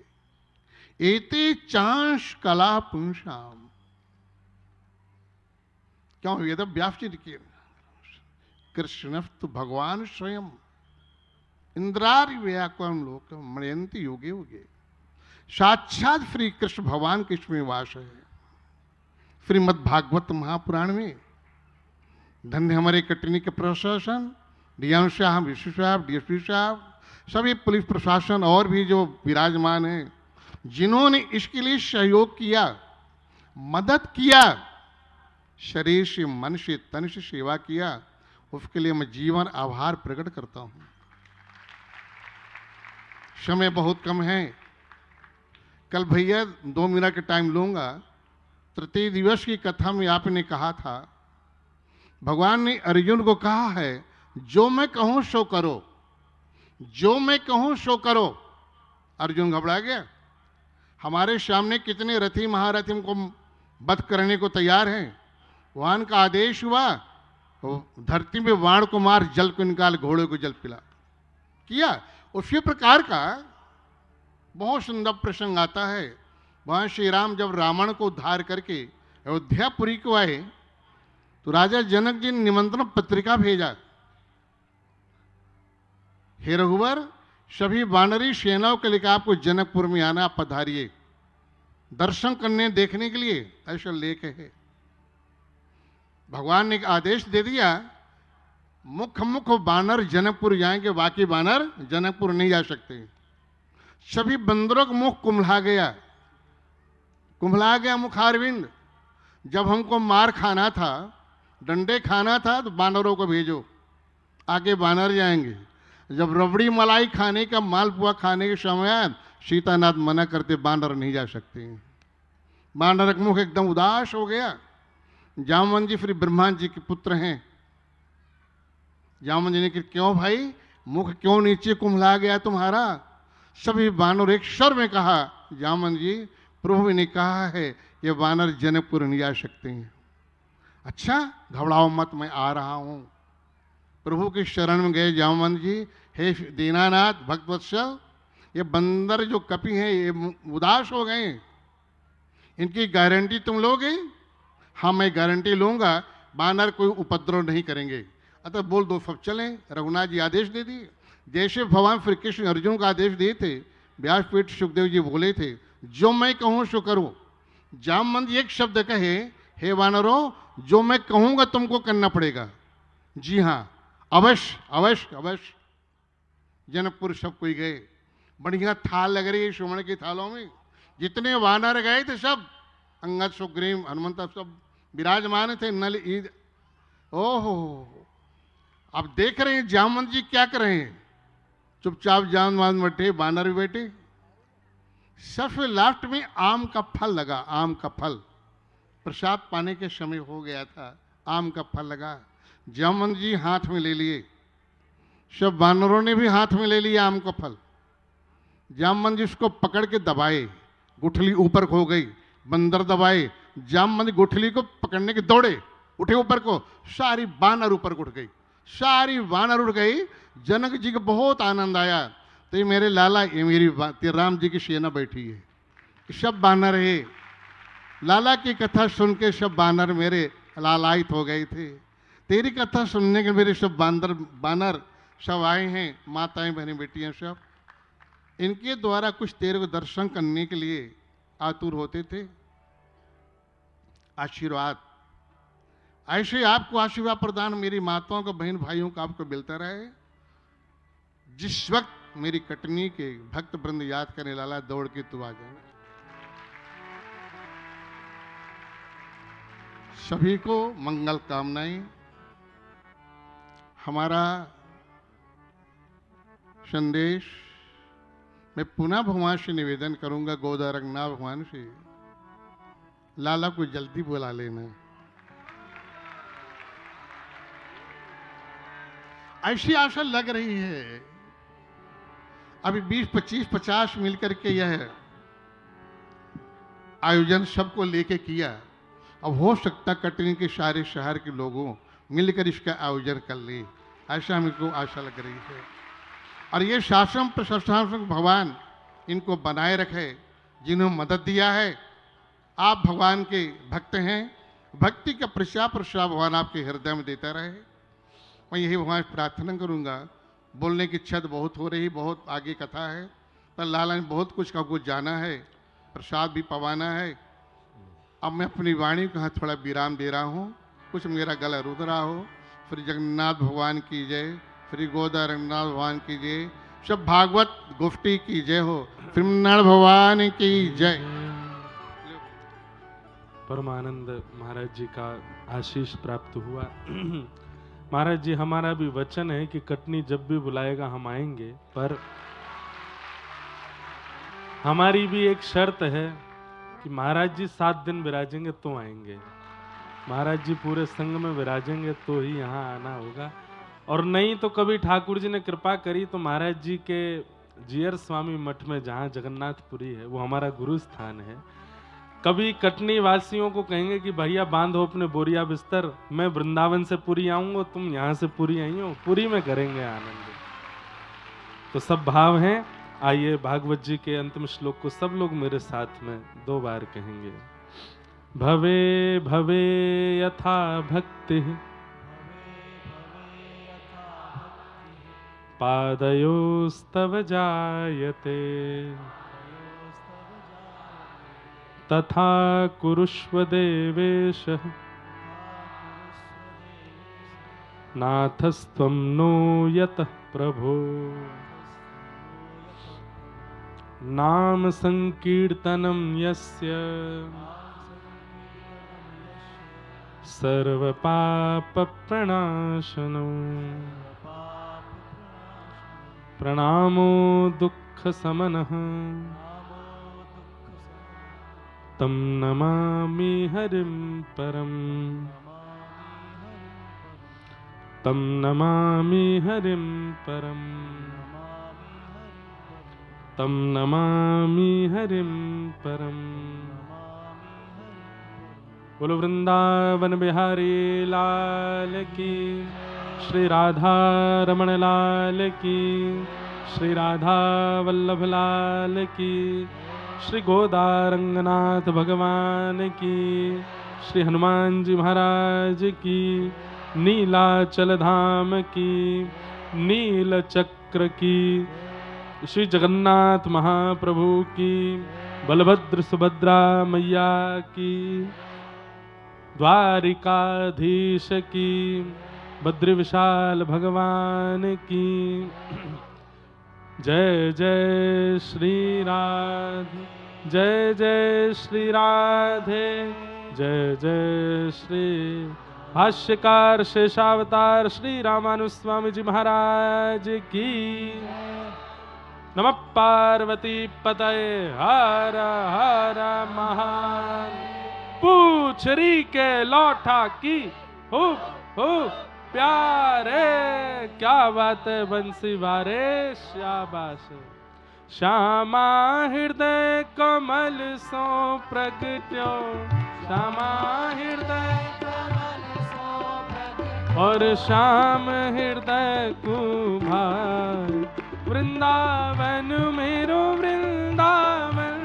एते चांश कला पुंसाम, क्यों वेद व्यास जी लिखे, कृष्णस्तु भगवान स्वयं इंद्रारि व्याकुलम लोक मणयंती योगे योगे। साक्षात श्री कृष्ण भगवान के इसमें वास है। श्रीमद्भागवत महापुराण में धन्य हमारे कटनी के प्रशासन, डीएम साहब, विश्व साहब, डीएसपी साहब, सभी पुलिस प्रशासन और भी जो विराजमान हैं, जिन्होंने इसके लिए सहयोग किया, मदद किया, शरीर से, मन से, तन से सेवा किया, उसके लिए मैं जीवन आभार प्रकट करता हूं। समय बहुत कम है। कल भैया 2 मिनट के टाइम लूंगा। तृतीय दिवस की कथा में आपने कहा था, भगवान ने अर्जुन को कहा है, जो मैं कहूं सो करो, जो मैं कहूं सो करो। अर्जुन घबरा गया। हमारे सामने कितने रथी महारथी हमको वध करने को तैयार हैं। भगवान का आदेश हुआ, धरती में वाण को मार, जल को निकाल, घोड़े को जल पिला किया। उसी प्रकार का बहुत सुंदर प्रसंग आता है। वहां श्री राम जब रावण को उद्धार करके अयोध्यापुरी को आए, तो राजा जनक जी ने निमंत्रण पत्रिका भेजा, हे रघुवर, सभी वानरी सेनाओं के लिए आपको जनकपुर में आना, पधारिए दर्शन करने देखने के लिए, ऐसा लेख है। भगवान ने आदेश दे दिया, मुख मुख बानर जनकपुर जाएंगे, बाकी बानर जनकपुर नहीं जा सकते। सभी बंदरों का मुख कुम्हला गया, कुम्हला गया मुखारविंद। जब हमको मार खाना था, डंडे खाना था, तो बानरों को भेजो, आगे बानर जाएंगे। जब रबड़ी मलाई खाने का, मालपुआ खाने के समय सीतानाथ मना करते, बानर नहीं जा सकते। बानर का मुख एकदम उदास हो गया। जामवन जी फिर ब्रह्मा जी के पुत्र हैं। जामवन जी ने कहा, क्यों भाई, मुख क्यों नीचे कुम्हला गया तुम्हारा? सभी बानर एक स्वर में कहा, जामवन जी, प्रभु ने कहा है ये बानर जनकपुर नहीं जा सकते हैं। अच्छा, घबराओ मत, मैं आ रहा हूं। प्रभु के शरण में गए जामवन जी, हे दीनानाथ भक्तवत्सल, ये बंदर जो कपि हैं ये उदास हो गए, इनकी गारंटी तुम लोगे? हाँ, मैं गारंटी लूंगा, बानर कोई उपद्रव नहीं करेंगे। अतः बोल दो, सब चलें। रघुनाथ जी आदेश दे दिए, जैसे भगवान श्री कृष्ण अर्जुन का आदेश दिए थे, व्यासपीठ सुखदेव जी बोले थे, जो मैं कहूं सो करो। जामवंत एक शब्द कहे, हे वानरों, जो मैं कहूंगा तुमको करना पड़ेगा। जी हाँ, अवश्य अवश्य अवश्य। जनकपुर सब कोई गए, बढ़िया थाल लग रही है सुवर्ण की थालों में। जितने वानर गए थे सब, अंगद, सुग्रीव, हनुमंत सब विराजमान थे। नल ईद, ओहो, अब देख रहे हैं जामवंत जी क्या कर रहे हैं। चुपचाप जामवंत बैठे, बानर भी बैठे। सबसे लास्ट में आम का फल लगा, आम का फल। प्रसाद पाने के समय हो गया था, आम का फल लगा। जामवंत जी हाथ में ले लिए, सब बानरों ने भी हाथ में ले लिया आम का फल। जामवंत जी उसको पकड़ के दबाए, गुठली ऊपर हो गई। बंदर दबाए, जामवंत गुठली को पकड़ने के दौड़े, उठे ऊपर को, सारी बानर ऊपर उठ गई, सारी बानर उठ गई। जनक जी को बहुत आनंद आया, तो ये मेरे लाला, ये मेरी राम जी की सेना बैठी है, सब बानर है। लाला की कथा सुन के सब बानर मेरे लालायित हो गए थे। तेरी कथा सुनने के मेरे सब बानर सब आए हैं, माताएं, बहनें, बेटियां सब। इनके द्वारा कुछ तेरे को दर्शन करने के लिए आतुर होते थे। आशीर्वाद, ऐसे आपको आशीर्वाद प्रदान मेरी माताओं को, बहन भाइयों को आपको मिलता रहे। जिस वक्त मेरी कटनी के भक्त वृंद याद करने, लाला दौड़ के तू आ जाना। सभी को मंगल कामनाएं। हमारा संदेश मैं पुनः भगवान से निवेदन करूंगा, गोदा रंगनाथ भगवान से, लाला को जल्दी बुला लेना। ऐसी आशा लग रही है। अभी 20, 25, 50 मिलकर के यह आयोजन सबको लेके किया। अब हो सकता कटनी के सारे शहर के लोगों मिलकर इसका आयोजन कर ले, ऐसा हमको आशा लग रही है। और ये शासन प्रशासन भगवान इनको बनाए रखे, जिन्होंने मदद दिया है। आप भगवान के भक्त हैं, भक्ति का प्रचार प्रसार भगवान आपके हृदय में देता रहे। मैं यही भगवान से प्रार्थना करूंगा। बोलने की इच्छा तो बहुत हो रही, बहुत आगे कथा है, पर लाला ने बहुत कुछ का कुछ जाना है, प्रसाद भी पवाना है। अब मैं अपनी वाणी को यहाँ थोड़ा विराम दे रहा हूँ, कुछ मेरा गला रुद रहा हो। फिर जगन्नाथ भगवान की जय, फिर गोदा रंगनाथ भगवान की जय, सब भागवत गोष्ठी की जय हो, फिर नारायण भगवान की जय। परमानंद महाराज जी का आशीष प्राप्त हुआ। महाराज जी, हमारा भी वचन है कि कटनी जब भी बुलाएगा हम आएंगे, पर हमारी भी एक शर्त है कि महाराज जी 7 दिन विराजेंगे तो आएंगे। महाराज जी पूरे संग में विराजेंगे तो ही यहाँ आना होगा, और नहीं तो कभी ठाकुर जी ने कृपा करी तो महाराज जी के जीयर स्वामी मठ में जहाँ जगन्नाथपुरी है वो हमारा गुरु स्थान है। कभी कटनी वासियों को कहेंगे कि भैया बांधो अपने बोरिया बिस्तर, मैं वृंदावन से पुरी आऊंगा, तुम यहाँ से पुरी आई हो, पुरी में करेंगे आनंद। तो सब भाव हैं। आइए भागवत जी के अंतिम श्लोक को सब लोग मेरे साथ में 2 बार कहेंगे। भवे भवे यथा भक्ति पादयोस्तव जायते तथा कुरुष्व देवेश नाथस्त्वं नो यतः प्रभो। नाम संकीर्तनं यस्य सर्वपाप प्रणाशनो प्रणामो दुःख समनः तं नमामि हरिं परम्। तं नमामि हरिं परम्। तं नमामि हरिं परम्। बोलो वृंदावन बिहारी लाल की, श्री राधा रमण लाल की, श्री राधा वल्लभ लाल की, श्री गोदा रंगनाथ भगवान की, श्री हनुमान जी महाराज की, नीलाचल धाम की, नील चक्र की, श्री जगन्नाथ महाप्रभु की, बलभद्र सुभद्रा मैया की, द्वारिकाधीश की, बद्री विशाल भगवान की। जय जय श्री राधे, जय जय श्री राधे, जय जय श्री भाष्यकार शेषावतार श्री रामानुज स्वामी जी महाराज की। नमः पार्वती पतये हर हर महान। पूछरी के लौटा की खूब प्यारे, क्या बात है बंसी वारे, शाबाश। श्यामा हृदय कमल सो प्रगट्यो, श्यामा हृदय कमल सो प्रगट्यो, और श्याम हृदय कुभार। वृंदावन मेरो वृंदावन,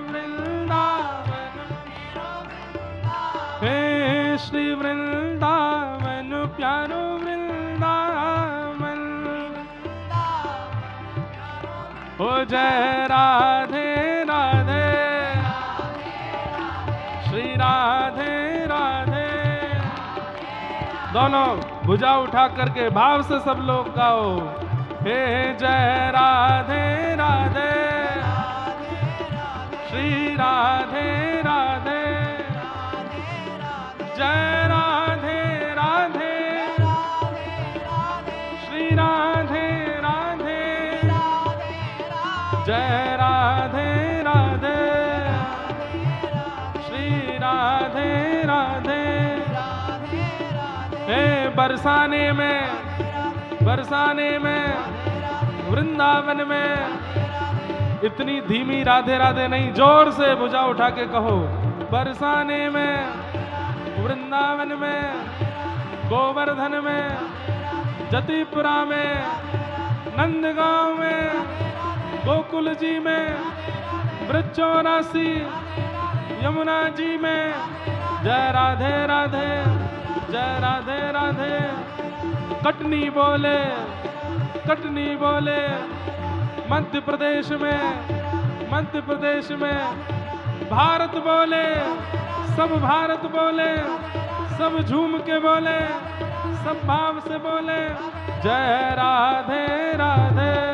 वृंदावन मेरो वृंदावन, हे श्री वृंदावन प्यारो वृंदावन। ओ जय राधे राधे, श्री राधे राधे। दोनों भुजा उठा करके भाव से सब लोग गाओ। हे जय राधे राधे, श्री राधे राधे, जय राधे राधे, श्री राधे राधे, जय राधे राधे, श्री बरसाने में वृंदावन में। इतनी धीमी राधे राधे नहीं, जोर से भुजा उठा के कहो। बरसाने में, वृंदावन में, गोवर्धन में, जतिपुरा में, नंदगांव में, गोकुल जी में, वृक्षोरासी, यमुना जी में। जय राधे राधे, जय राधे राधे। कटनी बोले, कटनी बोले। मध्य प्रदेश में भारत बोले, सब भारत बोले, सब झूम के बोले, सब भाव से बोले। जय राधे राधे।